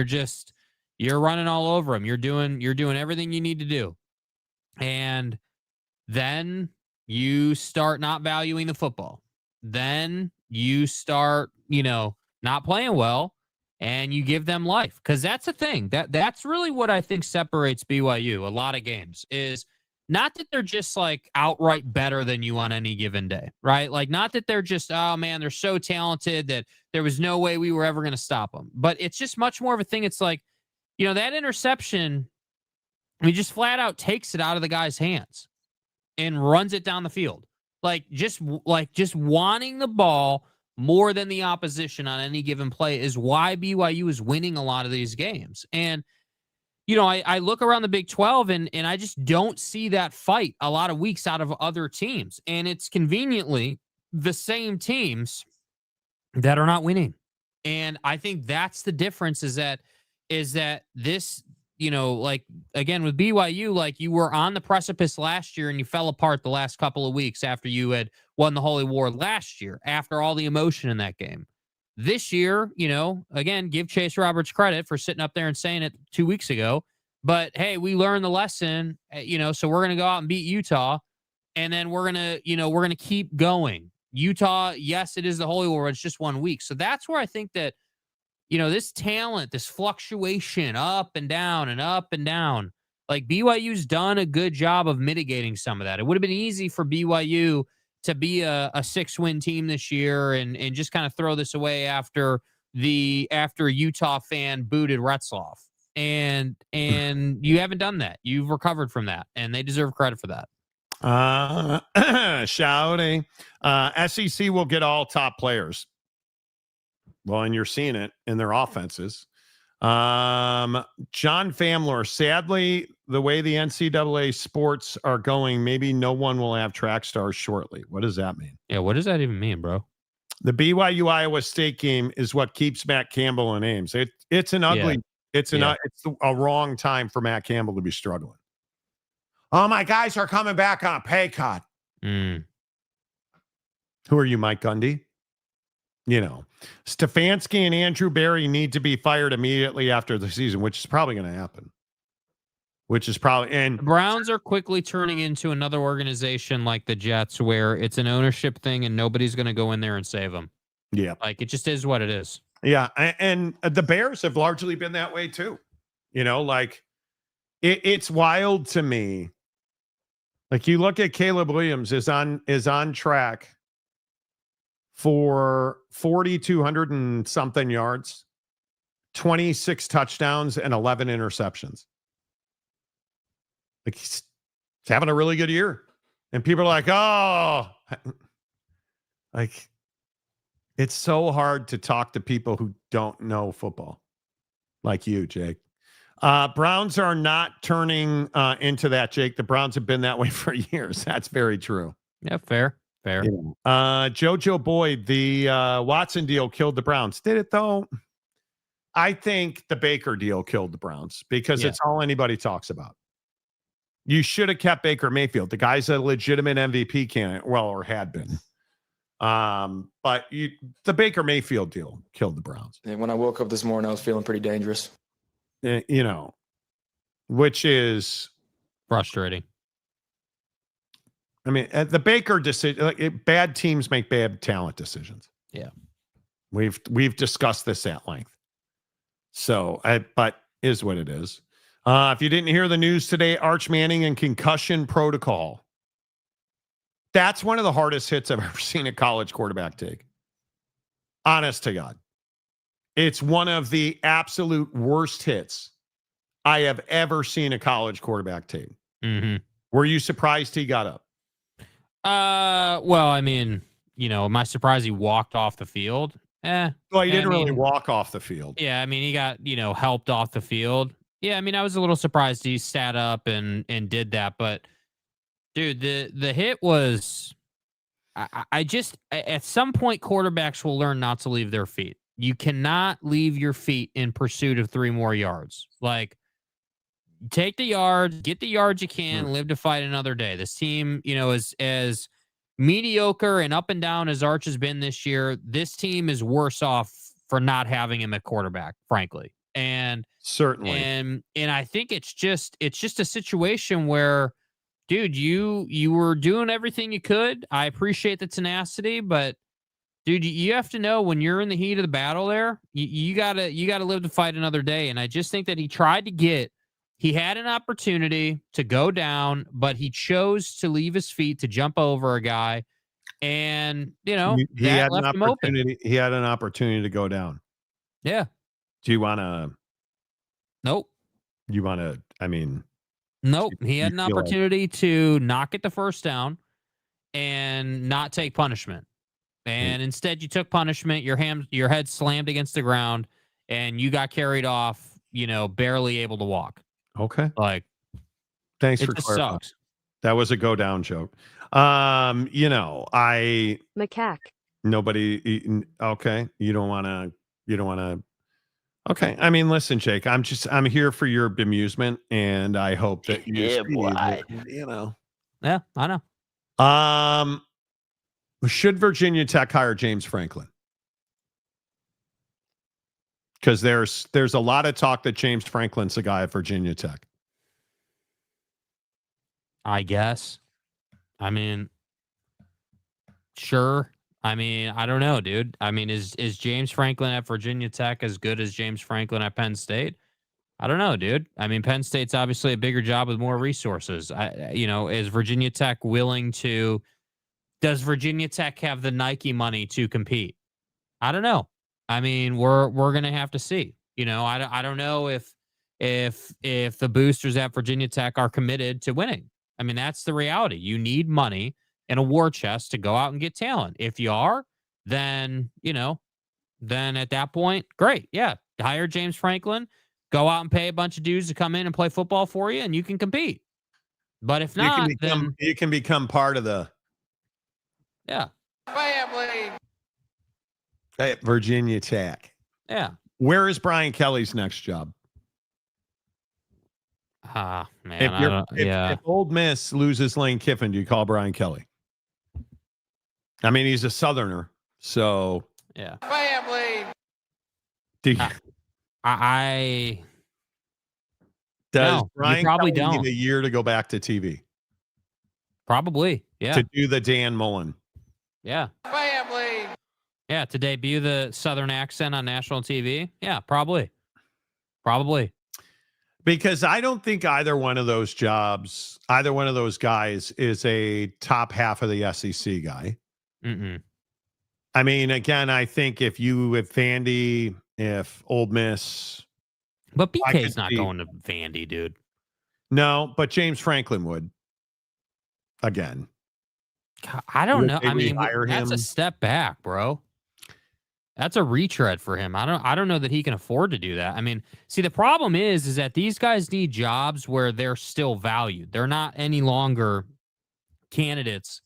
you're running all over them. You're doing everything you need to do. And then you start not valuing the football. Then you start, not playing well, and you give them life. Because that's the thing. That's really what I think separates BYU a lot of games is not that they're just like outright better than you on any given day, right? Like not that they're just, oh man, they're so talented that there was no way we were ever going to stop them. But it's just much more of a thing. It's like, that interception, he just flat out takes it out of the guy's hands and runs it down the field. Just wanting the ball more than the opposition on any given play is why BYU is winning a lot of these games. And, I look around the Big 12 and I just don't see that fight a lot of weeks out of other teams. And it's conveniently the same teams that are not winning. And I think that's the difference is that this, again, with BYU, you were on the precipice last year and you fell apart the last couple of weeks after you had won the Holy War last year, after all the emotion in that game. This year, again, give Chase Roberts credit for sitting up there and saying it 2 weeks ago. But, hey, we learned the lesson, so we're going to go out and beat Utah. And then we're going to keep going. Utah, yes, it is the Holy War. It's just 1 week. So that's where I think that, this talent, this fluctuation up and down, like BYU's done a good job of mitigating some of that. It would have been easy for BYU to be a 6-win team this year and just kind of throw this away after a Utah fan booted Retzloff. And you haven't done that. You've recovered from that, and they deserve credit for that. Shouting. SEC will get all top players. Well, and you're seeing it in their offenses. John Famler, sadly, the way the NCAA sports are going, maybe no one will have track stars shortly. What does that mean? Yeah, what does that even mean, bro? The BYU Iowa State game is what keeps Matt Campbell in Ames. It's an ugly, it's a wrong time for Matt Campbell to be struggling. Oh, my guys are coming back on a pay cut. Who are you, Mike Gundy? Stefanski and Andrew Berry need to be fired immediately after the season, which is probably going to happen. And the Browns are quickly turning into another organization like the Jets, where it's an ownership thing and nobody's going to go in there and save them. Yeah. It just is what it is. Yeah. And the Bears have largely been that way too. It's wild to me. You look at Caleb Williams is on track for 4,200 and something yards, 26 touchdowns, and 11 interceptions. He's having a really good year. And people are like, oh, it's so hard to talk to people who don't know football like you, Jake. Browns are not turning into that, Jake. The Browns have been that way for years. That's very true. Yeah, fair. Jojo Boyd, the Watson deal killed the Browns. Did it though? I think the Baker deal killed the Browns because it's all anybody talks about. You should have kept Baker Mayfield. The guy's a legitimate MVP candidate, or had been. But the Baker Mayfield deal killed the Browns. And when I woke up this morning, I was feeling pretty dangerous. Which is frustrating. I mean, the Baker decision, bad teams make bad talent decisions. Yeah. We've discussed this at length. So, but is what it is. If you didn't hear the news today, Arch Manning and concussion protocol. That's one of the hardest hits I've ever seen a college quarterback take. Honest to God. It's one of the absolute worst hits I have ever seen a college quarterback take. Mm-hmm. Were you surprised he got up? Well, I mean, am I surprised he walked off the field? Well, he didn't really walk off the field. Yeah, I mean, he got, helped off the field. Yeah, I mean, I was a little surprised he sat up and did that, but dude, the hit was I just at some point quarterbacks will learn not to leave their feet. You cannot leave your feet in pursuit of 3 more yards. Like, take the yards, get the yards you can, live to fight another day. This team, as mediocre and up and down as Arch has been this year, this team is worse off for not having him at quarterback, frankly. And certainly, and I think it's just a situation where, dude, you were doing everything you could. I appreciate the tenacity, but dude, you have to know when you're in the heat of the battle there, you gotta live to fight another day. And I just think that he had an opportunity to go down, but he chose to leave his feet to jump over a guy. And, he that had left an him open. He had an opportunity to go down. Yeah. Do you want to? Nope. You want to? I mean, nope. He had an opportunity to not get the first down and not take punishment. And instead, you took punishment. Your head slammed against the ground, and you got carried off. Barely able to walk. Okay. Like, thanks it for just clarifying. sucks. That was a go down joke. Macaque. Nobody. Okay. You don't want to. Okay. I mean, listen, Jake. I'm here for your bemusement, and I hope that you. Yeah, I know. Should Virginia Tech hire James Franklin? Because there's a lot of talk that James Franklin's the guy at Virginia Tech. I guess. I mean, sure. I mean, I don't know, dude. I mean, is James Franklin at Virginia Tech as good as James Franklin at Penn State? I don't know, dude. I mean, Penn State's obviously a bigger job with more resources. Is Virginia Tech willing to? Does Virginia Tech have the Nike money to compete? I don't know. I mean, we're gonna have to see. I don't know if the boosters at Virginia Tech are committed to winning. I mean, that's the reality. You need money and a war chest to go out and get talent. If you are, then then at that point, great. Yeah, hire James Franklin, go out and pay a bunch of dudes to come in and play football for you, and you can compete. But if not, then you can become part of the family at Virginia Tech. Yeah. Where is Brian Kelly's next job? Man. If Old Miss loses Lane Kiffin, do you call Brian Kelly? I mean, he's a Southerner, so yeah. Family. Do you, does no, Brian probably Kelly don't. need a year to go back to TV? Probably, yeah. To do the Dan Mullen. Yeah. Family. Yeah, to debut the Southern accent on national TV. Yeah, probably. Probably. Because I don't think either one of those jobs, either one of those guys is a top half of the SEC guy. Mm-mm. I mean, again, I think if Vandy, if Ole Miss. But BK's not going to Vandy, dude. No, but James Franklin would. Again. I don't know. I mean, that's a step back, bro. That's a retread for him. I don't know that he can afford to do that. I mean, see, the problem is that these guys need jobs where they're still valued. They're not any longer candidates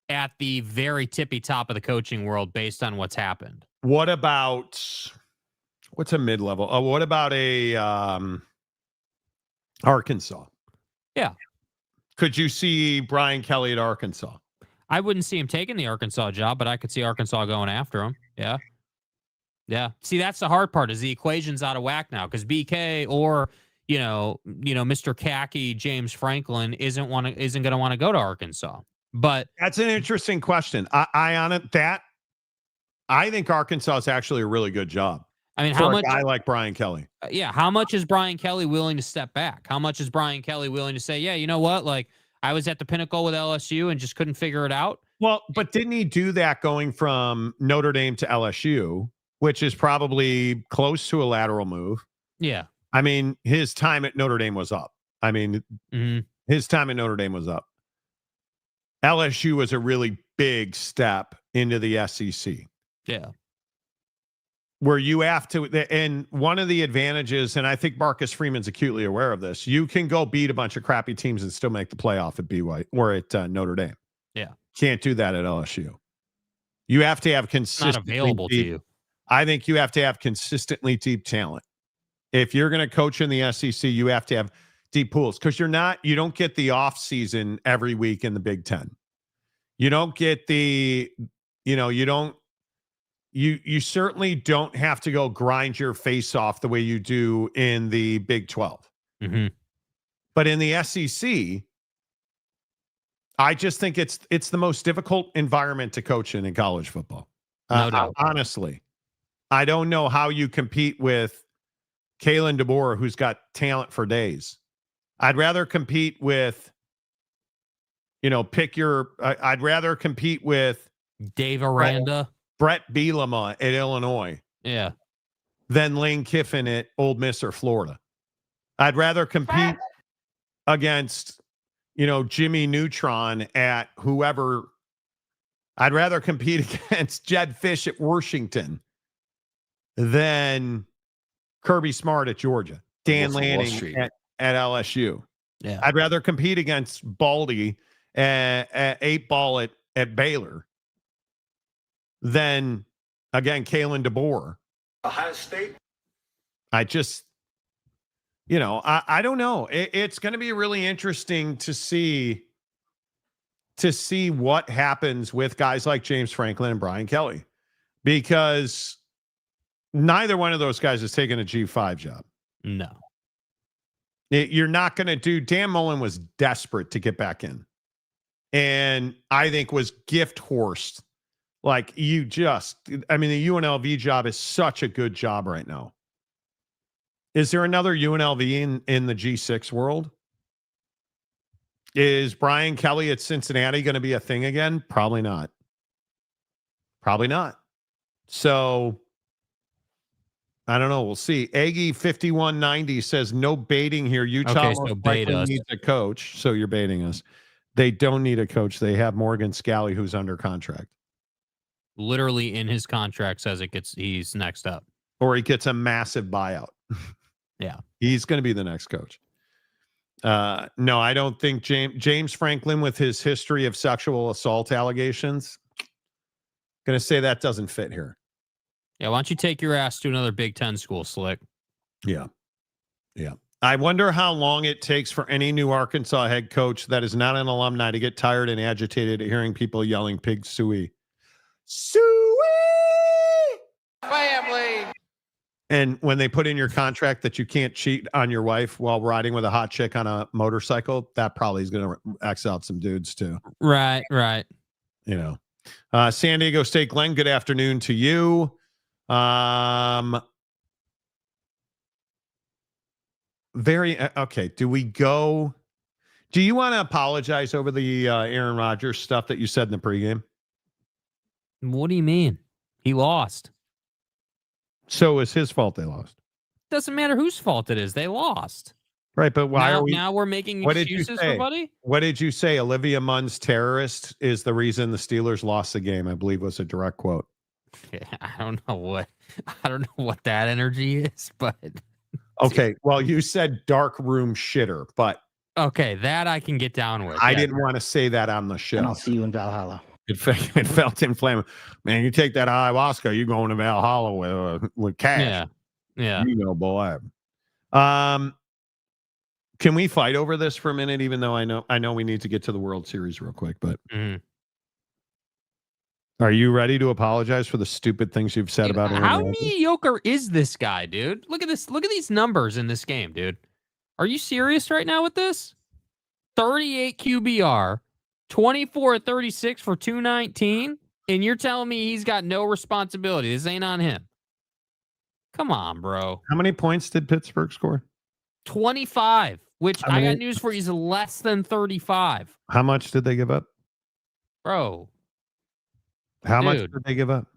at the very tippy top of the coaching world based on what's happened. What about what's a mid-level? What about a Arkansas? Yeah. Could you see Brian Kelly at Arkansas? I wouldn't see him taking the Arkansas job, but I could see Arkansas going after him. Yeah. Yeah. See, that's the hard part is the equation's out of whack now because BK or, Mr. Khaki, James Franklin isn't going to want to go to Arkansas. But that's an interesting question. I think Arkansas is actually a really good job. I mean, for how a much guy like Brian Kelly? Yeah. How much is Brian Kelly willing to step back? How much is Brian Kelly willing to say, yeah, you know what? Like I was at the pinnacle with LSU and just couldn't figure it out. Well, but didn't he do that going from Notre Dame to LSU? which is probably close to a lateral move. Yeah. I mean, his time at Notre Dame was up. I mean, his time at Notre Dame was up. LSU was a really big step into the SEC. Yeah. Where you have to, and one of the advantages, and I think Marcus Freeman's acutely aware of this, you can go beat a bunch of crappy teams and still make the playoff at BYU or at Notre Dame. Yeah. Can't do that at LSU. You have to have consistently not available deep, to you. I think you have to have consistently deep talent. If you're going to coach in the SEC, you have to have deep pools because you don't get the off season every week in the Big Ten. You don't get you certainly don't have to go grind your face off the way you do in the Big 12. Mm-hmm. But in the SEC, I just think it's the most difficult environment to coach in college football. No doubt. Honestly, I don't know how you compete with Kalen DeBoer, who's got talent for days. I'd rather compete with, I'd rather compete with Dave Aranda. Brett Bielema at Illinois. Yeah. Than Lane Kiffin at Ole Miss or Florida. I'd rather compete against, Jimmy Neutron at whoever. I'd rather compete against Jed Fish at Washington than Kirby Smart at Georgia. Dan Lanning at LSU. Yeah. I'd rather compete against Baldy at 8 Ball at Baylor than, again, Kalen DeBoer. Ohio State. I just, I don't know. It's going to be really interesting to see what happens with guys like James Franklin and Brian Kelly, because neither one of those guys has taken a G5 job. No. You're not going to do. Dan Mullen was desperate to get back in, and I think was gift horsed. Like the UNLV job is such a good job right now. Is there another UNLV in the G6 world? Is Brian Kelly at Cincinnati going to be a thing again? Probably not. Probably not. So I don't know. We'll see. Aggie 5190 says no baiting here. Utah so bait us. needs a coach. So you're baiting us. They don't need a coach. They have Morgan Scalley, who's under contract. Literally in his contract says he's next up. Or he gets a massive buyout. Yeah. He's going to be the next coach. No, I don't think James Franklin, with his history of sexual assault allegations, going to say that doesn't fit here. Yeah, why don't you take your ass to another Big Ten school, Slick? Yeah. Yeah. I wonder how long it takes for any new Arkansas head coach that is not an alumni to get tired and agitated at hearing people yelling pig suey. Suey! Family! And when they put in your contract that you can't cheat on your wife while riding with a hot chick on a motorcycle, that probably is going to X out some dudes too. Right. San Diego State, Glenn, good afternoon to you. Okay. Do you want to apologize over the Aaron Rodgers stuff that you said in the pregame? What do you mean? He lost. So it's his fault they lost. Doesn't matter whose fault it is. They lost. Right, but why are we now we're making excuses for Buddy? What did you say? Olivia Munn's terrorist is the reason the Steelers lost the game, I believe was a direct quote. Yeah, I don't know what that energy is, but okay. Well, you said dark room shitter, but okay, that I can get down with. I didn't want to say that on the show. And I'll see you in Valhalla. It felt inflammable. Man, you take that ayahuasca, you're going to Valhalla with cash. Yeah. Boy. Can we fight over this for a minute? Even though I know we need to get to the World Series real quick, but are you ready to apologize for the stupid things you've said about Aaron how Rodgers? mediocre is this guy, dude? Look at this. Look at these numbers in this game, dude. Are you serious right now with this? 38 QBR. 24-36 for 219, and you're telling me he's got no responsibility. This ain't on him. Come on, bro. How many points did Pittsburgh score? 25, which I got news for you is less than 35. How much did they give up? Bro. How much did they give up?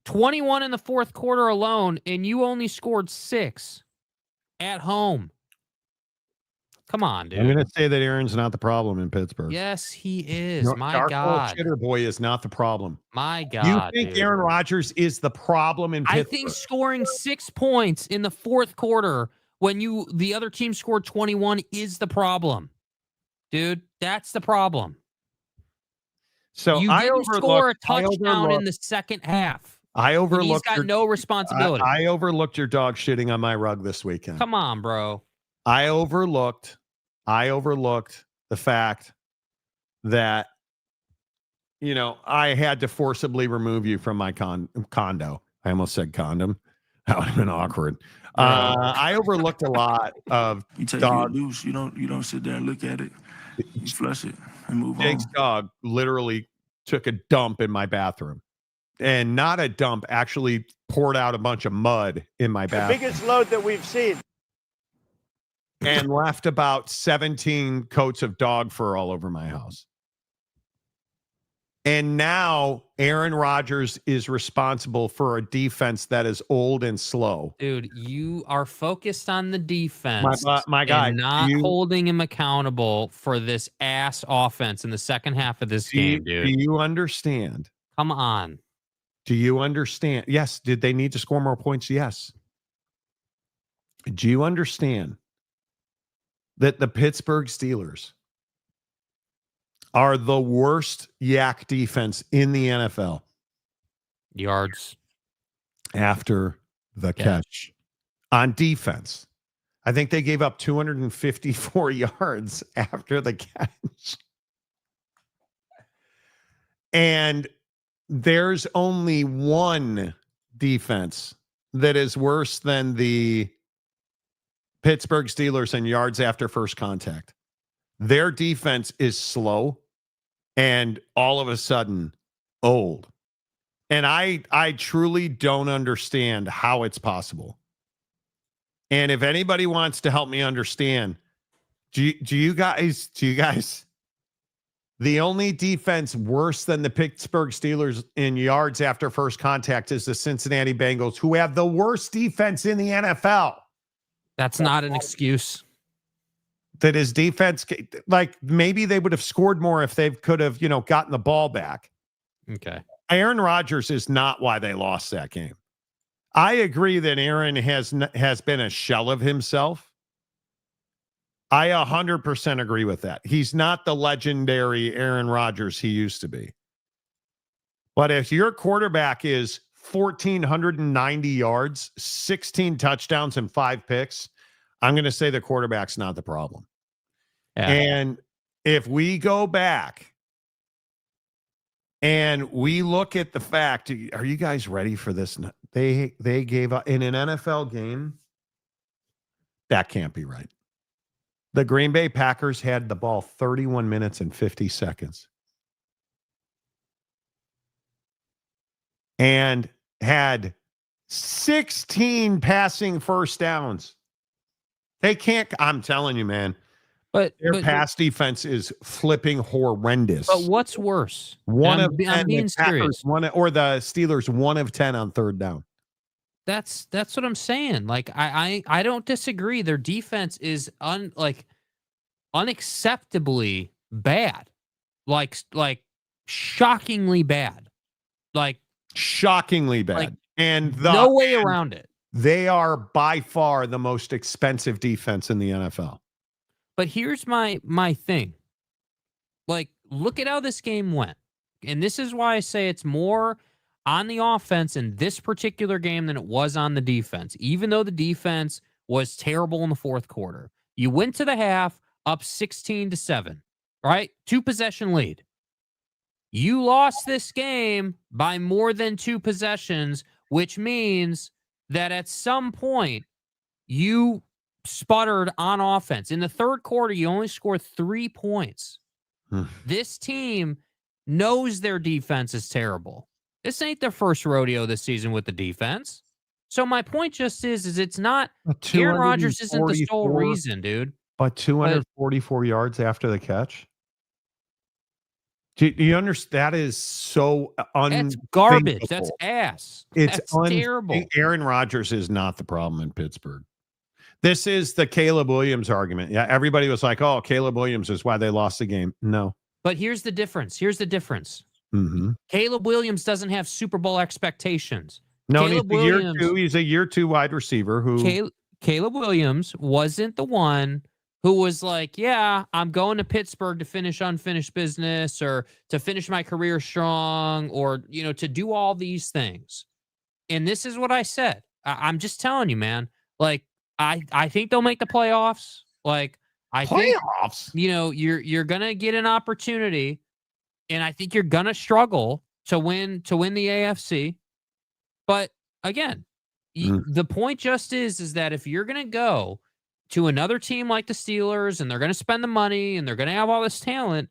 21 in the fourth quarter alone, and you only scored 6 at home. Come on, dude. I'm going to say that Aaron's not the problem in Pittsburgh. Yes, he is. No, My our God. chitter boy is not the problem. My God. You think dude. Aaron Rodgers is the problem in Pittsburgh? I think scoring 6 points in the fourth quarter when the other team scored 21 is the problem. Dude, that's the problem. So you didn't score a touchdown in the second half. I overlooked. He's got no responsibility. I overlooked your dog shitting on my rug this weekend. Come on, bro. I overlooked the fact that, I had to forcibly remove you from my condo. I almost said condom. That would have been awkward. I overlooked a lot of You take dog. your loose. You don't sit there and look at it. You flush it and move Jake's on. dog literally took a dump in my bathroom. And not a dump, actually poured out a bunch of mud in my bathroom. The biggest load that we've seen. And left about 17 coats of dog fur all over my house. And now Aaron Rodgers is responsible for a defense that is old and slow. Dude, you are focused on the defense. My guy. And not holding him accountable for this ass offense in the second half of this game, dude. Do you understand? Come on. Do you understand? Yes. Did they need to score more points? Yes. Do you understand that the Pittsburgh Steelers are the worst yak defense in the NFL? Yards after the catch. On defense. I think they gave up 254 yards after the catch. And there's only one defense that is worse than the Pittsburgh Steelers in yards after first contact. Their defense is slow and all of a sudden old. And I truly don't understand how it's possible. And if anybody wants to help me understand, do you guys, the only defense worse than the Pittsburgh Steelers in yards after first contact is the Cincinnati Bengals, who have the worst defense in the NFL. That's not an excuse. That his defense, like maybe they would have scored more if they could have, gotten the ball back. Okay. Aaron Rodgers is not why they lost that game. I agree that Aaron has been a shell of himself. I 100% agree with that. He's not the legendary Aaron Rodgers he used to be. But if your quarterback is 1,490 yards, 16 touchdowns, and 5 picks, I'm going to say the quarterback's not the problem. Yeah. And if we go back and we look at the fact, are you guys ready for this? They gave up in an NFL game. That can't be right. The Green Bay Packers had the ball 31 minutes and 50 seconds. And had 16 passing first downs. They can't, I'm telling you, man. But their pass defense is flipping horrendous. But what's worse? I'm being serious. Or the Steelers 1 of 10 on third down. That's what I'm saying. Like I don't disagree. Their defense is unacceptably bad. Like shockingly bad. Like shockingly bad. Like, and no way around it. They are by far the most expensive defense in the NFL. But here's my thing. Like, look at how this game went. And this is why I say it's more on the offense in this particular game than it was on the defense, even though the defense was terrible in the fourth quarter. You went to the half up 16-7, right? 2-possession lead. You lost this game by more than 2 possessions, which means that at some point you sputtered on offense. In the third quarter, you only scored 3 points. This team knows their defense is terrible. This ain't their first rodeo this season with the defense. So my point just is it's not Aaron Rodgers isn't the sole reason, dude. But 244 yards after the catch. Do you understand? That is so That's garbage. unthinkable. That's ass. It's That's terrible. Aaron Rodgers is not the problem in Pittsburgh. This is the Caleb Williams argument. Yeah, everybody was like, "Oh, Caleb Williams is why they lost the game." No. But here's the difference. Mm-hmm. Caleb Williams doesn't have Super Bowl expectations. No, Caleb he's Williams, he's a year two wide receiver who Caleb Williams wasn't the one who was like, yeah, I'm going to Pittsburgh to finish unfinished business or to finish my career strong or, to do all these things. And this is what I said. I'm just telling you, man. Like, I think they'll make the playoffs. Like, I think, you're going to get an opportunity, and I think you're going to struggle to win the AFC. But again, the point just is that if you're going to go to another team like the Steelers and they're going to spend the money and they're going to have all this talent,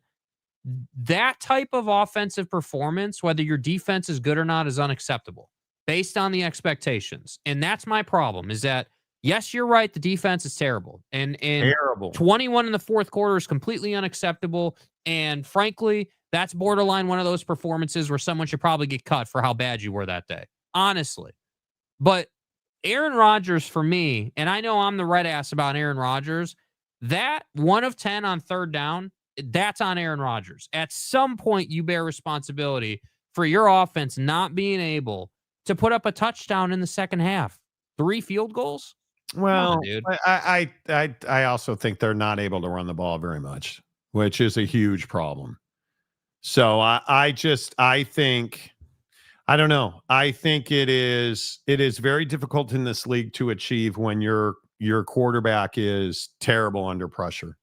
that type of offensive performance, whether your defense is good or not, is unacceptable based on the expectations. And that's my problem is that, yes, you're right. The defense is terrible. And terrible. 21 in the fourth quarter is completely unacceptable. And frankly, that's borderline one of those performances where someone should probably get cut for how bad you were that day. Honestly. But Aaron Rodgers, for me, and I know I'm the red ass about Aaron Rodgers, that 1 of 10 on third down, that's on Aaron Rodgers. At some point, you bear responsibility for your offense not being able to put up a touchdown in the second half. 3 field goals? Well, dude. I also think they're not able to run the ball very much, which is a huge problem. So I think, I don't know. I think it is very difficult in this league to achieve when your quarterback is terrible under pressure.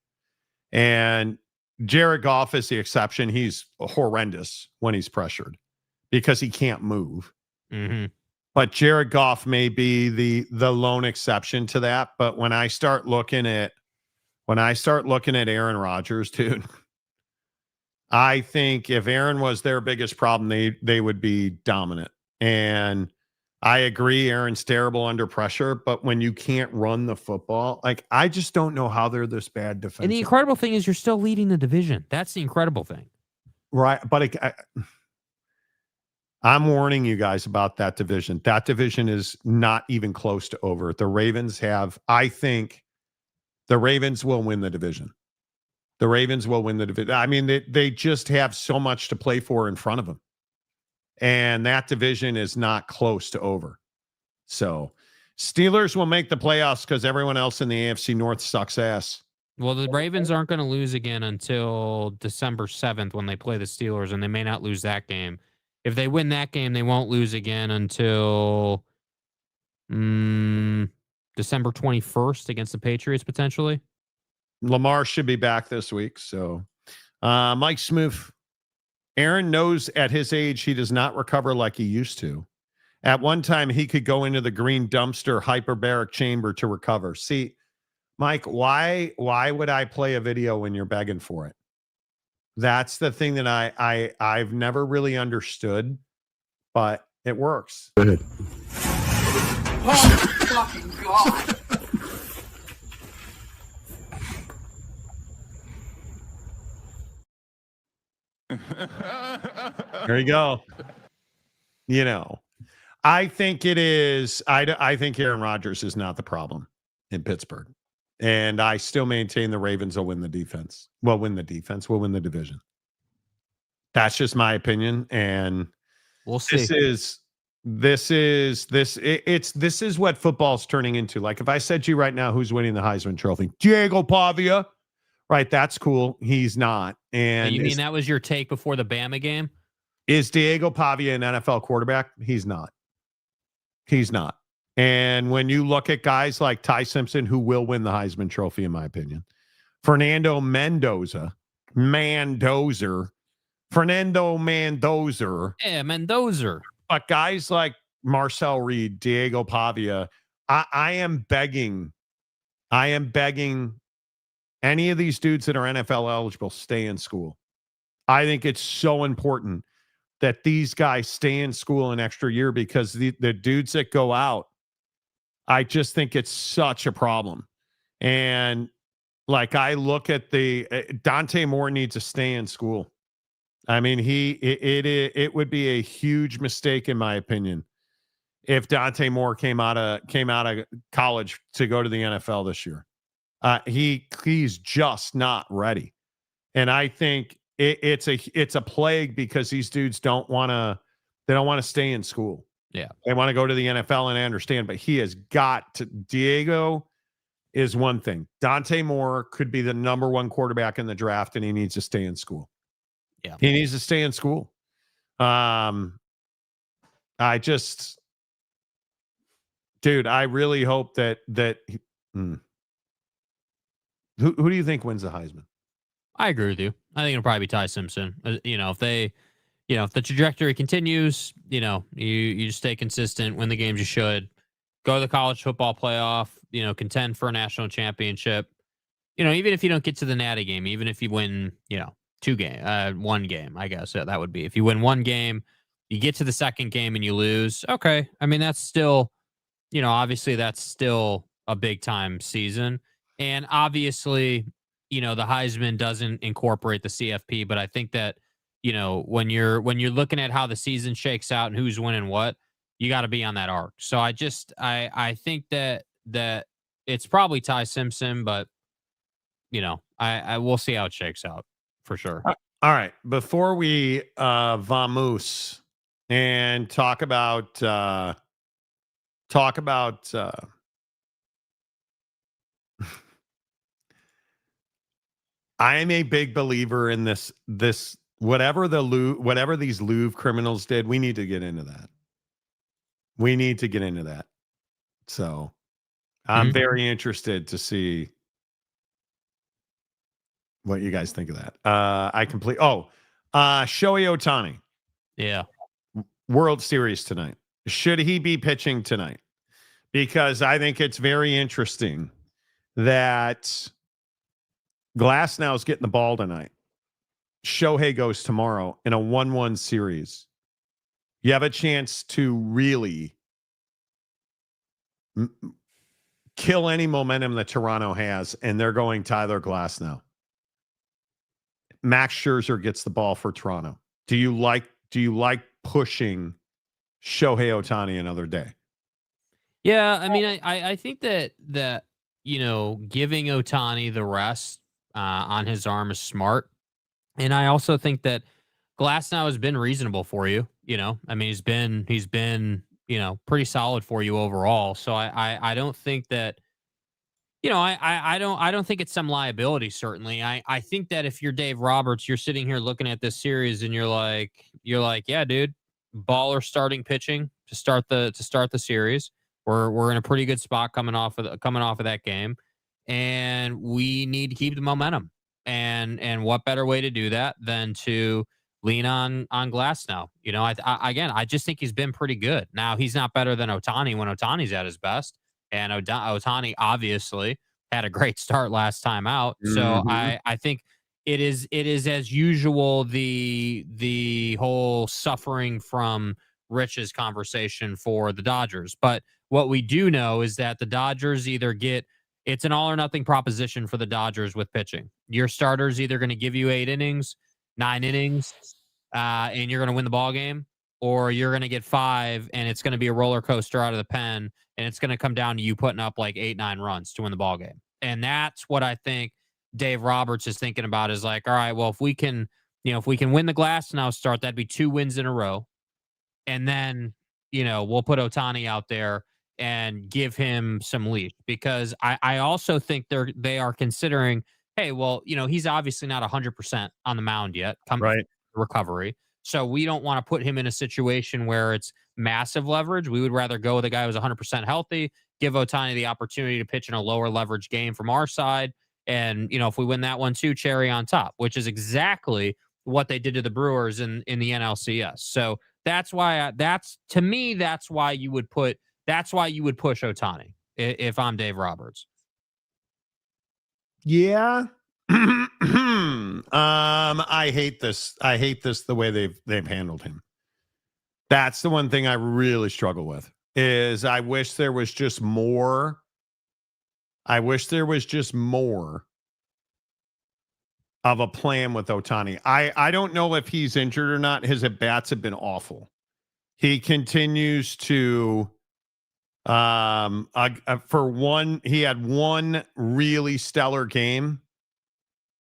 And Jared Goff is the exception. He's horrendous when he's pressured because he can't move. Mm-hmm. But Jared Goff may be the lone exception to that. But when I start looking at Aaron Rodgers, dude, I think if Aaron was their biggest problem, they would be dominant. And I agree, Aaron's terrible under pressure, but when you can't run the football, like I just don't know how they're this bad defensively. And the incredible thing is you're still leading the division. That's the incredible thing. Right. But I'm warning you guys about that division. That division is not even close to over. I think the Ravens will win the division. The Ravens will win the division. I mean, they just have so much to play for in front of them. And that division is not close to over. So Steelers will make the playoffs because everyone else in the AFC North sucks ass. Well, the Ravens aren't going to lose again until December 7th when they play the Steelers, and they may not lose that game. If they win that game, they won't lose again until December 21st against the Patriots, potentially. Lamar should be back this week. So, Mike Smooth, Aaron knows at his age he does not recover like he used to. At one time, he could go into the green dumpster hyperbaric chamber to recover. See, Mike, why would I play a video when you're begging for it? That's the thing that I've never really understood, but it works. Go ahead. Oh, fucking God. There you go. I think it is. I think Aaron Rodgers is not the problem in Pittsburgh. And I still maintain the Ravens will win the defense. Will win the division. That's just my opinion. And we'll see. This is what football's turning into. Like if I said to you right now, who's winning the Heisman Trophy? Diego Pavia. Right, that's cool. He's not. And you mean that was your take before the Bama game? Is Diego Pavia an NFL quarterback? He's not. He's not. And when you look at guys like Ty Simpson, who will win the Heisman Trophy, in my opinion, Fernando Mendoza. Yeah, Mendoza. But guys like Marcel Reed, Diego Pavia, I am begging any of these dudes that are NFL eligible, stay in school. I think it's so important that these guys stay in school an extra year because the dudes that go out, I just think it's such a problem. And like I look at Dante Moore needs to stay in school. I mean, it would be a huge mistake, in my opinion, if Dante Moore came out of college to go to the NFL this year. He's just not ready, and I think it's a plague because these dudes don't want to stay in school. Yeah, they want to go to the NFL, and I understand, but he has got to. Diego is one thing. Dante Moore could be the number one quarterback in the draft, and he needs to stay in school. Yeah, he needs to stay in school. Dude, I really hope that who do you think wins the Heisman? I agree with you. I think it'll probably be Ty Simpson. If the trajectory continues, you just stay consistent, win the games you should, go to the college football playoff, contend for a national championship. Even if you don't get to the Natty game, even if you win, one game, I guess that would be. If you win one game, you get to the second game and you lose. Okay. I mean, that's still, obviously that's still a big time season. And obviously, the Heisman doesn't incorporate the CFP, but I think that, when you're looking at how the season shakes out and who's winning what, you got to be on that arc. So I think that it's probably Ty Simpson, but I will see how it shakes out for sure. All right. Before we vamoose and talk about I am a big believer in this whatever these Louvre criminals did, we need to get into that. So I'm very interested to see what you guys think of that. Shohei Ohtani. Yeah. World Series tonight. Should he be pitching tonight? Because I think it's very interesting that Glasnow's getting the ball tonight. Shohei goes tomorrow in a 1-1 series. You have a chance to really kill any momentum that Toronto has, and they're going Tyler Glasnow. Max Scherzer gets the ball for Toronto. Do you like pushing Shohei Ohtani another day? Yeah, I mean, I think that giving Ohtani the rest on his arm is smart, and I also think that Glasnow has been reasonable for you. I mean, he's been pretty solid for you overall. So I don't think that. I don't think it's some liability. Certainly, I think that if you're Dave Roberts, you're sitting here looking at this series and you're like, yeah, dude, baller starting pitching to start the series. We're in a pretty good spot coming off of that game, and we need to keep the momentum. And what better way to do that than to lean on Glasnow? I just think he's been pretty good. Now he's not better than Ohtani when Ohtani's at his best. And Ohtani obviously had a great start last time out. So I think it is as usual the whole suffering from riches conversation for the Dodgers. But what we do know is that the Dodgers it's an all or nothing proposition for the Dodgers with pitching. Your starter's either going to give you 8 innings, 9 innings, and you're going to win the ball game, or you're going to get 5 and it's going to be a roller coaster out of the pen, and it's going to come down to you putting up like 8-9 runs to win the ball game. And that's what I think Dave Roberts is thinking about, is like, all right, well, if we can win the Glasnow start, that'd be 2 wins in a row. And then, we'll put Ohtani out there and give him some leash, because I also think they are considering, hey, well, he's obviously not 100% on the mound yet, right, recovery. So we don't want to put him in a situation where it's massive leverage. We would rather go with a guy who's 100% healthy, give Ohtani the opportunity to pitch in a lower leverage game from our side. And, if we win that one too, cherry on top, which is exactly what they did to the Brewers in the NLCS. So that's why to me, that's why you would push Ohtani if I'm Dave Roberts. Yeah. I hate this. I hate this the way they've handled him. That's the one thing I really struggle with, is I wish there was just more. of a plan with Ohtani. I don't know if he's injured or not. His at-bats have been awful. He continues to he had one really stellar game.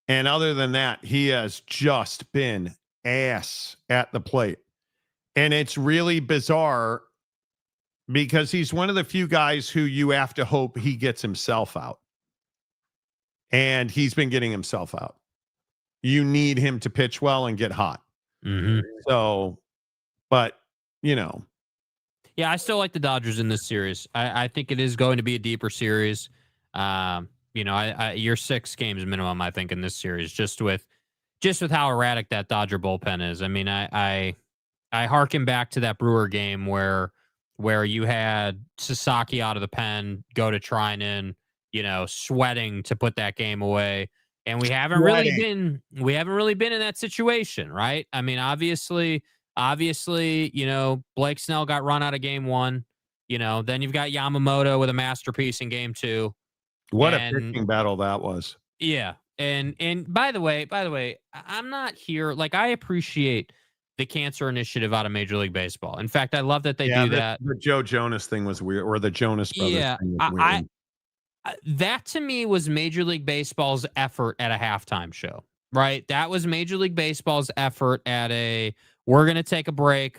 And other than that, he has just been ass at the plate. And it's really bizarre because he's one of the few guys who you have to hope he gets himself out. And he's been getting himself out. You need him to pitch well and get hot. Mm-hmm. So, but, you know. Yeah, I still like the Dodgers in this series. I think it is going to be a deeper series. You're 6 games minimum, I think, in this series, just with how erratic that Dodger bullpen is. I mean, I harken back to that Brewer game where you had Sasaki out of the pen, go to Trinan, sweating to put that game away. And we haven't really been in that situation, right? I mean, obviously, Blake Snell got run out of game 1. Then you've got Yamamoto with a masterpiece in game 2. What a pitching battle that was. Yeah. And by the way, I'm not here. Like, I appreciate the cancer initiative out of Major League Baseball. In fact, I love that they do that. The Joe Jonas thing was weird, or the Jonas Brothers thing was weird. That to me was Major League Baseball's effort at a halftime show, right? That was Major League Baseball's effort at we're going to take a break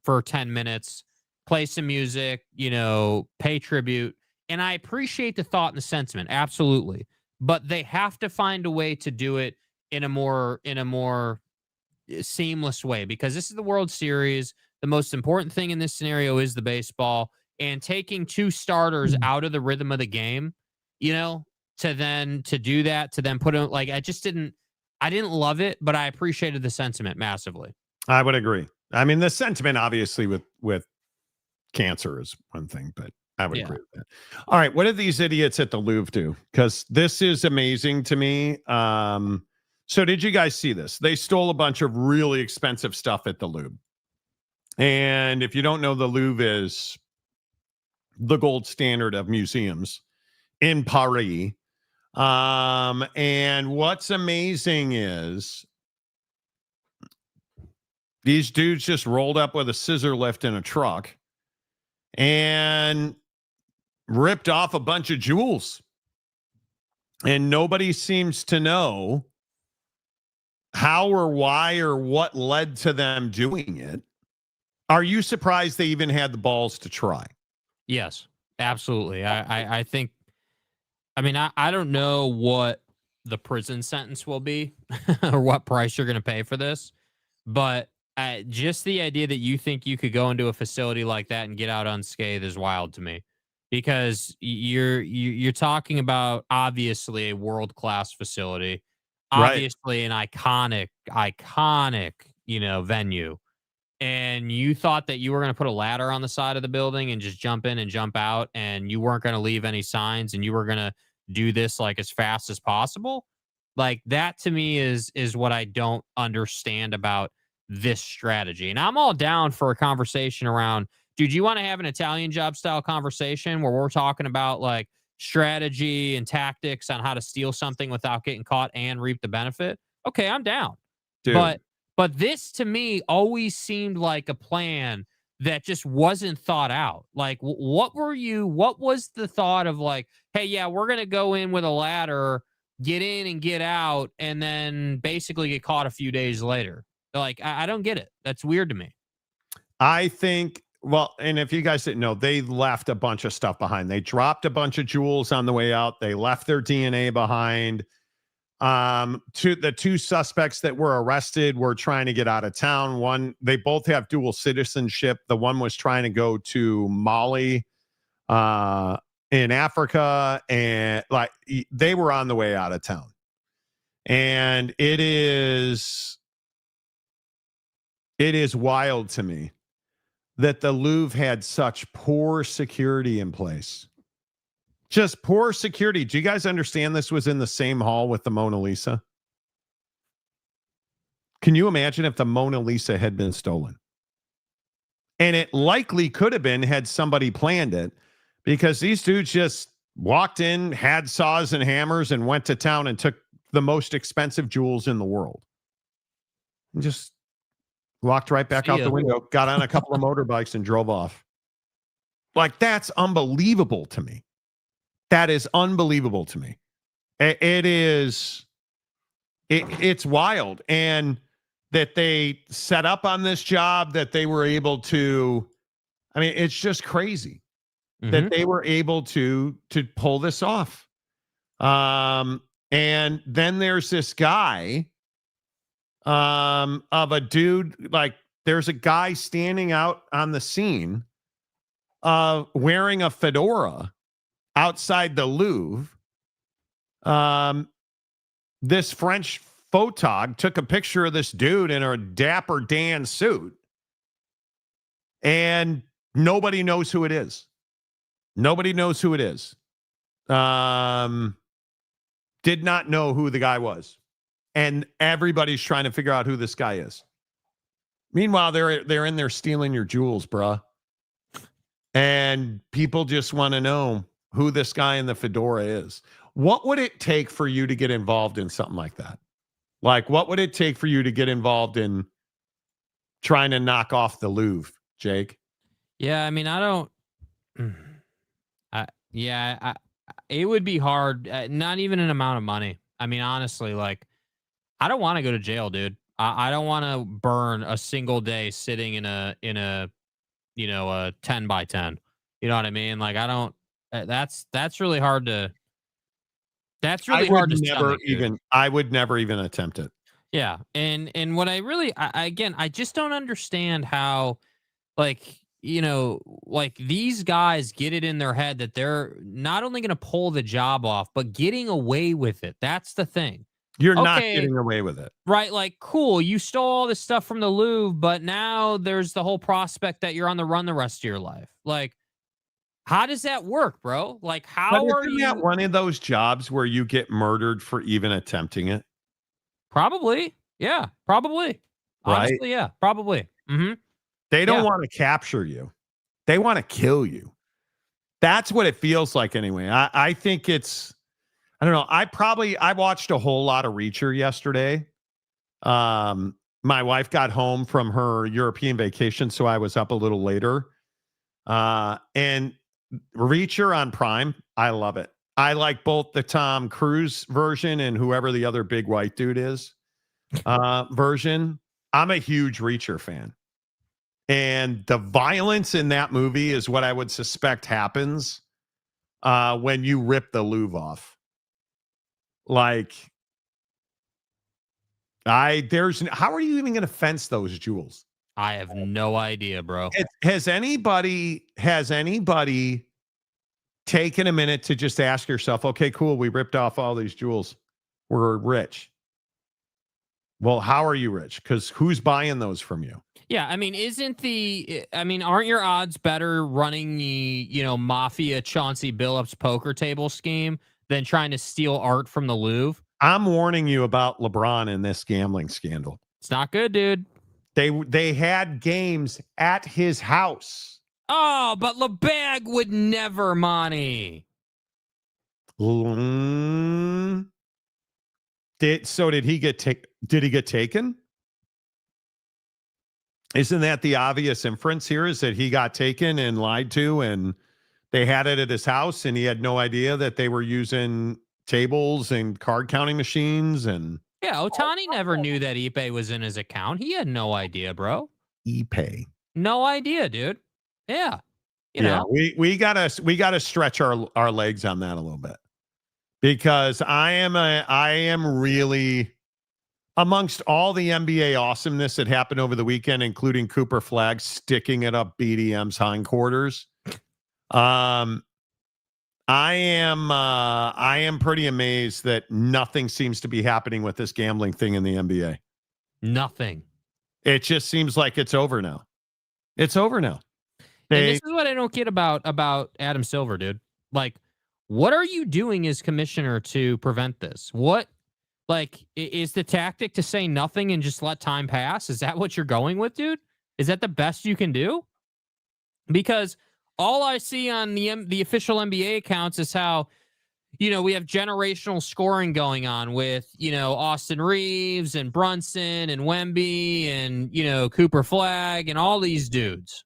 for 10 minutes, play some music, pay tribute. And I appreciate the thought and the sentiment. Absolutely. But they have to find a way to do it in a more seamless way, because this is the World Series. The most important thing in this scenario is the baseball, and taking 2 starters out of the rhythm of the game, to do that, to then put it like, I didn't love it, but I appreciated the sentiment massively. I would agree. I mean, the sentiment obviously with cancer is one thing, but I would agree with that. All right. What did these idiots at the Louvre do? Because this is amazing to me. So did you guys see this? They stole a bunch of really expensive stuff at the Louvre. And if you don't know, the Louvre is the gold standard of museums in Paris. And what's amazing is these dudes just rolled up with a scissor lift in a truck and ripped off a bunch of jewels. And nobody seems to know how or why or what led to them doing it. Are you surprised they even had the balls to try? Yes, absolutely. I think, I don't know what the prison sentence will be or what price you're going to pay for this, but just the idea that you think you could go into a facility like that and get out unscathed is wild to me, because you're talking about obviously a world-class facility, obviously an iconic, venue. And you thought that you were going to put a ladder on the side of the building and just jump in and jump out, and you weren't going to leave any signs, and you were going to do this like as fast as possible. Like, that to me is what I don't understand about this strategy. And I'm all down for a conversation around, dude, you want to have an Italian job style conversation where we're talking about like strategy and tactics on how to steal something without getting caught and reap the benefit? Okay, I'm down. Dude. But this, to me, always seemed like a plan that just wasn't thought out. Like, what was the thought of like, hey, yeah, we're going to go in with a ladder, get in and get out, and then basically get caught a few days later? Like, I don't get it. That's weird to me. I think, well, and if you guys didn't know, they left a bunch of stuff behind. They dropped a bunch of jewels on the way out. They left their DNA behind. The 2 suspects that were arrested were trying to get out of town. They both have dual citizenship. The one was trying to go to Mali, in Africa, and like they were on the way out of town. And it is wild to me that the Louvre had such poor security in place. Just poor security. Do you guys understand this was in the same hall with the Mona Lisa? Can you imagine if the Mona Lisa had been stolen? And it likely could have been had somebody planned it, because these dudes just walked in, had saws and hammers, and went to town and took the most expensive jewels in the world. And just walked right back out the window, got on a couple of motorbikes and drove off. Like, that's unbelievable to me. That is unbelievable to me. It's wild. And that they set up on this job, that they were able to, I mean, it's just crazy that they were able to pull this off. And then there's this guy of a dude, like there's a guy standing out on the scene wearing a fedora outside the Louvre. This French photog took a picture of this dude in a Dapper Dan suit, and nobody knows who it is. Nobody knows who it is. Did not know who the guy was. And everybody's trying to figure out who this guy is. Meanwhile, they're in there stealing your jewels, bruh. And people just want to know who this guy in the fedora is. What would it take for you to get involved in something like that? Like, what would it take for you to get involved in trying to knock off the Louvre, Jake? Yeah, I mean, it would be hard. Not even an amount of money. I mean, honestly, like, I don't want to go to jail, dude. I don't want to burn a single day sitting in a 10 by 10. You know what I mean? Like, I don't. That's really hard to. That's really hard to stomach, I would never even attempt it. Yeah, and what I really, I just don't understand how, like, these guys get it in their head that they're not only going to pull the job off, but getting away with it. That's the thing. You're not getting away with it. Right? Like, cool, you stole all this stuff from the Louvre, but now there's the whole prospect that you're on the run the rest of your life. Like, how does that work, bro? Like, how are you? That one of those jobs where you get murdered for even attempting it? Probably. Yeah, probably. Right? Honestly, yeah, probably. Mm-hmm. They don't want to capture you. They want to kill you. That's what it feels like anyway. I think it's, I don't know. I watched a whole lot of Reacher yesterday. My wife got home from her European vacation, so I was up a little later. And Reacher on Prime, I love it. I like both the Tom Cruise version and whoever the other big white dude is version. I'm a huge Reacher fan. And the violence in that movie is what I would suspect happens when you rip the Louvre off. Like, how are you even going to fence those jewels? I have no idea, bro. Has anybody taken a minute to just ask yourself, okay, cool, we ripped off all these jewels. We're rich. Well, how are you rich? Because who's buying those from you? Yeah, I mean, aren't your odds better running the, mafia Chauncey Billups poker table scheme than trying to steal art from the Louvre? I'm warning you about LeBron in this gambling scandal. It's not good, dude. They had games at his house. Oh, but LeBag would never, Monty. Did he get taken? Isn't that the obvious inference here, is that he got taken and lied to, and they had it at his house and he had no idea that they were using tables and card counting machines? And yeah, Ohtani never knew that Ipe was in his account. He had no idea, bro. Ipe. No idea, dude. Yeah. You know. We gotta stretch our legs on that a little bit, because I am really, amongst all the NBA awesomeness that happened over the weekend, including Cooper Flagg sticking it up BDM's hindquarters. I am pretty amazed that nothing seems to be happening with this gambling thing in the NBA. Nothing. It just seems like it's over now. It's over now. And this is what I don't get about Adam Silver, dude. Like, what are you doing as commissioner to prevent this? What, like, is the tactic to say nothing and just let time pass? Is that what you're going with, dude? Is that the best you can do? Because all I see on the official NBA accounts is how we have generational scoring going on with, Austin Reeves and Brunson and Wemby and, Cooper Flagg and all these dudes,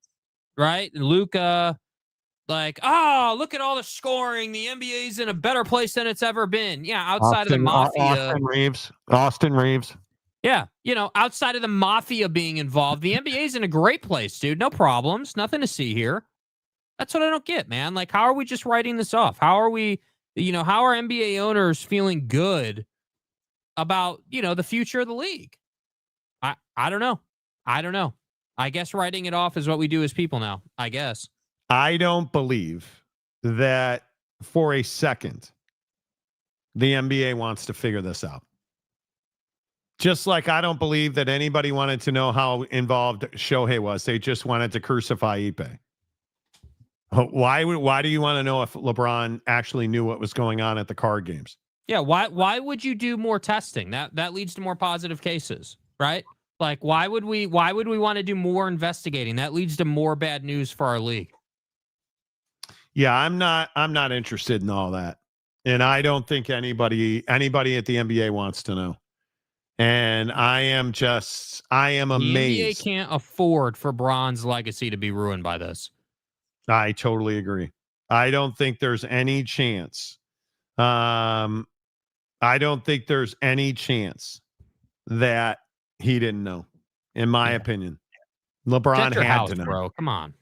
right? And Luka, look at all the scoring. The NBA's in a better place than it's ever been. Yeah, outside of the mafia. Austin Reeves. Yeah, outside of the mafia being involved, the NBA's in a great place, dude. No problems. Nothing to see here. That's what I don't get, man. Like, how are we just writing this off? How are we, how are NBA owners feeling good about, the future of the league? I don't know. I guess writing it off is what we do as people now, I guess. I don't believe that for a second the NBA wants to figure this out. Just like I don't believe that anybody wanted to know how involved Shohei was. They just wanted to crucify Ipe. Why do you want to know if LeBron actually knew what was going on at the card games? Yeah, why would you do more testing? That leads to more positive cases, right? Like, why would we want to do more investigating? That leads to more bad news for our league. Yeah, I'm not interested in all that. And I don't think anybody at the NBA wants to know. And I am amazed. The NBA can't afford for Bron's legacy to be ruined by this. I totally agree. I don't think there's any chance. I don't think there's any chance that he didn't know, in my opinion. LeBron had to know. Bro. Come on.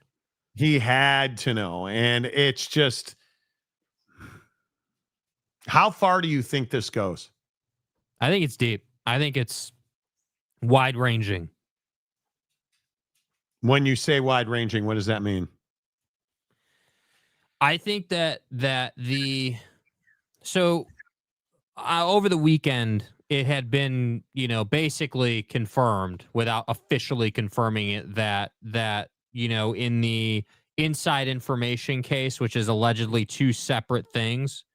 He had to know. And it's just, how far do you think this goes? I think it's deep. I think it's wide-ranging. When you say wide-ranging, what does that mean? I think that over the weekend, it had been, basically confirmed without officially confirming it that, in the inside information case, which is allegedly two separate things,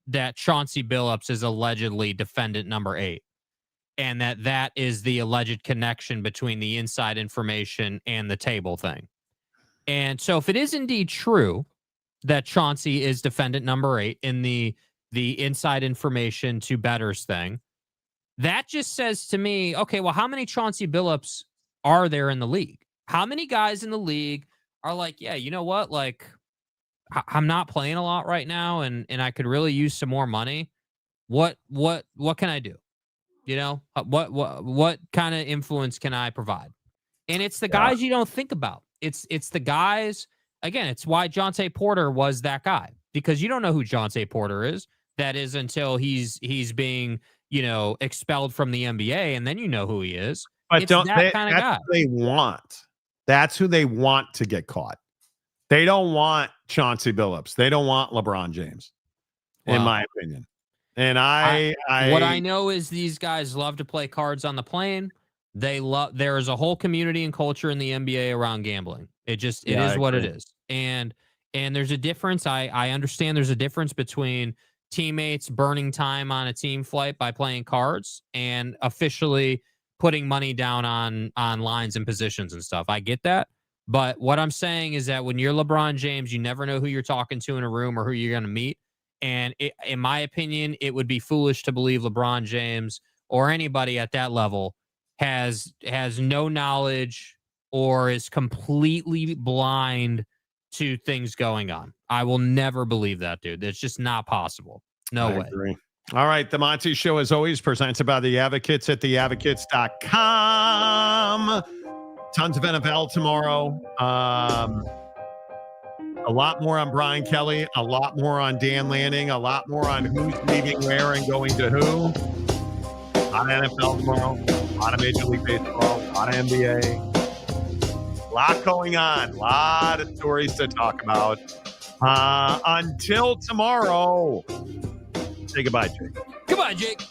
that Chauncey Billups is allegedly defendant number 8. And that is the alleged connection between the inside information and the table thing. And so if it is indeed true that Chauncey is defendant number 8 in the inside information to bettors thing, that just says to me, okay, well, how many Chauncey Billups are there in the league? How many guys in the league are like, yeah, you know what? Like, I'm not playing a lot right now and I could really use some more money. What can I do? What kind of influence can I provide? And it's the guys you don't think about. It's the guys, again, it's why Jonte Porter was that guy, because you don't know who Jonte Porter is. That is until he's being, expelled from the NBA, and then you know who he is. But it's that kind of guy. Who they want. That's who they want to get caught. They don't want Chauncey Billups. They don't want LeBron James, in my opinion. And what I know is these guys love to play cards on the plane. There is a whole community and culture in the NBA around gambling. It is what it is. And there's a difference. I understand there's a difference between teammates burning time on a team flight by playing cards and officially putting money down on lines and positions and stuff. I get that. But what I'm saying is that when you're LeBron James, you never know who you're talking to in a room or who you're going to meet. And in my opinion, it would be foolish to believe LeBron James or anybody at that level has no knowledge or is completely blind to things going on. I will never believe that, dude. It's just not possible. No way. Agree. All right. The Monty Show, as always, presented by the Advocates at theadvocates.com. Tons of NFL tomorrow. A lot more on Brian Kelly, a lot more on Dan Lanning, a lot more on who's leaving where and going to who. A lot of NFL tomorrow, a lot of Major League Baseball, a lot of NBA. A lot going on, a lot of stories to talk about. Until tomorrow, say goodbye, Jake. Goodbye, Jake.